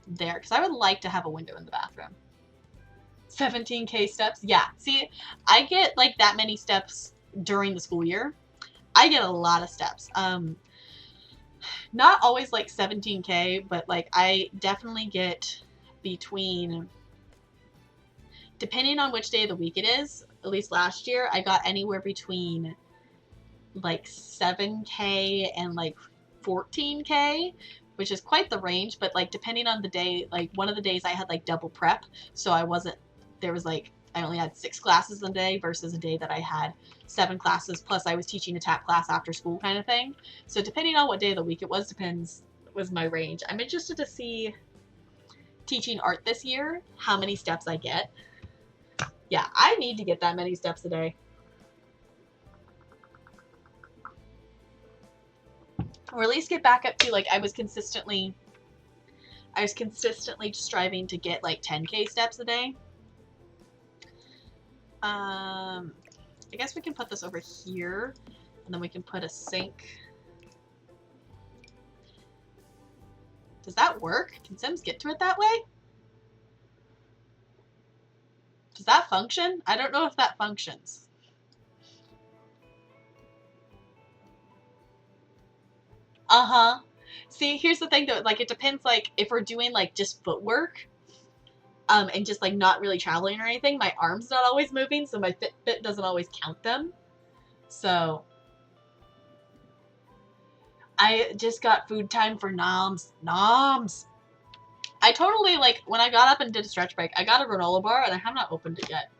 there, because I would like to have a window in the bathroom. 17K steps? Yeah. See, I get like that many steps during the school year. I get a lot of steps. Not always like 17K, but like I definitely get between, depending on which day of the week it is, at least last year, I got anywhere between like 7K and like 14K, which is quite the range, but like depending on the day, like one of the days I had like double prep, so I only had 6 classes a day versus a day that I had 7 classes, plus I was teaching a tap class after school kind of thing. So depending on what day of the week it was, was my range. I'm interested to see teaching art this year, how many steps I get. Yeah, I need to get that many steps a day. Or at least get back up to, like, I was consistently striving to get like 10K steps a day. I guess we can put this over here, and then we can put a sink. Does that work? Can Sims get to it that way? Does that function? I don't know if that functions. Uh-huh. See, here's the thing though, like it depends, like if we're doing like just footwork, and just like not really traveling or anything, my arm's not always moving, so my Fitbit doesn't always count them. So I just got food time for noms. Noms! I totally, like, when I got up and did a stretch break, I got a granola bar and I have not opened it yet.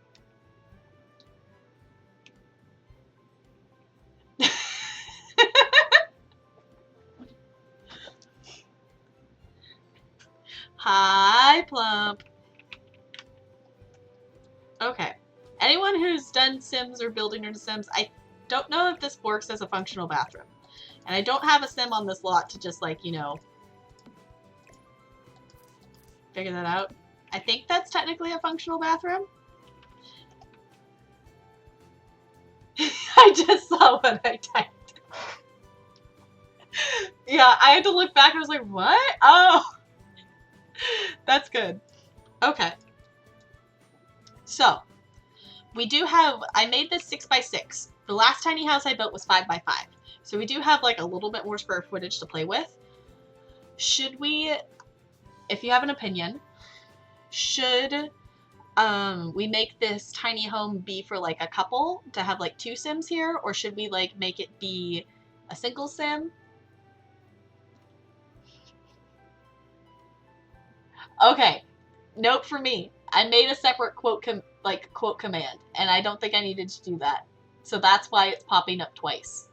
Hi, Plump. Okay. Anyone who's done Sims or building into Sims, I don't know if this works as a functional bathroom. And I don't have a Sim on this lot to just, like, you know, figure that out. I think that's technically a functional bathroom. I just saw what I typed. Yeah, I had to look back and I was like, what? Oh! That's good. Okay. So, we do have, I made this 6x6. The last tiny house I built was 5x5. So we do have like a little bit more square footage to play with. Should we, if you have an opinion, should we make this tiny home be for like a couple to have like 2 Sims here, or should we like make it be a single Sim? Okay, note for me. I made a separate quote command, and I don't think I needed to do that. So that's why it's popping up twice.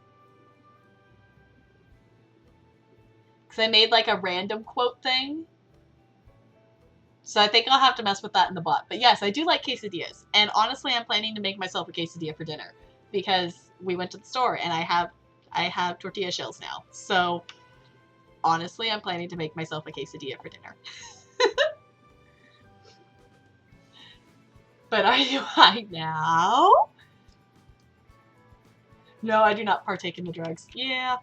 Because I made like a random quote thing. So I think I'll have to mess with that in the bot. But yes, I do like quesadillas. And honestly, I'm planning to make myself a quesadilla for dinner. Because we went to the store and I have tortilla shells now. So honestly, I'm planning to make myself a quesadilla for dinner. But are you high now? No, I do not partake in the drugs. Yeah.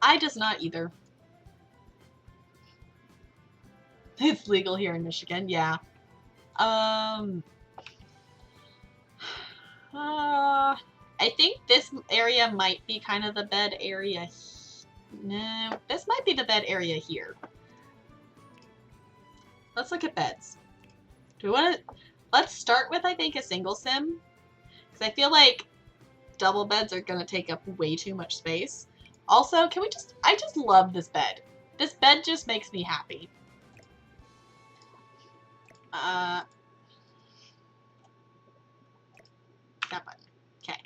I does not either. It's legal here in Michigan, yeah. I think this area might be kind of the bed area. No, this might be the bed area here. Let's look at beds. Do we want to... Let's start with, I think, a single Sim. Because I feel like double beds are going to take up way too much space. Also, can we just... I just love this bed. This bed just makes me happy. That button. Okay.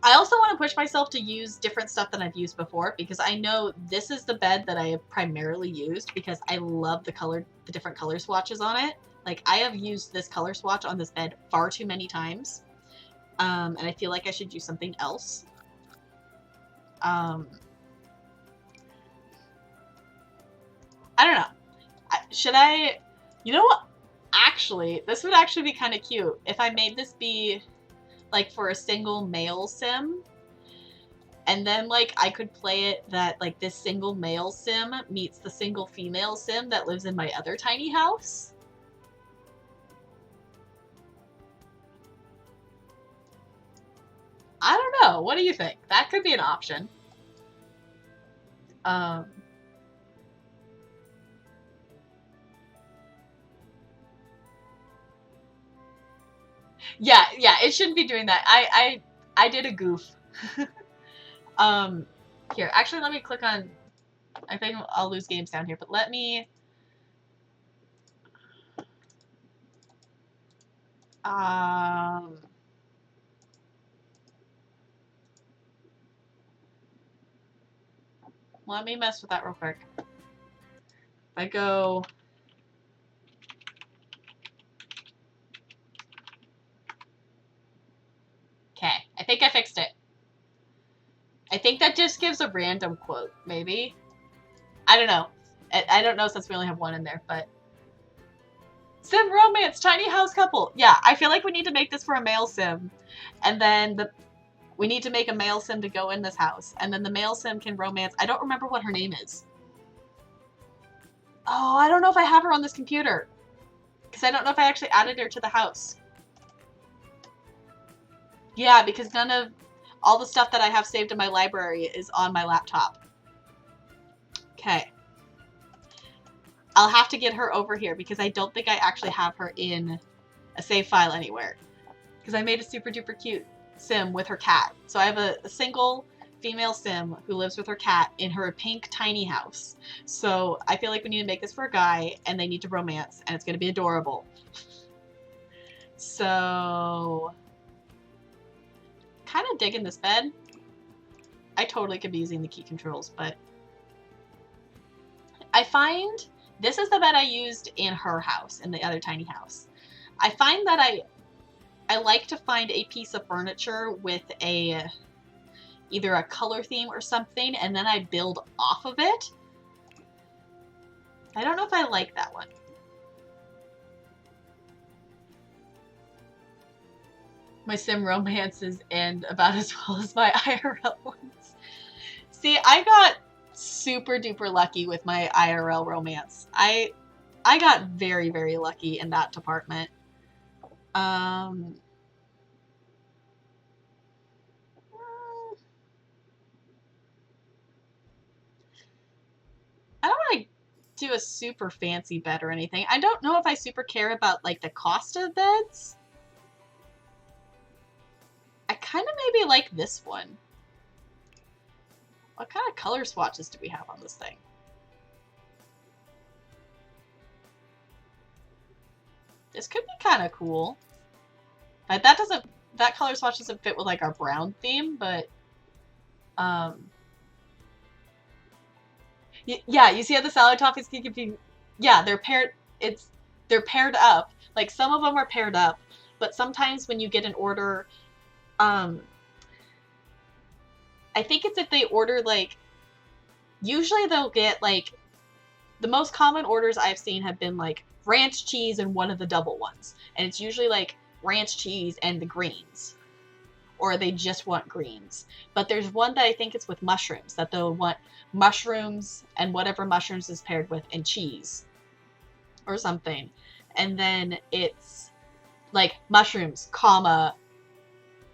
I also want to push myself to use different stuff than I've used before, because I know this is the bed that I have primarily used because I love the different color swatches on it. Like, I have used this color swatch on this bed far too many times. And I feel like I should use something else. I don't know. Should I... You know what? Actually, this would actually be kind of cute if I made this be... like for a single male Sim, and then like I could play it that like this single male Sim meets the single female Sim that lives in my other tiny house. I don't know. What do you think? That could be an option. Yeah, it shouldn't be doing that. I did a goof. Here, actually, let me click on... I think I'll lose games down here, but let me... Let me mess with that real quick. If I go... Okay, I think I fixed it. I think that just gives a random quote, maybe? I don't know. I don't know since we only have one in there, but... Sim romance, tiny house couple. Yeah, I feel like we need to make this for a male Sim. And then we need to make a male Sim to go in this house. And then the male Sim can romance... I don't remember what her name is. Oh, I don't know if I have her on this computer. Because I don't know if I actually added her to the house. Yeah, because none of... all the stuff that I have saved in my library is on my laptop. Okay. I'll have to get her over here because I don't think I actually have her in a save file anywhere. Because I made a super duper cute Sim with her cat. So I have a single female Sim who lives with her cat in her pink tiny house. So I feel like we need to make this for a guy and they need to romance and it's going to be adorable. So... kind of digging this bed. I totally could be using the key controls, but I find this is the bed I used in her house, in the other tiny house. I find that I like to find a piece of furniture with either a color theme or something, and then I build off of it. I don't know if I like that one. My Sim romances end about as well as my IRL ones. See, I got super duper lucky with my IRL romance. I got very, very lucky in that department. do a super fancy bed or anything. I don't know if I super care about like the cost of beds. I kind of maybe like this one. What kind of color swatches do we have on this thing? This could be kind of cool. But that color swatch doesn't fit with like our brown theme, but yeah, you see how the salad toppings can be, yeah, they're paired up. Like some of them are paired up, but sometimes when you get an order, I think it's if they order like, usually they'll get like, the most common orders I've seen have been like ranch cheese and one of the double ones. And it's usually like ranch cheese and the greens. Or they just want greens. But there's one that I think it's with mushrooms, that they'll want mushrooms and whatever mushrooms is paired with and cheese. Or something. And then it's like mushrooms, comma,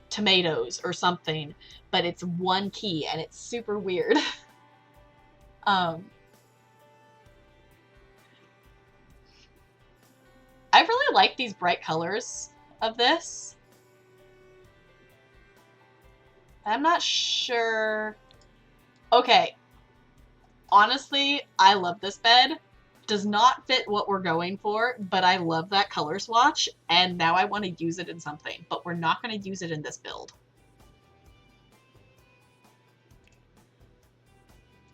tomatoes or something. But it's one key and it's super weird. I really like these bright colors of this. I'm not sure. Okay. Honestly, I love this bed. Does not fit what we're going for, but I love that color swatch, and now I want to use it in something, but we're not going to use it in this build.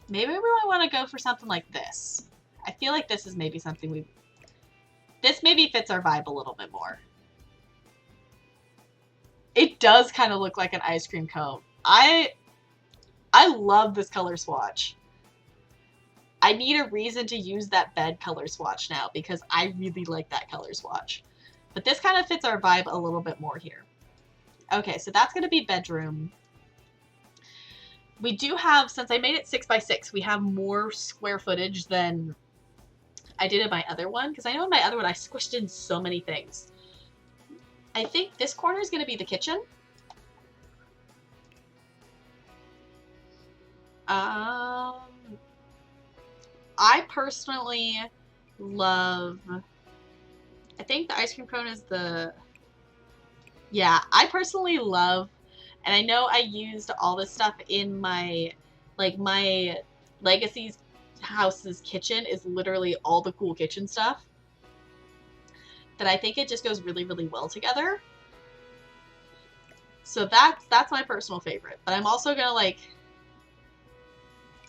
Maybe we might want to go for something like this. I feel like this is maybe something this maybe fits our vibe a little bit more. It does kind of look like an ice cream cone. I love this color swatch. I need a reason to use that bed color swatch now because I really like that color swatch. But this kind of fits our vibe a little bit more here. Okay, so that's going to be bedroom. We do have, since I made it 6x6, we have more square footage than I did in my other one. Because I know in my other one I squished in so many things. I think this corner is going to be the kitchen. I personally love, I think the ice cream cone is the, yeah, I personally love, and I know I used all this stuff in my, like my Legacy's house's kitchen is literally all the cool kitchen stuff. That I think it just goes really, really well together. So that's my personal favorite. But I'm also gonna like,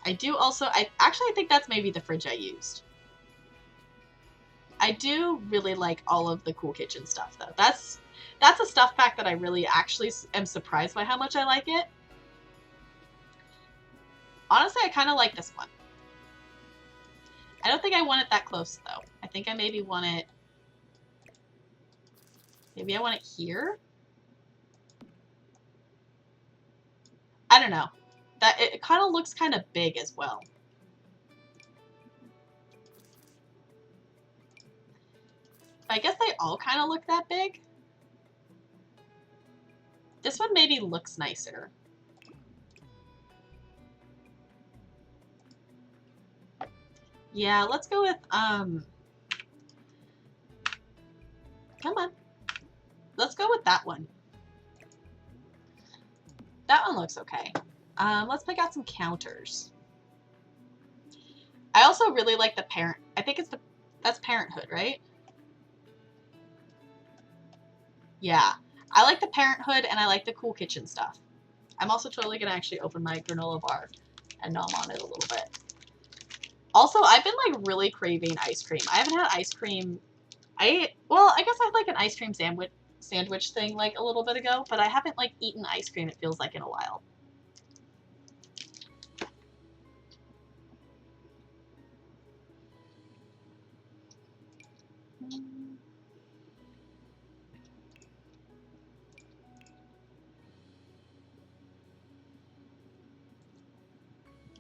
I think that's maybe the fridge I used. I do really like all of the cool kitchen stuff though. That's a stuff pack that I really actually am surprised by how much I like it. Honestly, I kind of like this one. I don't think I want it that close though. I think I maybe want it, maybe I want it here? I don't know. That it kind of looks kind of big as well. I guess they all kind of look that big. This one maybe looks nicer. Yeah, let's go with, come on. Let's go with that one. That one looks okay. Let's pick out some counters. I also really like the parent. I think it's that's Parenthood, right? Yeah. I like the Parenthood and I like the cool kitchen stuff. I'm also totally going to actually open my granola bar and nom on it a little bit. Also, I've been like really craving ice cream. I haven't had ice cream. Well, I guess I had like an ice cream sandwich thing like a little bit ago, but I haven't like eaten ice cream, it feels like, in a while.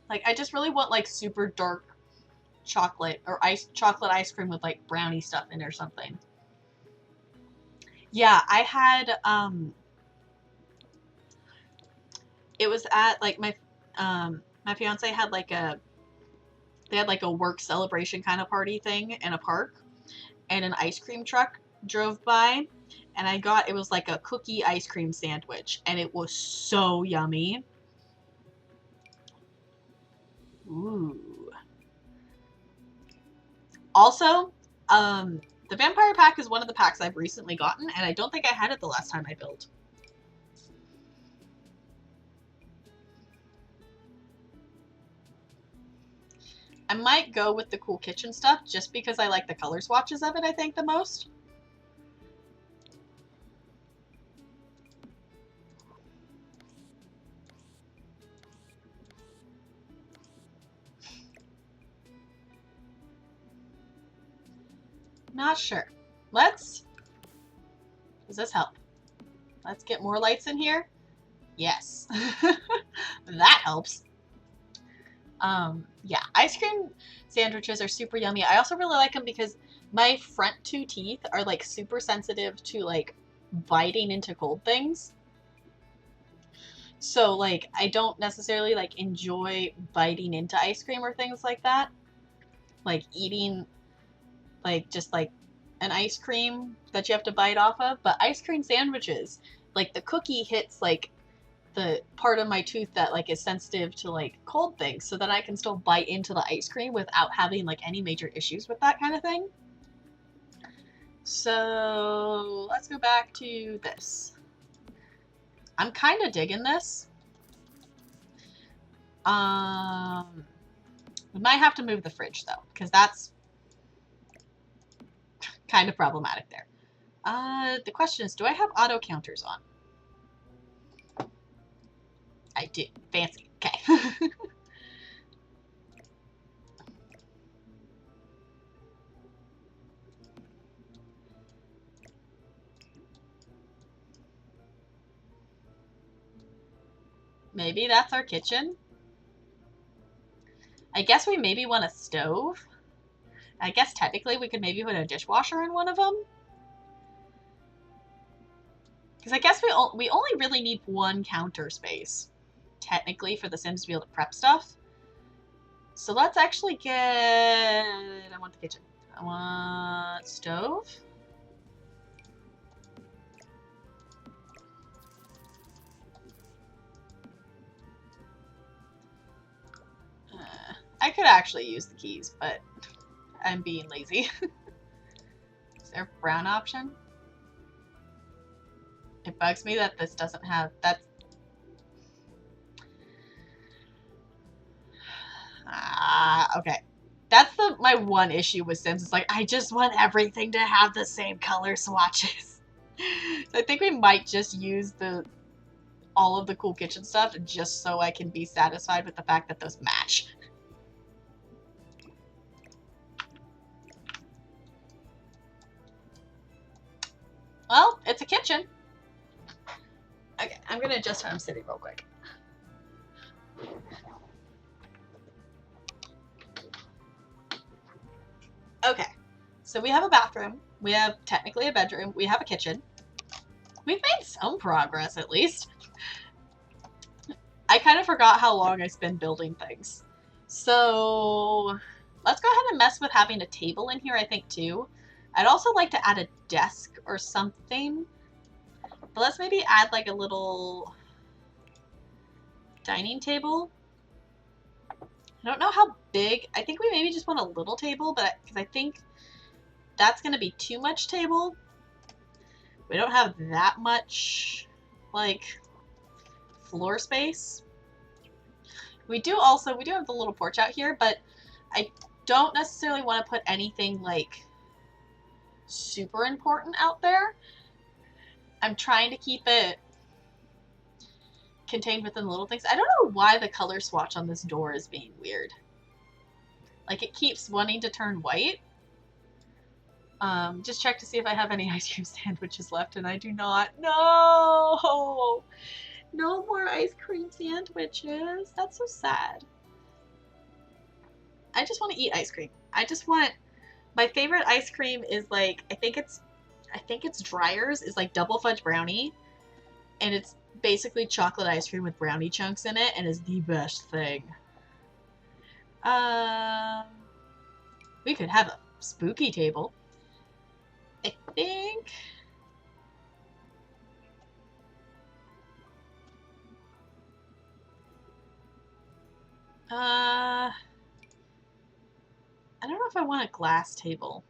Like, I just really want like super dark chocolate or chocolate ice cream with like brownie stuff in it or something. Yeah, I had it was at like my my fiance had like a They had like a work celebration kind of party thing in a park, and an ice cream truck drove by, and it was like a cookie ice cream sandwich, and it was so yummy. Ooh. Also, the Vampire Pack is one of the packs I've recently gotten, and I don't think I had it the last time I built. I might go with the Cool Kitchen stuff just because I like the color swatches of it, I think, the most. Not sure. Does this help? Let's get more lights in here. Yes. That helps. Yeah, ice cream sandwiches are super yummy. I also really like them because my front two teeth are like super sensitive to like biting into cold things. So like I don't necessarily like enjoy biting into ice cream or things like that. Like eating like just like an ice cream that you have to bite off of, but ice cream sandwiches, like the cookie hits like the part of my tooth that like is sensitive to like cold things, so that I can still bite into the ice cream without having like any major issues with that kind of thing. So let's go back to this. I'm kind of digging this. We might have to move the fridge though, because that's kind of problematic there. The question is, do I have auto counters on? I do. Fancy. Okay. Maybe that's our kitchen. I guess we maybe want a stove. I guess technically we could maybe put a dishwasher in one of them. Because I guess we only really need one counter space, technically, for the Sims to be able to prep stuff. So let's actually get... I want the kitchen. I want stove. I could actually use the keys, but I'm being lazy. Is there a brown option? It bugs me that this doesn't have... That's... okay. That's my one issue with Sims. It's like, I just want everything to have the same color swatches. So I think we might just use all of the Cool Kitchen stuff just so I can be satisfied with the fact that those match. Well, it's a kitchen. Okay, I'm gonna adjust how I'm sitting real quick. Okay, so we have a bathroom. We have technically a bedroom. We have a kitchen. We've made some progress, at least. I kind of forgot how long I spend building things. So let's go ahead and mess with having a table in here, I think, too. I'd also like to add a desk or something. But let's maybe add like a little dining table. I don't know how big. I think we maybe just want a little table, but because I think that's going to be too much table. We don't have that much like floor space. We do have the little porch out here, but I don't necessarily want to put anything like super important out there. I'm trying to keep it contained within little things. I don't know why the color swatch on this door is being weird. Like, it keeps wanting to turn white. Just check to see if I have any ice cream sandwiches left, and I do not. No! No more ice cream sandwiches. That's so sad. I just want to eat ice cream. My favorite ice cream is like, I think it's Dreyer's, is like double fudge brownie, and it's basically chocolate ice cream with brownie chunks in it, and is the best thing. We could have a spooky table. I think. I don't know if I want a glass table.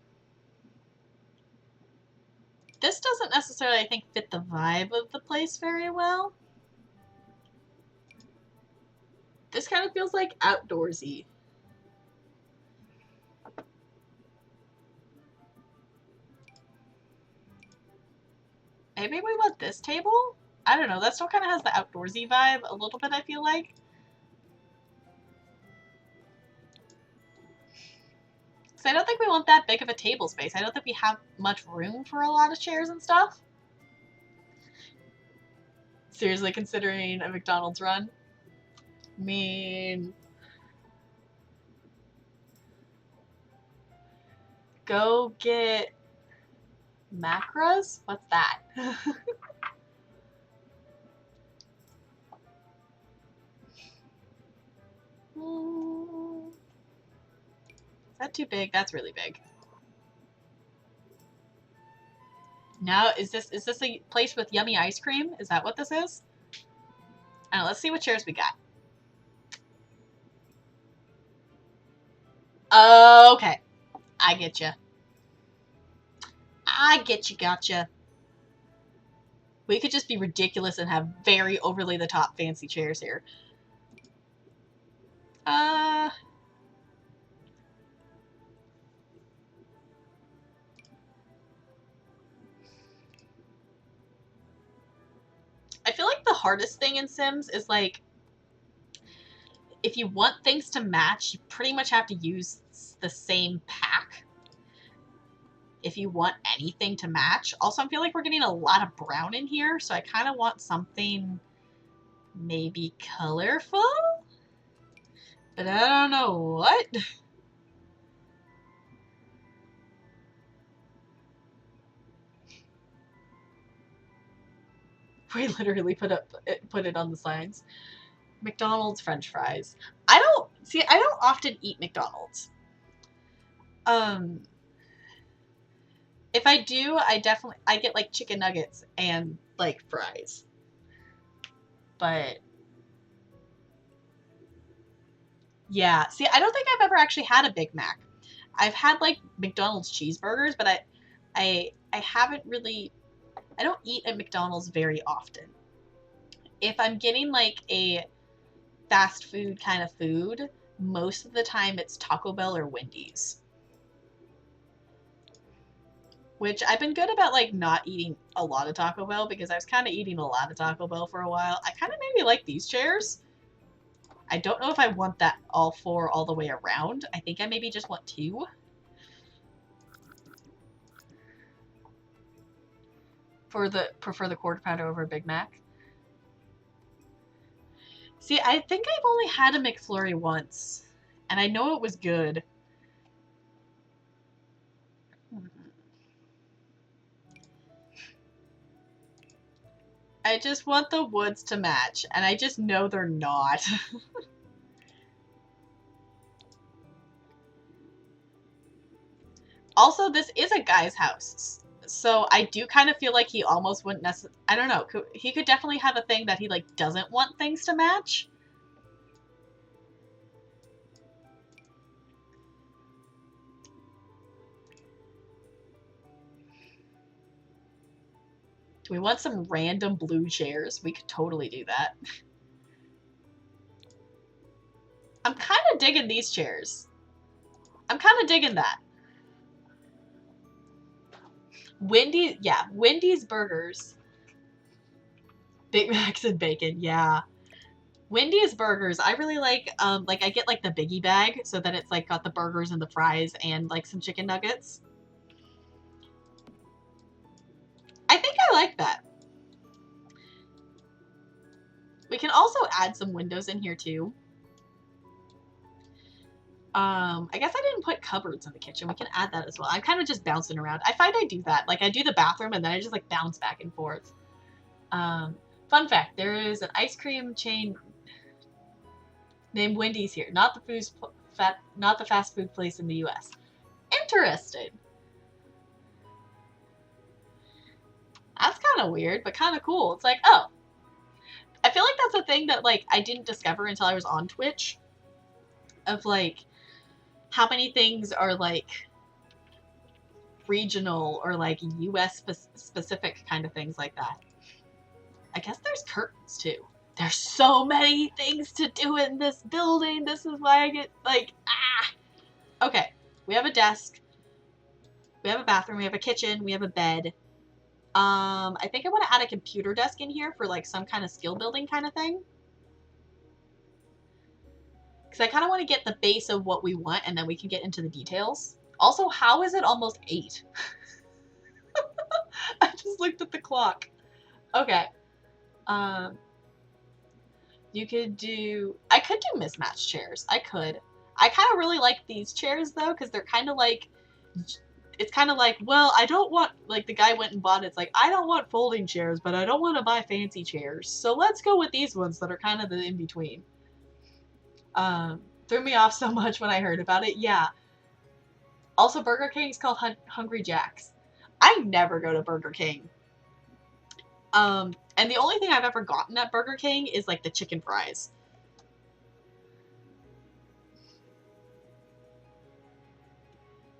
This doesn't necessarily, I think, fit the vibe of the place very well. This kind of feels like outdoorsy. Maybe we want this table? I don't know, that still kind of has the outdoorsy vibe a little bit, I feel like. Because I don't think we want that big of a table space. I don't think we have much room for a lot of chairs and stuff. Seriously considering a McDonald's run? I mean... Go get... Macros? What's that? Is that too big? That's really big. Now, is this a place with yummy ice cream? Is that what this is? I don't know, let's see what chairs we got. Okay. I get you. I get you, gotcha. We could just be ridiculous and have very overly the top fancy chairs here. I feel like the hardest thing in Sims is like, if you want things to match, you pretty much have to use the same pack. If you want anything to match. Also, I feel like we're getting a lot of brown in here, so I kind of want something maybe colorful? But I don't know what. We literally put it on the signs. McDonald's French fries. I don't often eat McDonald's. If I do, I get like chicken nuggets and like fries. But yeah, see, I don't think I've ever actually had a Big Mac. I've had like McDonald's cheeseburgers, but I haven't really, I don't eat at McDonald's very often. If I'm getting like a fast food kind of food, most of the time it's Taco Bell or Wendy's. Which I've been good about like not eating a lot of Taco Bell because I was kind of eating a lot of Taco Bell for a while. I kind of maybe like these chairs. I don't know if I want that all four all the way around. I think I maybe just want two. Prefer the quarter pounder over a Big Mac. See, I think I've only had a McFlurry once, and I know it was good. I just want the woods to match, and I just know they're not. Also, this is a guy's house, so I do kind of feel like he almost wouldn't necessarily... I don't know. He could definitely have a thing that he, like, doesn't want things to match. Do we want some random blue chairs? We could totally do that. I'm kind of digging these chairs. I'm kind of digging that. Wendy's burgers. Big Macs and bacon, yeah. Wendy's burgers, I really like I get like the biggie bag so that it's like got the burgers and the fries and like some chicken nuggets. I think I like that. We can also add some windows in here too. I guess I didn't put cupboards in the kitchen. We can add that as well. I'm kind of just bouncing around. I find I do that. Like I do the bathroom and then I just like bounce back and forth. Fun fact, there is an ice cream chain named Wendy's here. Not the not the fast food place in the US. Interesting. That's kind of weird, but kind of cool. It's like, oh. I feel like that's a thing that, like, I didn't discover until I was on Twitch. Of, like, how many things are, like, regional or, like, US specific kind of things like that. I guess there's curtains, too. There's so many things to do in this building. This is why I get, like, ah. Okay. We have a desk. We have a bathroom. We have a kitchen. We have a bed. I think I want to add a computer desk in here for, like, some kind of skill building kind of thing. Because I kind of want to get the base of what we want, and then we can get into the details. Also, how is it almost 8? I just looked at the clock. Okay. You could do... I could do mismatched chairs. I could. I kind of really like these chairs, though, because they're kind of like... It's kind of like, well, I don't want... Like, the guy went and bought it. It's like, I don't want folding chairs, but I don't want to buy fancy chairs. So let's go with these ones that are kind of the in-between. Threw me off so much when I heard about it. Yeah. Also, Burger King's called Hungry Jack's. I never go to Burger King. And the only thing I've ever gotten at Burger King is, like, the chicken fries.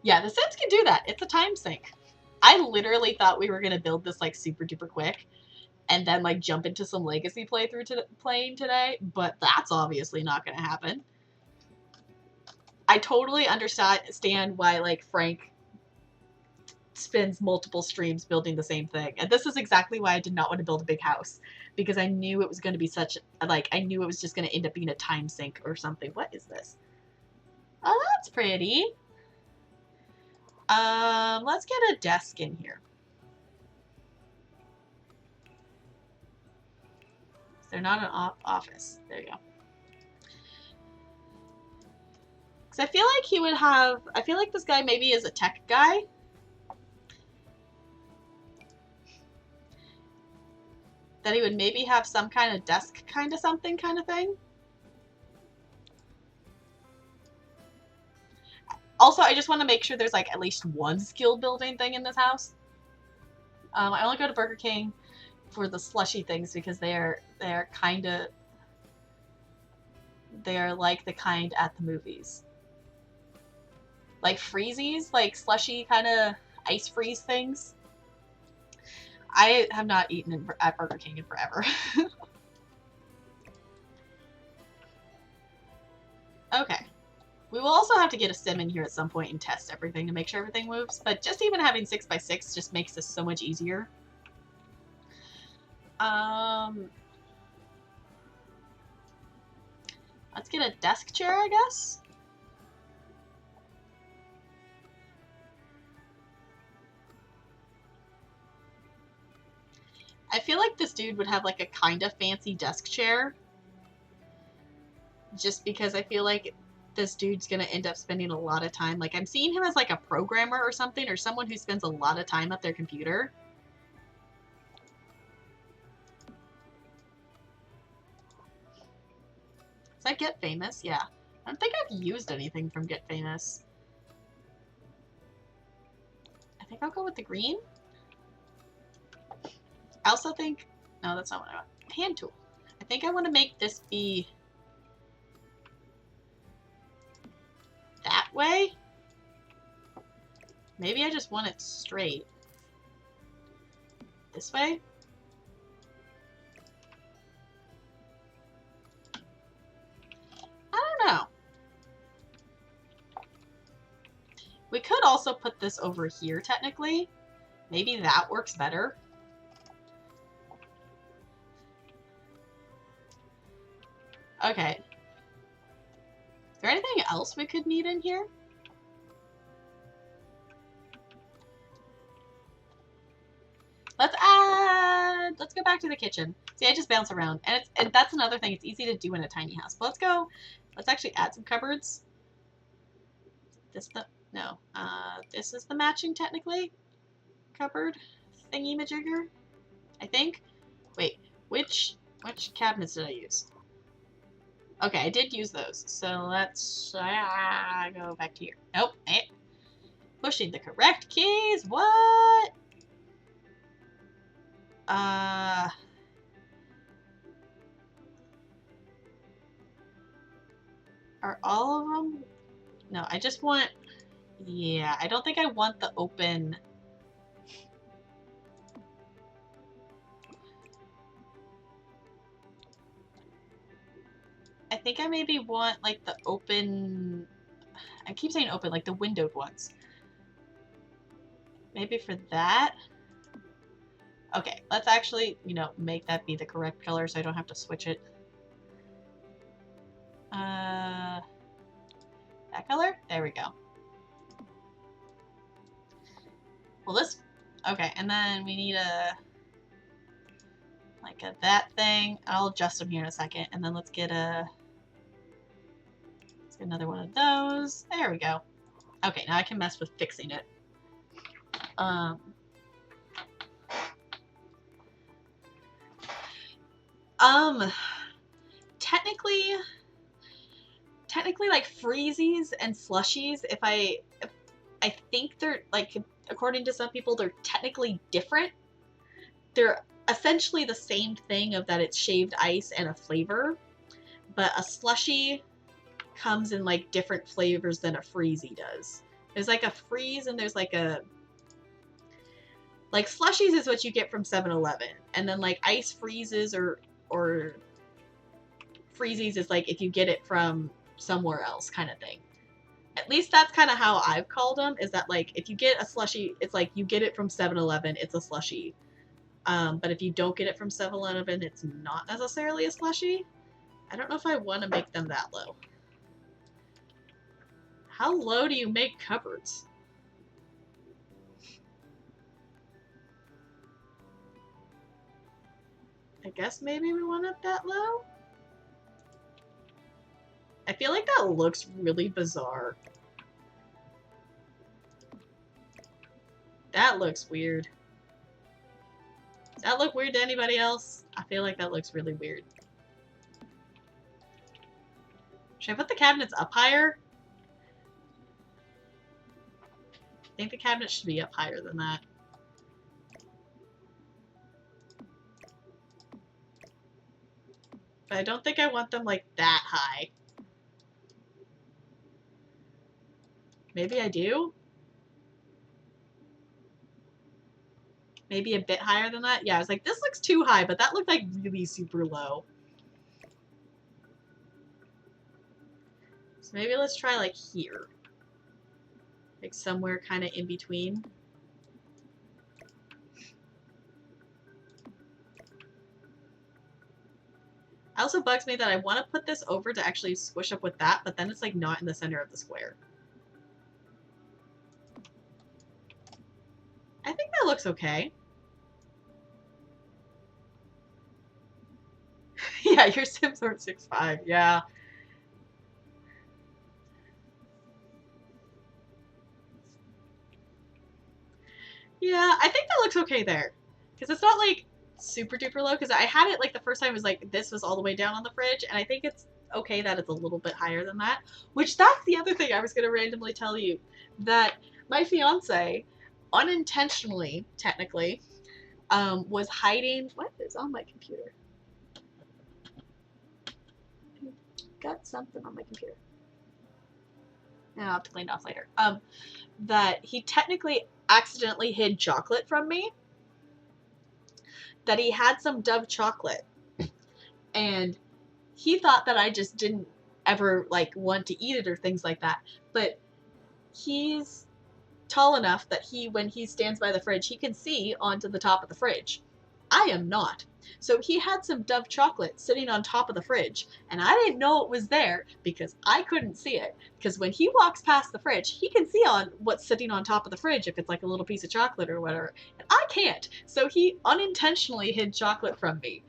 Yeah, The Sims can do that. It's a time sink. I literally thought we were going to build this, like, super duper quick. And then, like, jump into some Legacy playing today. But that's obviously not going to happen. I totally understand why, like, Frank spends multiple streams building the same thing. And this is exactly why I did not want to build a big house. Because I knew it was going to be such, like, I knew it was just going to end up being a time sink or something. What is this? Oh, that's pretty. Let's get a desk in here. They're not an office. There you go. Because I feel like he would have... I feel like this guy maybe is a tech guy. That he would maybe have some kind of desk kind of something kind of thing. Also, I just want to make sure there's, like, at least one skill building thing in this house. I only go to Burger King for the slushy things because they're kind of... They're like the kind at the movies. Like freezies, like slushy kind of ice freeze things. I have not eaten at Burger King in forever. Okay. We will also have to get a sim in here at some point and test everything to make sure everything moves, but just even having 6x6 just makes this so much easier. Let's get a desk chair, I guess. I feel like this dude would have, like, a kind of fancy desk chair. Just because I feel like this dude's gonna end up spending a lot of time. Like, I'm seeing him as, like, a programmer or something, or someone who spends a lot of time at their computer. Does that Get Famous? Yeah. I don't think I've used anything from Get Famous. I think I'll go with the green. I also think... No, that's not what I want. Hand tool. I think I want to make this be... that way? Maybe I just want it straight. This way? I don't know. We could also put this over here, technically. Maybe that works better. Okay. Is there anything else we could need in here? Let's go back to the kitchen. See, I just bounce around. And that's another thing. It's easy to do in a tiny house. But let's actually add some cupboards. This is the matching, technically, cupboard thingy-majigger, I think. Wait, which cabinets did I use? Okay, I did use those. So let's go back to here. Nope. Pushing the correct keys. What? Are all of them? No, I just want... Yeah, I don't think I want the open... I think I maybe want, like, the open... I keep saying open, like the windowed ones. Maybe for that? Okay, let's actually, you know, make that be the correct color so I don't have to switch it. That color? There we go. Well, this... Okay, and then we need like that thing. I'll adjust them here in a second. And then let's get another one of those. There we go. Okay, now I can mess with fixing it. Technically like freezies and slushies, if I think they're, like, according to some people, they're technically different. They're essentially the same thing of that it's shaved ice and a flavor, but a slushie comes in like different flavors than a freezy does. There's like a freeze and there's like a... Like slushies is what you get from 7-Eleven, and then like ice freezes or freezies is like if you get it from somewhere else kind of thing. At least that's kind of how I've called them, is that like if you get a slushie, it's like you get it from 7-Eleven, it's a slushie. But if you don't get it from 7-Eleven, it's not necessarily a slushie. I don't know if I want to make them that low. How low do you make cupboards? I guess maybe we want it that low? I feel like that looks really bizarre. That looks weird. Does that look weird to anybody else? I feel like that looks really weird. Should I put the cabinets up higher? I think the cabinet should be up higher than that. But I don't think I want them like that high. Maybe I do? Maybe a bit higher than that? Yeah, I was like, this looks too high, but that looked like really super low. So maybe let's try like here. Like somewhere kind of in between. It also bugs me that I want to put this over to actually squish up with that, but then it's like not in the center of the square. I think that looks okay. Yeah, your Sims aren't 6'5", yeah. Yeah, I think that looks okay there. Because it's not like super duper low, because I had it like the first time it was like this was all the way down on the fridge, and I think it's okay that it's a little bit higher than that. Which that's the other thing I was going to randomly tell you, that my fiance unintentionally, technically, was hiding... What is on my computer? Got something on my computer. I'll have to clean it off later. That he technically accidentally hid chocolate from me. That he had some Dove chocolate. And he thought that I just didn't ever like want to eat it or things like that. But he's tall enough that when he stands by the fridge, he can see onto the top of the fridge. I am not. So he had some Dove chocolate sitting on top of the fridge, and I didn't know it was there because I couldn't see it. Because when he walks past the fridge, he can see on what's sitting on top of the fridge if it's like a little piece of chocolate or whatever, and I can't. So he unintentionally hid chocolate from me.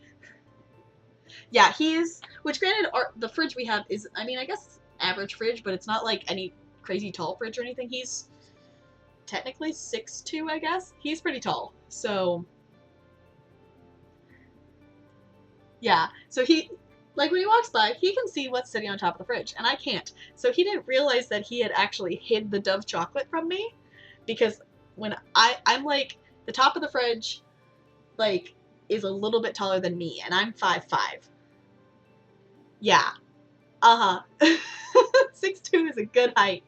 Yeah, which granted, the fridge we have is, I mean, I guess average fridge, but it's not like any crazy tall fridge or anything. He's technically 6'2", I guess. He's pretty tall, so... Yeah, so he Like when he walks by, he can see what's sitting on top of the fridge, and I can't. So he didn't realize that he had actually hid the Dove chocolate from me, because when I'm like, the top of the fridge, like, is a little bit taller than me, and I'm 5'5". Yeah. Uh-huh. 6'2" is a good height.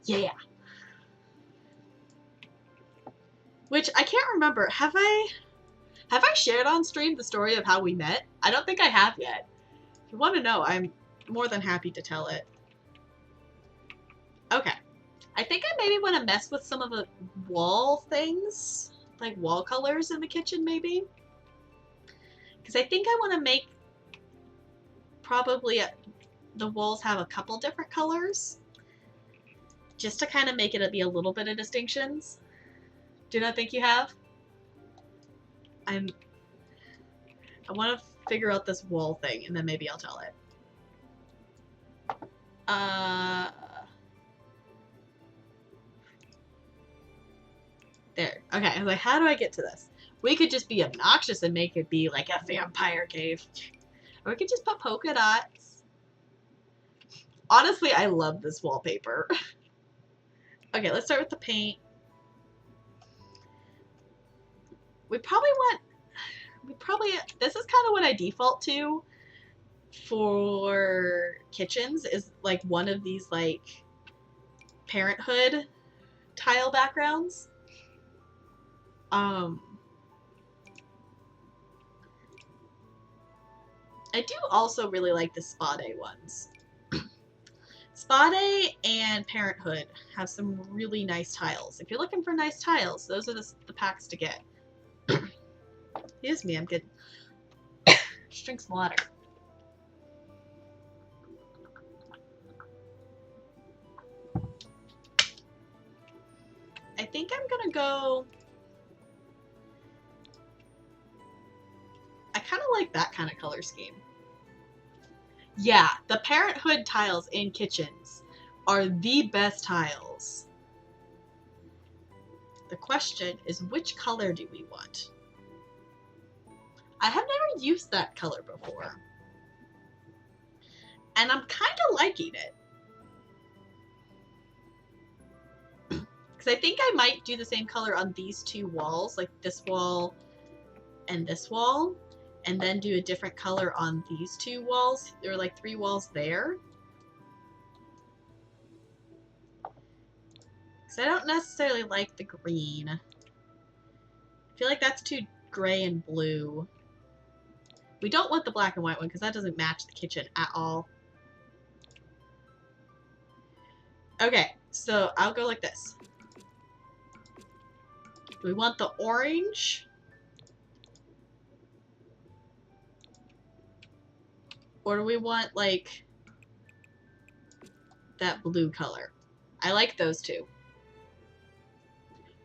Yeah. Which I can't remember. Have I shared on stream the story of how we met? I don't think I have yet. If you want to know, I'm more than happy to tell it. Okay. I think I maybe want to mess with some of the wall things, like wall colors in the kitchen maybe. Because I think I want to make probably the walls have a couple different colors, just to kind of make it be a little bit of distinctions. Do not think you have? I want to figure out this wall thing, and then maybe I'll tell it. There. Okay, I was like, how do I get to this? We could just be obnoxious and make it be like a vampire cave. Or we could just put polka dots. Honestly, I love this wallpaper. Okay, let's start with the paint. This is kind of what I default to for kitchens, is like one of these like Parenthood tile backgrounds. I do also really like the Spa Day ones. Spa Day and Parenthood have some really nice tiles. If you're looking for nice tiles, those are the packs to get. Excuse me, I'm good. Just drink some water. I think I'm gonna go... I kind of like that kind of color scheme. Yeah, the Parenthood tiles in kitchens are the best tiles. The question is, which color do we want? I have never used that color before, and I'm kind of liking it. Because I think I might do the same color on these two walls, like this wall and this wall, and then do a different color on these two walls. There are like 3 walls there. Because I don't necessarily like the green. I feel like that's too gray and blue. We don't want the black and white one because that doesn't match the kitchen at all. Okay, so I'll go like this. Do we want the orange? Or do we want, like, that blue color? I like those two.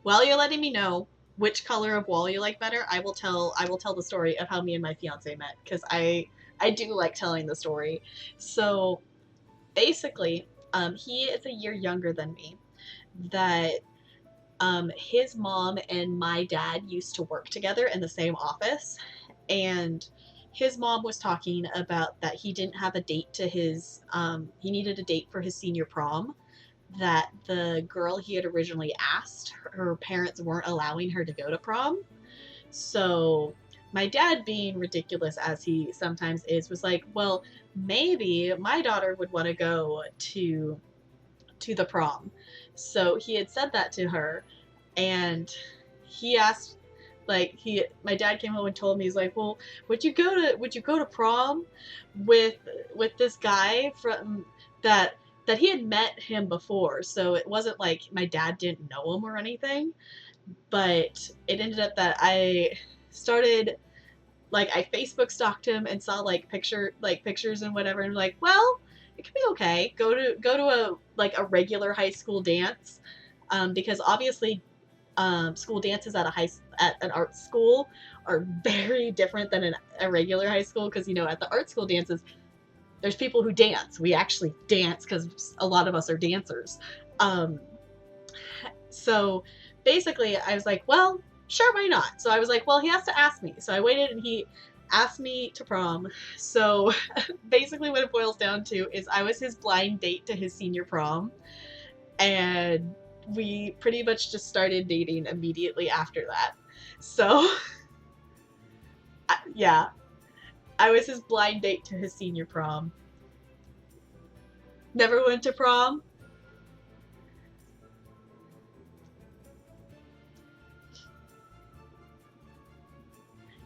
While you're letting me know which color of wall you like better, I will tell the story of how me and my fiance met, because I do like telling the story. So basically, he is a year younger than me. That his mom and my dad used to work together in the same office, and his mom was talking about that he didn't have a date to his, he needed a date for his senior prom, that the girl he had originally asked, her parents weren't allowing her to go to prom. So my dad, being ridiculous as he sometimes is, was like, well, maybe my daughter would want to go to the prom. So he had said that to her, and he asked, like, my dad came home and told me, he's like, well, would you go to prom with this guy from that he had met him before? So it wasn't like my dad didn't know him or anything, but it ended up that I started, like, I Facebook stalked him and saw pictures and whatever, and like, well, it could be okay. Go to a regular high school dance, because obviously school dances at an art school are very different than a regular high school, because, you know, at the art school dances, there's people who dance. We actually dance because a lot of us are dancers. So basically I was like, well, sure, why not? So I was like, well, he has to ask me. So I waited, and asked me to prom. So basically what it boils down to is I was his blind date to his senior prom, and we pretty much just started dating immediately after that. So yeah, I was his blind date to his senior prom. Never went to prom.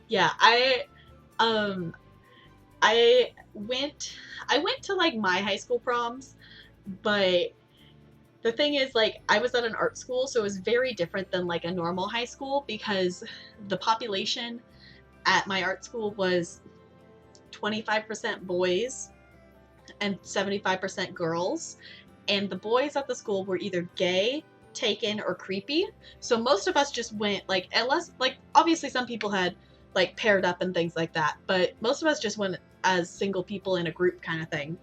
Yeah, um I went to like my high school proms, but the thing is, like, I was at an art school, so it was very different than like a normal high school because the population at my art school was 25% boys and 75% girls, and the boys at the school were either gay, taken, or creepy. So most of us just went like, unless like obviously some people had like paired up and things like that, but most of us just went as single people in a group kind of thing,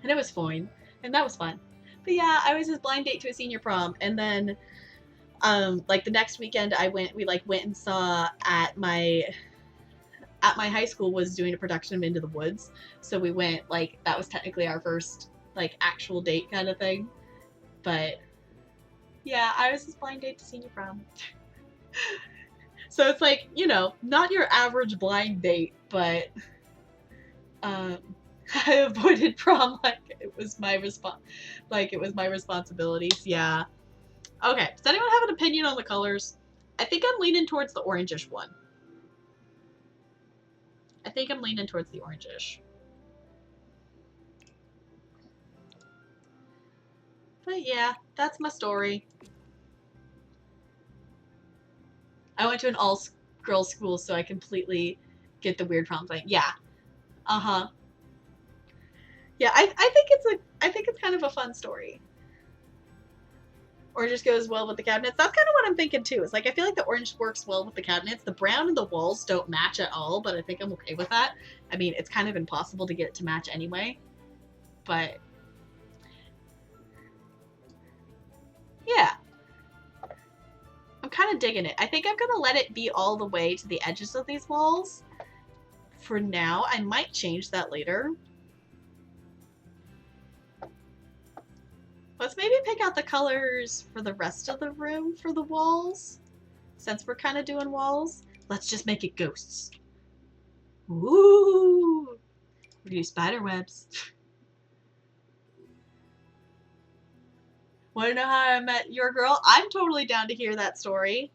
and it was fine, and that was fun. But yeah, I was his blind date to a senior prom, and then like the next weekend we like went and saw at my high school was doing a production of Into the Woods, so we went, like, that was technically our first like actual date kind of thing. But yeah, I was his blind date to senior prom. So it's like, you know, not your average blind date, but um, I avoided prom like it was my responsibilities. Yeah. Okay. Does anyone have an opinion on the colors? I think I'm leaning towards the orangish one. I think I'm leaning towards the orangish. But yeah, that's my story. I went to an all-girls school, so I completely get the weird prom thing. Yeah. Uh-huh. Yeah, I think it's kind of a fun story. Or just goes well with the cabinets. That's kind of what I'm thinking too. It's like I feel like the orange works well with the cabinets. The brown and the walls don't match at all, but I think I'm okay with that. I mean, it's kind of impossible to get it to match anyway. But yeah, I'm kind of digging it. I think I'm gonna let it be all the way to the edges of these walls for now. I might change that later. Let's maybe pick out the colors for the rest of the room for the walls. Since we're kind of doing walls, let's just make it ghosts. Ooh! We're gonna do spider webs. Want to know how I met your girl? I'm totally down to hear that story.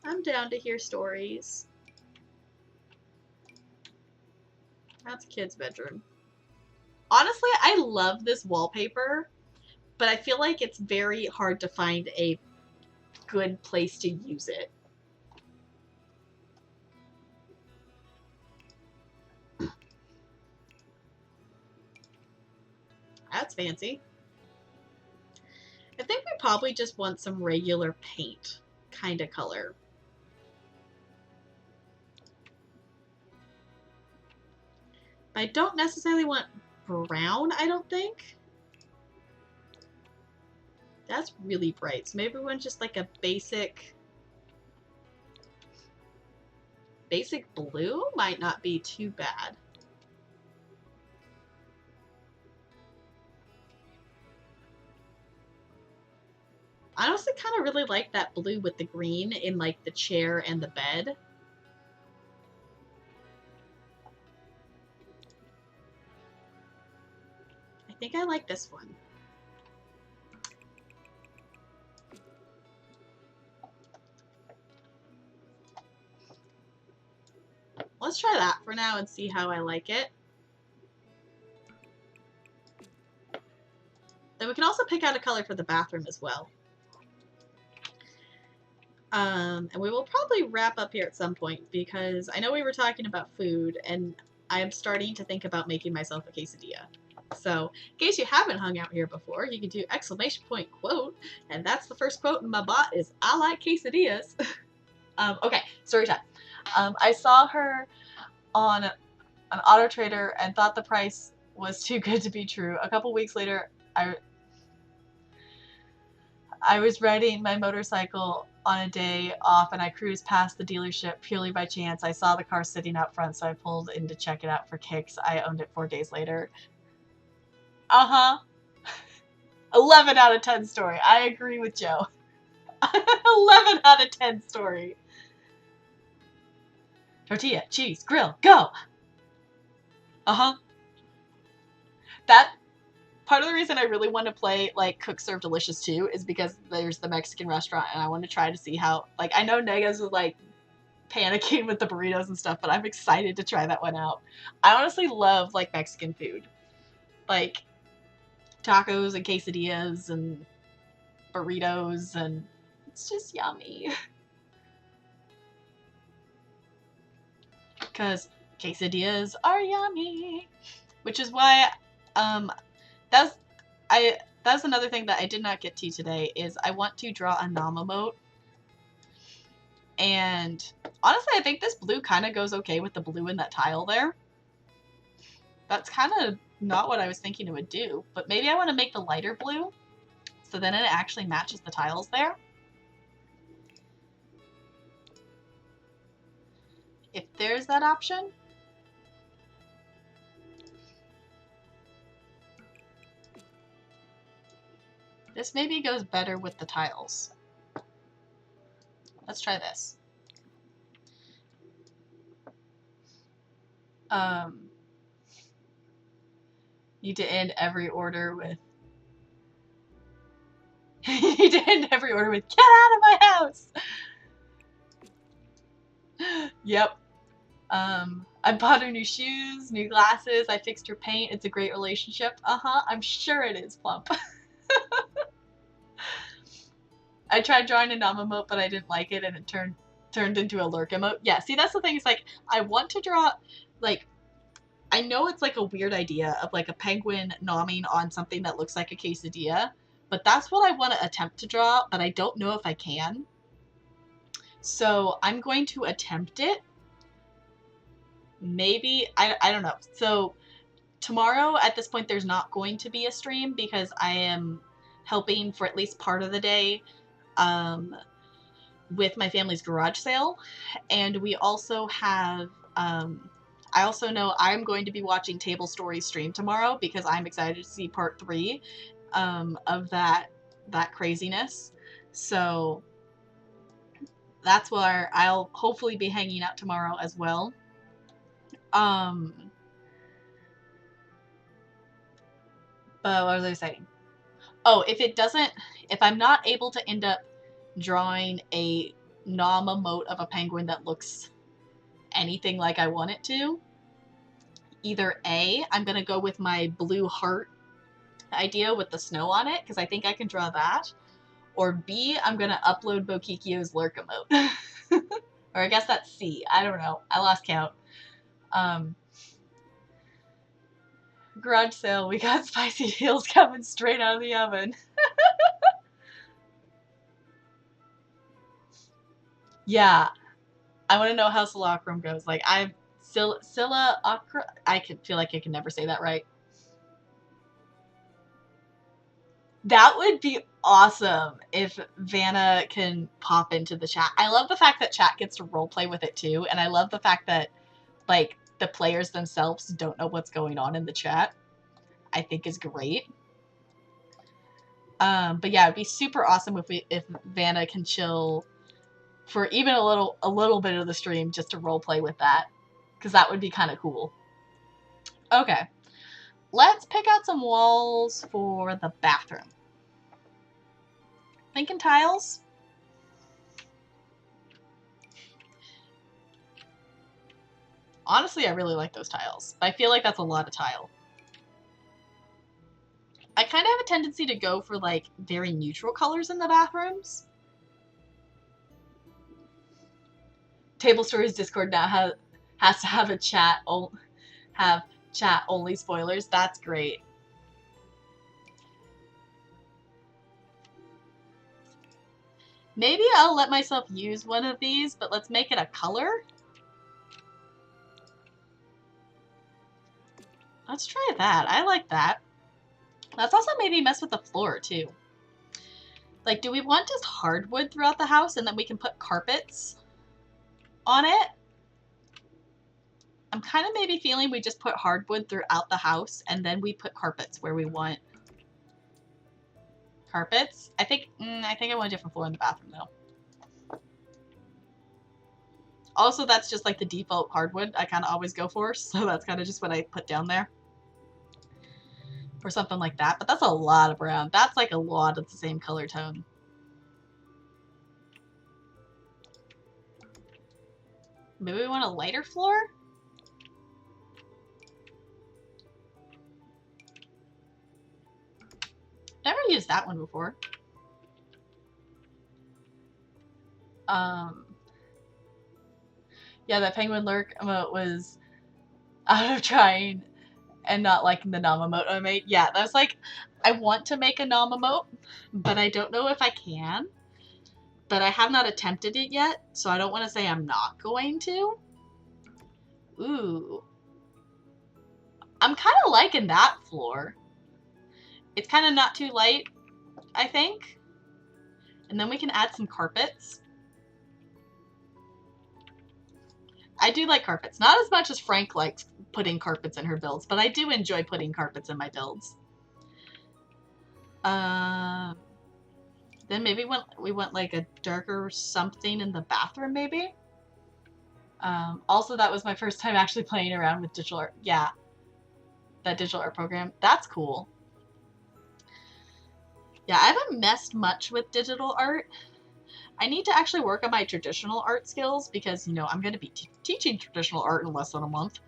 I'm down to hear stories. That's a kid's bedroom. Honestly, I love this wallpaper, but I feel like it's very hard to find a good place to use it. That's fancy. I think we probably just want some regular paint kind of color. I don't necessarily want brown, I don't think. That's really bright. So maybe we want just like a basic blue might not be too bad. I honestly kind of really like that blue with the green in like the chair and the bed. I think I like this one. Let's try that for now and see how I like it. Then we can also pick out a color for the bathroom as well. And we will probably wrap up here at some point because I know we were talking about food and I am starting to think about making myself a quesadilla. So, in case you haven't hung out here before, you can do exclamation point quote, and that's the first quote in my bot is I like quesadillas. Okay, story time. I saw her on an Auto Trader and thought the price was too good to be true. A couple weeks later, I was riding my motorcycle on a day off and I cruised past the dealership purely by chance. I saw the car sitting out front, so I pulled in to check it out for kicks. I owned it 4 days later. Uh-huh. 11 out of 10 story. I agree with Joe. 11 out of 10 story. Tortilla, cheese, grill, go! Uh-huh. That part of the reason I really want to play like Cook Serve Delicious 2 is because there's the Mexican restaurant and I want to try to see how, like, I know Negas was like panicking with the burritos and stuff, but I'm excited to try that one out. I honestly love like Mexican food. Like tacos and quesadillas and burritos, and it's just yummy. Because quesadillas are yummy. Which is why that's another thing that I did not get to today is I want to draw a Nom emote. And honestly, I think this blue kind of goes okay with the blue in that tile there. That's kind of not what I was thinking it would do, but maybe I want to make the lighter blue so then it actually matches the tiles there. If there's that option. This maybe goes better with the tiles. Let's try this. Need to end every order with you need to end every order with "Get out of my house!" Yep. I bought her new shoes, new glasses, I fixed her paint. It's a great relationship. Uh-huh, I'm sure it is, Plump. I tried drawing a Nom emote, but I didn't like it, and it turned into a Lurk emote. Yeah, see, that's the thing. Is like, I want to draw, like, I know it's like a weird idea of like a penguin nomming on something that looks like a quesadilla, but that's what I want to attempt to draw, but I don't know if I can. So I'm going to attempt it. Maybe, I don't know. So tomorrow at this point there's not going to be a stream because I am helping for at least part of the day with my family's garage sale, and we also have I also know I'm going to be watching Table Stories stream tomorrow because I'm excited to see part 3 of that craziness. So that's where I'll hopefully be hanging out tomorrow as well. But what was I saying? Oh, if I'm not able to end up drawing a Nom emote of a penguin that looks anything like I want it to, either A, I'm going to go with my blue heart idea with the snow on it, because I think I can draw that, or B, I'm going to upload Bokikio's Lurk emote. Or I guess that's C. I don't know. I lost count. Garage sale, we got spicy heels coming straight out of the oven. Yeah. I want to know how Silacrum goes. Like, Scylla, I feel like I can never say that right. That would be awesome if Vanna can pop into the chat. I love the fact that chat gets to roleplay with it too, and I love the fact that, like, the players themselves don't know what's going on in the chat. I think is great. But yeah, it'd be super awesome if Vanna can chill for even a little bit of the stream just to roleplay with that, because that would be kind of cool. Okay, let's pick out some walls for the bathroom. Thinking tiles. Honestly, I really like those tiles. I feel like that's a lot of tile. I kind of have a tendency to go for like very neutral colors in the bathrooms. Table Stories Discord now has to have a chat only spoilers. That's great. Maybe I'll let myself use one of these, but let's make it a color. Let's try that. I like that. Let's also maybe mess with the floor too. Like, do we want just hardwood throughout the house and then we can put carpets on it? I'm kind of maybe feeling we just put hardwood throughout the house and then we put carpets where we want carpets. I think I want a different floor in the bathroom though. Also, that's just like the default hardwood I kind of always go for, so that's kind of just what I put down there. Or something like that, but that's a lot of brown. That's like a lot of the same color tone. Maybe we want a lighter floor? Never used that one before. Yeah, that penguin lurk emote was out of trying and not liking the nom emote I made. Yeah, that's like, I want to make a nom emote, but I don't know if I can. But I have not attempted it yet, so I don't want to say I'm not going to. Ooh. I'm kind of liking that floor. It's kind of not too light, I think. And then we can add some carpets. I do like carpets. Not as much as Frank likes putting carpets in her builds, but I do enjoy putting carpets in my builds. Then maybe we want like a darker something in the bathroom, maybe? Also, that was my first time actually playing around with digital art. Yeah, that digital art program. That's cool. Yeah, I haven't messed much with digital art. I need to actually work on my traditional art skills because, you know, I'm going to be teaching traditional art in less than a month.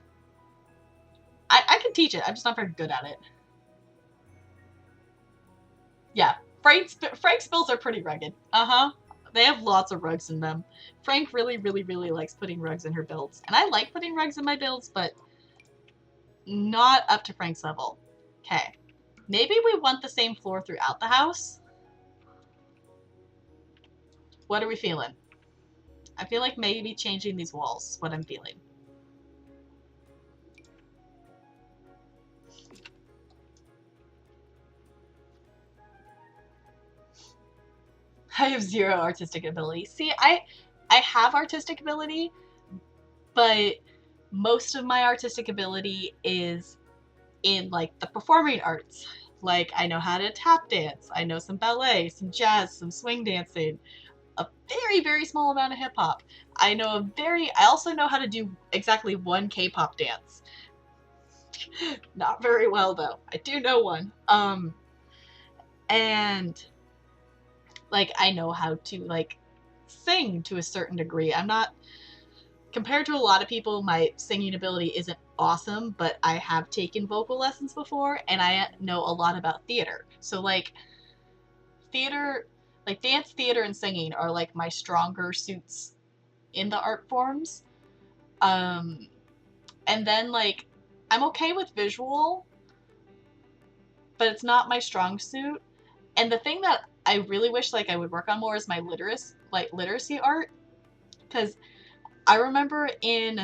I can teach it. I'm just not very good at it. Yeah, Frank's builds are pretty rugged. Uh-huh. They have lots of rugs in them. Frank really, really, really likes putting rugs in her builds. And I like putting rugs in my builds, but not up to Frank's level. Okay. Maybe we want the same floor throughout the house. What are we feeling? I feel like maybe changing these walls is what I'm feeling. I have zero artistic ability. See, I have artistic ability, but most of my artistic ability is in like the performing arts. Like I know how to tap dance, I know some ballet, some jazz, some swing dancing, a very, very small amount of hip hop. I also know how to do exactly one K-pop dance. Not very well though. I do know one. And like I know how to like sing to a certain degree. I'm not, compared to a lot of people, my singing ability isn't awesome, but I have taken vocal lessons before and I know a lot about theater. So like theater, like dance, theater, and singing are like my stronger suits in the art forms. And then like I'm okay with visual, but it's not my strong suit. And the thing that I really wish like I would work on more is my literacy art, because I remember in,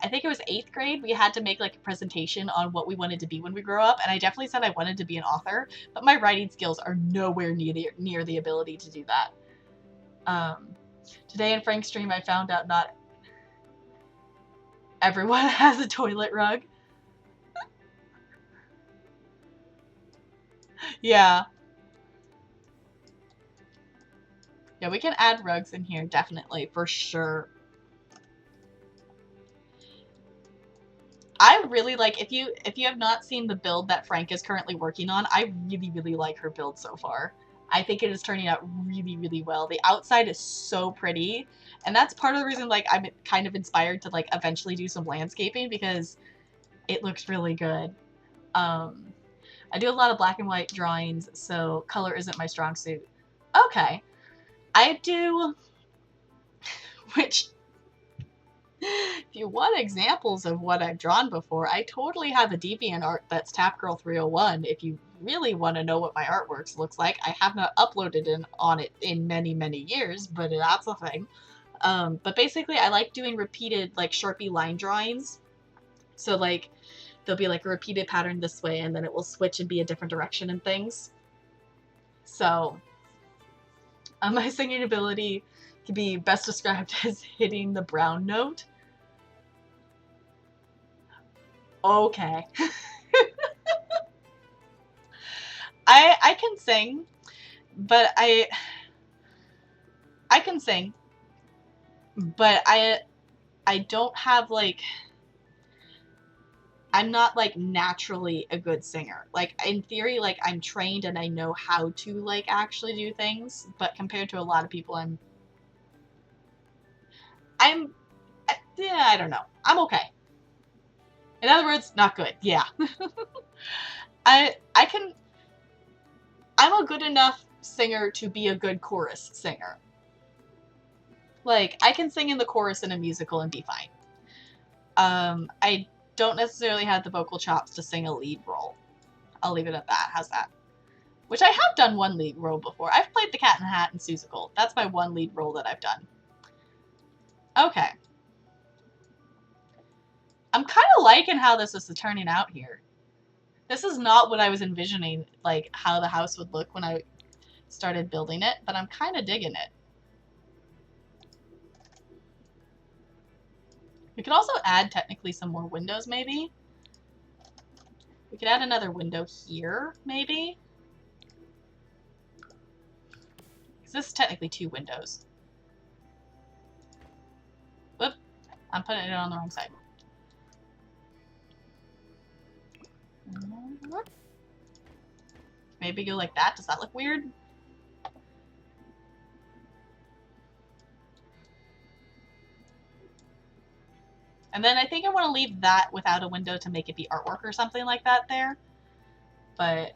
I think it was 8th grade, we had to make like a presentation on what we wanted to be when we grow up, and I definitely said I wanted to be an author, but my writing skills are nowhere near the ability to do that. Today in Frank's stream, I found out not everyone has a toilet rug. Yeah. Yeah, we can add rugs in here, definitely, for sure. I really like, if you have not seen the build that Frank is currently working on, I really, really like her build so far. I think it is turning out really, really well. The outside is so pretty, and that's part of the reason like I'm kind of inspired to like eventually do some landscaping, because it looks really good. I do a lot of black and white drawings, so color isn't my strong suit. Okay. I do, which, if you want examples of what I've drawn before, I totally have a DeviantArt that's TapGirl301 if you really want to know what my artworks looks like. I have not uploaded on it in many, many years, but that's a thing. But basically, I like doing repeated, like, Sharpie line drawings. So, like, there'll be, like, a repeated pattern this way, and then it will switch and be a different direction and things. So, My singing ability can be best described as hitting the brown note. Okay. I can sing, but I can sing, but I don't have like, I'm not like naturally a good singer. Like in theory, like I'm trained and I know how to like actually do things, but compared to a lot of people, I'm yeah, I don't know. I'm okay. In other words, not good. Yeah. I can, I'm a good enough singer to be a good chorus singer. Like I can sing in the chorus in a musical and be fine. I don't necessarily have the vocal chops to sing a lead role. I'll leave it at that. How's that? Which I have done one lead role before. I've played the Cat in the Hat and Seussical. That's my one lead role that I've done. Okay. I'm kind of liking how this is turning out here. This is not what I was envisioning, like, how the house would look when I started building it, but I'm kind of digging it. We could also add, technically, some more windows, maybe. We could add another window here, maybe. Because this is technically 2 windows. Whoop. I'm putting it on the wrong side. Maybe go like that. Does that look weird? And then I think I want to leave that without a window to make it be artwork or something like that there. But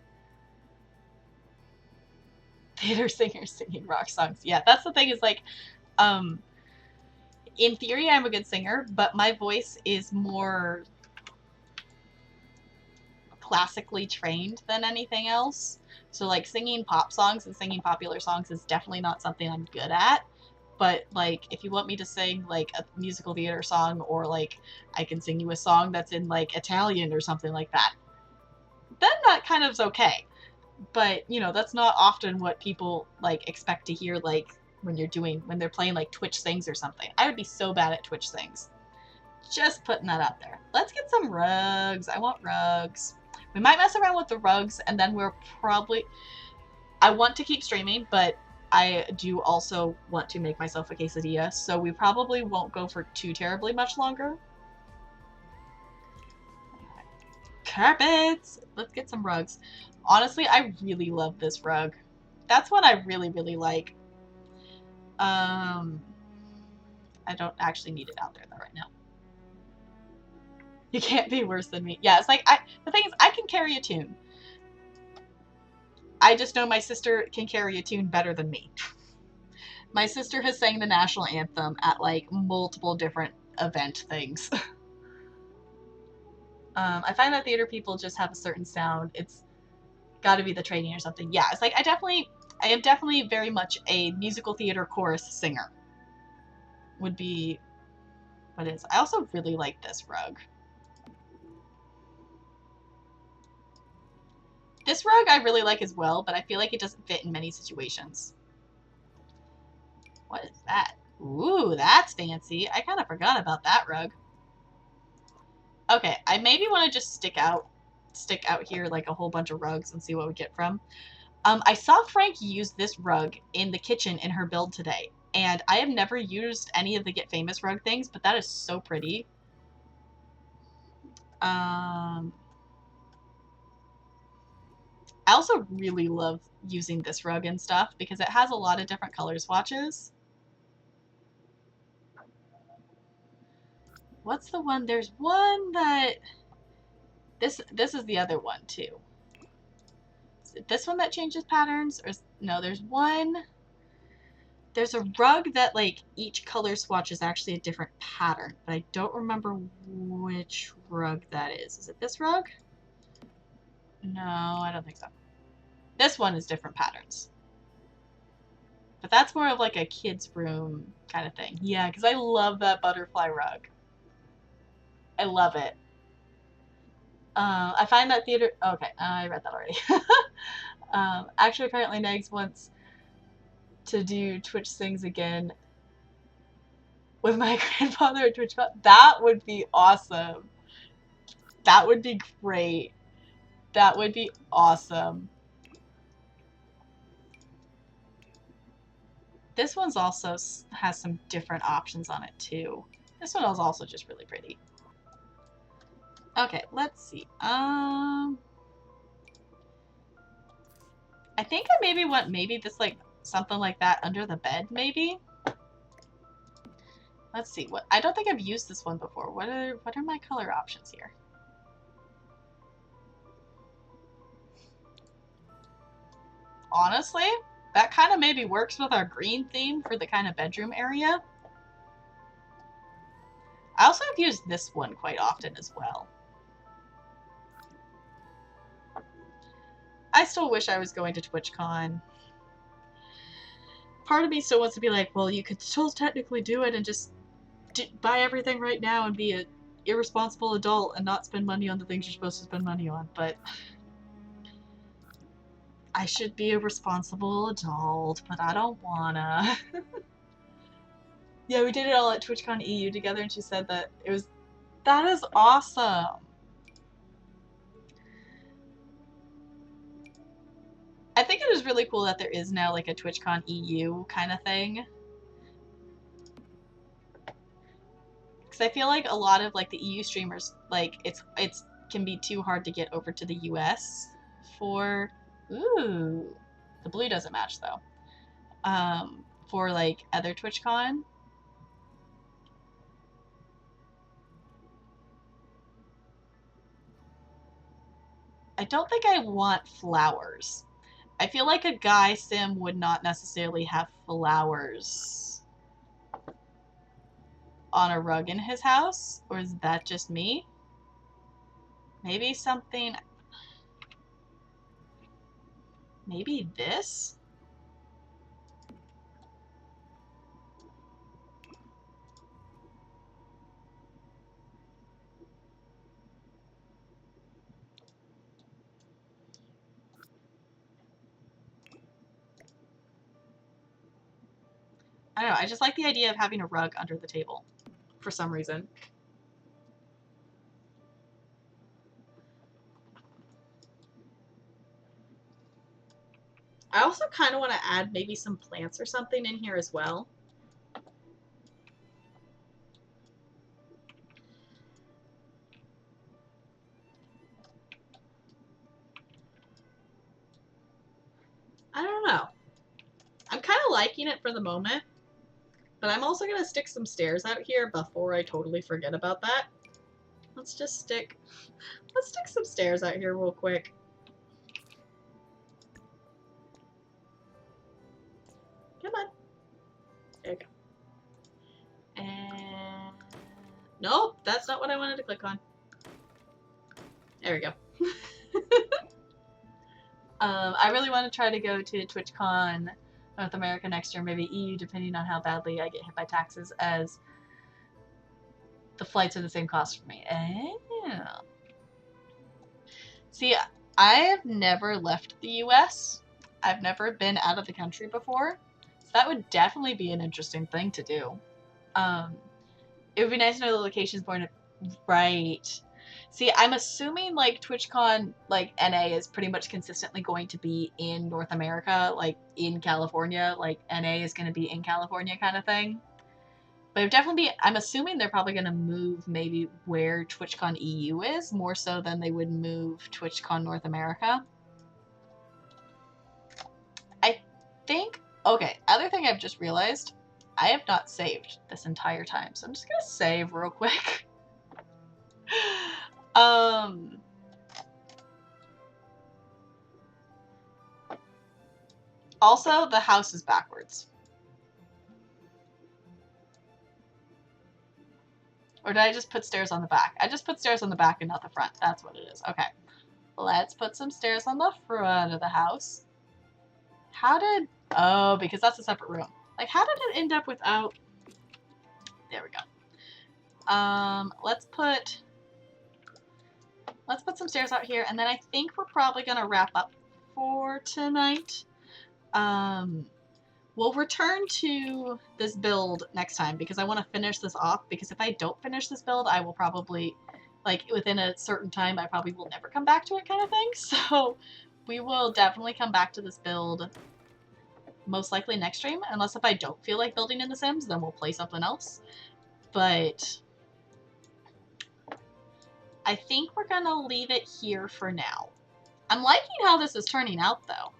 theater singers singing rock songs. Yeah, that's the thing is like, in theory I'm a good singer, but my voice is more classically trained than anything else. So like singing pop songs and singing popular songs is definitely not something I'm good at. But like if you want me to sing like a musical theater song, or like I can sing you a song that's in like Italian or something like that, then that kind of is okay. But you know, that's not often what people like expect to hear, like when they're playing like Twitch Sings or something. I would be so bad at Twitch Sings. Just putting that out there. Let's get some rugs. I want rugs. We might mess around with the rugs, and then we're probably... I want to keep streaming, but I do also want to make myself a quesadilla, so we probably won't go for too terribly much longer. Carpets! Let's get some rugs. Honestly, I really love this rug. That's what I really, really like. I don't actually need it out there though right now. You can't be worse than me. Yeah, it's like, the thing is, I can carry a tune. I just know my sister can carry a tune better than me. My sister has sang the national anthem at like multiple different event things. I find that theater people just have a certain sound. It's got to be the training or something. Yeah, it's like I am definitely very much a musical theater chorus singer. Would be what it is. I also really like this rug. This rug I really like as well, but I feel like it doesn't fit in many situations. What is that? Ooh, that's fancy. I kind of forgot about that rug. Okay, I maybe want to just stick out here like a whole bunch of rugs and see what we get from. I saw Frank use this rug in the kitchen in her build today, and I have never used any of the Get Famous rug things, but that is so pretty. I also really love using this rug and stuff because it has a lot of different color swatches. What's the one? There's one that... This is the other one, too. Is it this one that changes patterns? Or no, there's one... There's a rug that, like, each color swatch is actually a different pattern, but I don't remember which rug that is. Is it this rug? No, I don't think so. This one is different patterns. But that's more of like a kid's room kind of thing. Yeah, because I love that butterfly rug. I love it. I find that theater... Okay, I read that already. Actually, apparently Negs wants to do Twitch things again with my grandfather at TwitchCon. That would be awesome. That would be great. That would be awesome. This one's also has some different options on it too. This one is also just really pretty. Okay, let's see. I think I maybe want this like something like that under the bed maybe. Let's see. What I don't think I've used this one before. What are my color options here? Honestly, that kind of maybe works with our green theme for the kind of bedroom area. I also have used this one quite often as well. I still wish I was going to TwitchCon. Part of me still wants to be like, well, you could still technically do it and just buy everything right now and be an irresponsible adult and not spend money on the things you're supposed to spend money on, but I should be a responsible adult, but I don't wanna. Yeah, we did it all at TwitchCon EU together, and she said that that is awesome. I think it is really cool that there is now like a TwitchCon EU kind of thing. Because I feel like a lot of like the EU streamers, like it's can be too hard to get over to the US for. Ooh, the blue doesn't match though. For like other TwitchCon. I don't think I want flowers. I feel like a guy sim would not necessarily have flowers on a rug in his house, or is that just me? Maybe something. Maybe this? I don't know, I just like the idea of having a rug under the table for some reason. I also kind of want to add maybe some plants or something in here as well. I don't know. I'm kind of liking it for the moment, but I'm also going to stick some stairs out here before I totally forget about that. Let's stick some stairs out here real quick. Come on. There you go. And nope, that's not what I wanted to click on. There we go. I really want to try to go to TwitchCon North America next year, maybe EU, depending on how badly I get hit by taxes, as the flights are the same cost for me. Oh. See, I have never left the US. I've never been out of the country before. So that would definitely be an interesting thing to do. It would be nice to know the locations more. Right. See, I'm assuming like TwitchCon, like NA is pretty much consistently going to be in North America, like in California, like NA is going to be in California kind of thing. But definitely, I'm assuming they're probably going to move maybe where TwitchCon EU is more so than they would move TwitchCon North America. I think, okay, other thing I've just realized, I have not saved this entire time, so I'm just going to save real quick. Also, the house is backwards. Or did I just put stairs on the back? I just put stairs on the back and not the front. That's what it is. Okay. Let's put some stairs on the front of the house. How did... Oh, because that's a separate room. Like, how did it end up without... There we go. Let's put some stairs out here, and then I think we're probably going to wrap up for tonight. we'll return to this build next time because I want to finish this off, because if I don't finish this build, I will probably, like, within a certain time, I probably will never come back to it kind of thing. So we will definitely come back to this build most likely next stream, unless if I don't feel like building in The Sims, then we'll play something else. But I think we're gonna leave it here for now. I'm liking how this is turning out, though.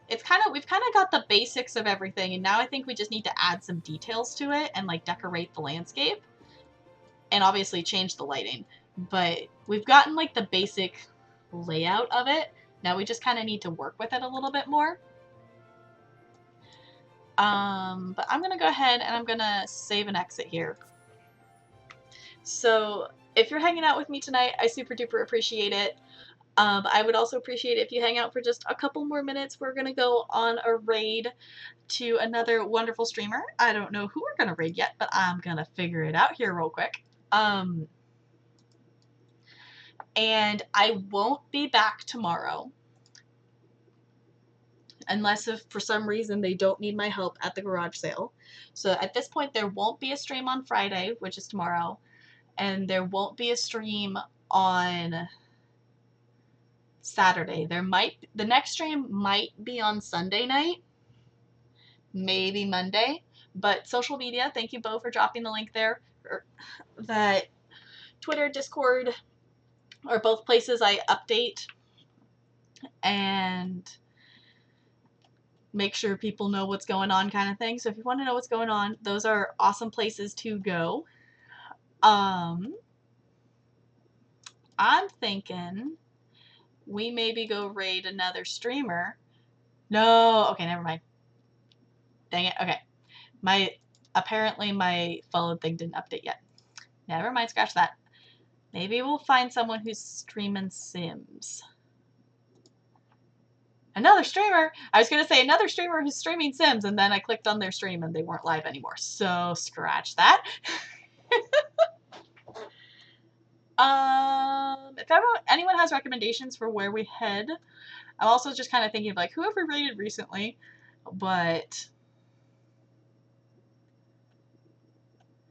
It's we've kind of got the basics of everything, and now I think we just need to add some details to it and, like, decorate the landscape. And obviously change the lighting. But we've gotten, like, the basic layout of it. Now we just kind of need to work with it a little bit more. But I'm going to go ahead and I'm going to save and exit here. So if you're hanging out with me tonight, I super duper appreciate it. I would also appreciate it if you hang out for just a couple more minutes. We're going to go on a raid to another wonderful streamer. I don't know who we're going to raid yet, but I'm going to figure it out here real quick. And I won't be back tomorrow. Unless if for some reason they don't need my help at the garage sale. So at this point, there won't be a stream on Friday, which is tomorrow. And there won't be a stream on Saturday. The next stream might be on Sunday night. Maybe Monday. But social media, thank you, Bo, for dropping the link there. That Twitter, Discord are both places I update and make sure people know what's going on kind of thing. So if you want to know what's going on, those are awesome places to go. I'm thinking we maybe go raid another streamer. No, okay, never mind. Dang it, okay. Apparently my followed thing didn't update yet. Never mind, scratch that. Maybe we'll find someone who's streaming Sims. Another streamer! I was going to say another streamer who's streaming Sims, and then I clicked on their stream and they weren't live anymore. So, scratch that. If anyone has recommendations for where we head, I'm also just kind of thinking of, like, who have we raided recently? But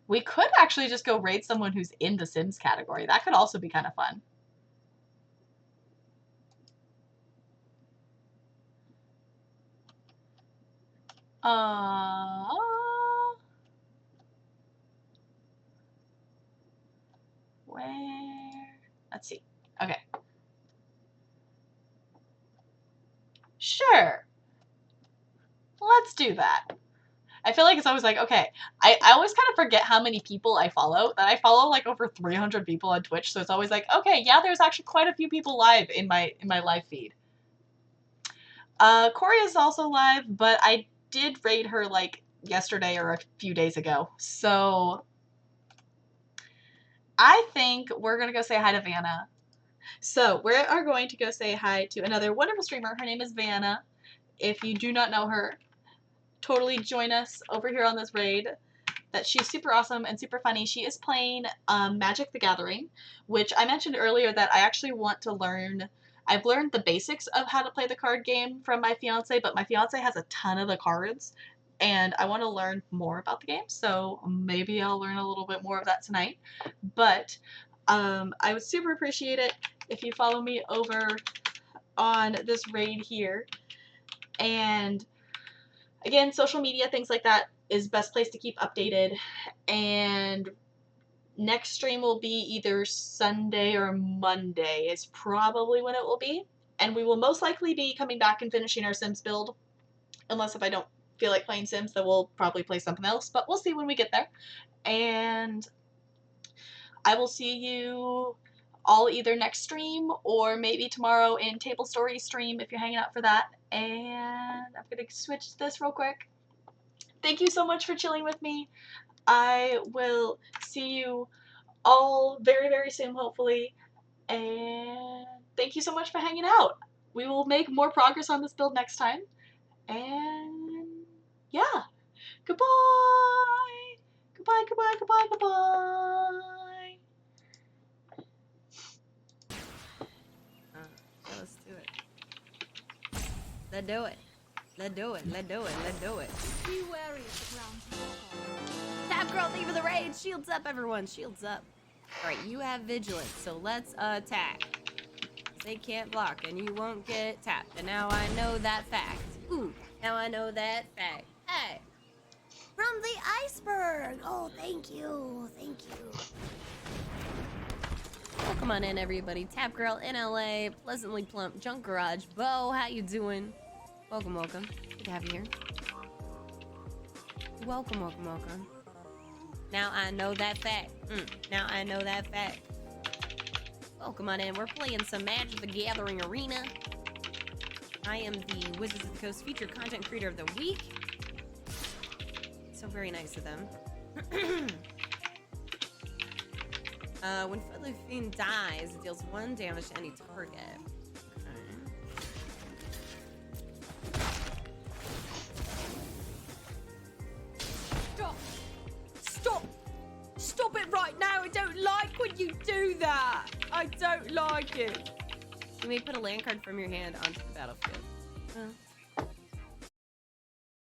we could actually just go raid someone who's in the Sims category. That could also be kind of fun. Where? Let's see. Okay. Sure. Let's do that. I feel like it's always like, okay, I always kind of forget how many people I follow. That I follow like over 300 people on Twitch, so it's always like, okay, yeah, there's actually quite a few people live in my live feed. Corey is also live, but I did raid her like yesterday or a few days ago. So I think we're gonna go say hi to Vanna. So we are going to go say hi to another wonderful streamer. Her name is Vanna. If you do not know her, totally join us over here on this raid. That she's super awesome and super funny. She is playing Magic the Gathering, which I mentioned earlier that I actually want to learn. I've learned the basics of how to play the card game from my fiance, but my fiance has a ton of the cards, and I want to learn more about the game, so maybe I'll learn a little bit more of that tonight. But I would super appreciate it if you follow me over on this raid here. And again, social media, things like that is best place to keep updated. And next stream will be either Sunday or Monday is probably when it will be. And we will most likely be coming back and finishing our Sims build. Unless if I don't feel like playing Sims, then we'll probably play something else. But we'll see when we get there. And I will see you all either next stream or maybe tomorrow in Table Story stream if you're hanging out for that. And I'm going to switch this real quick. Thank you so much for chilling with me. I will see you all very, very soon, hopefully. And thank you so much for hanging out. We will make more progress on this build next time. And yeah, goodbye. Goodbye, goodbye, goodbye, goodbye. So let's do it. Let's do it. Let's do it. Let's do it. Let's do it. Be wary of the ground you walk on. Tap girl, thank you for the raid. Shields up, everyone. Shields up. All right, you have vigilance, so let's attack. They can't block, and you won't get tapped. And now I know that fact. Ooh, now I know that fact. Hey. From the iceberg. Oh, thank you. Thank you. Welcome on in, everybody. Tap Girl in LA, Pleasantly Plump, Junk Garage. Bo, how you doing? Welcome, welcome. Good to have you here. Welcome, welcome, welcome. Now I know that fact. Now I know that fact. Welcome on in. We're playing some Magic the Gathering Arena. I am the Wizards of the Coast featured content creator of the week. So very nice of them. When Fiddler Fiend dies, it deals 1 damage to any target. Stop! Stop! Stop it right now! I don't like when you do that! I don't like it! You may put a land card from your hand onto the battlefield.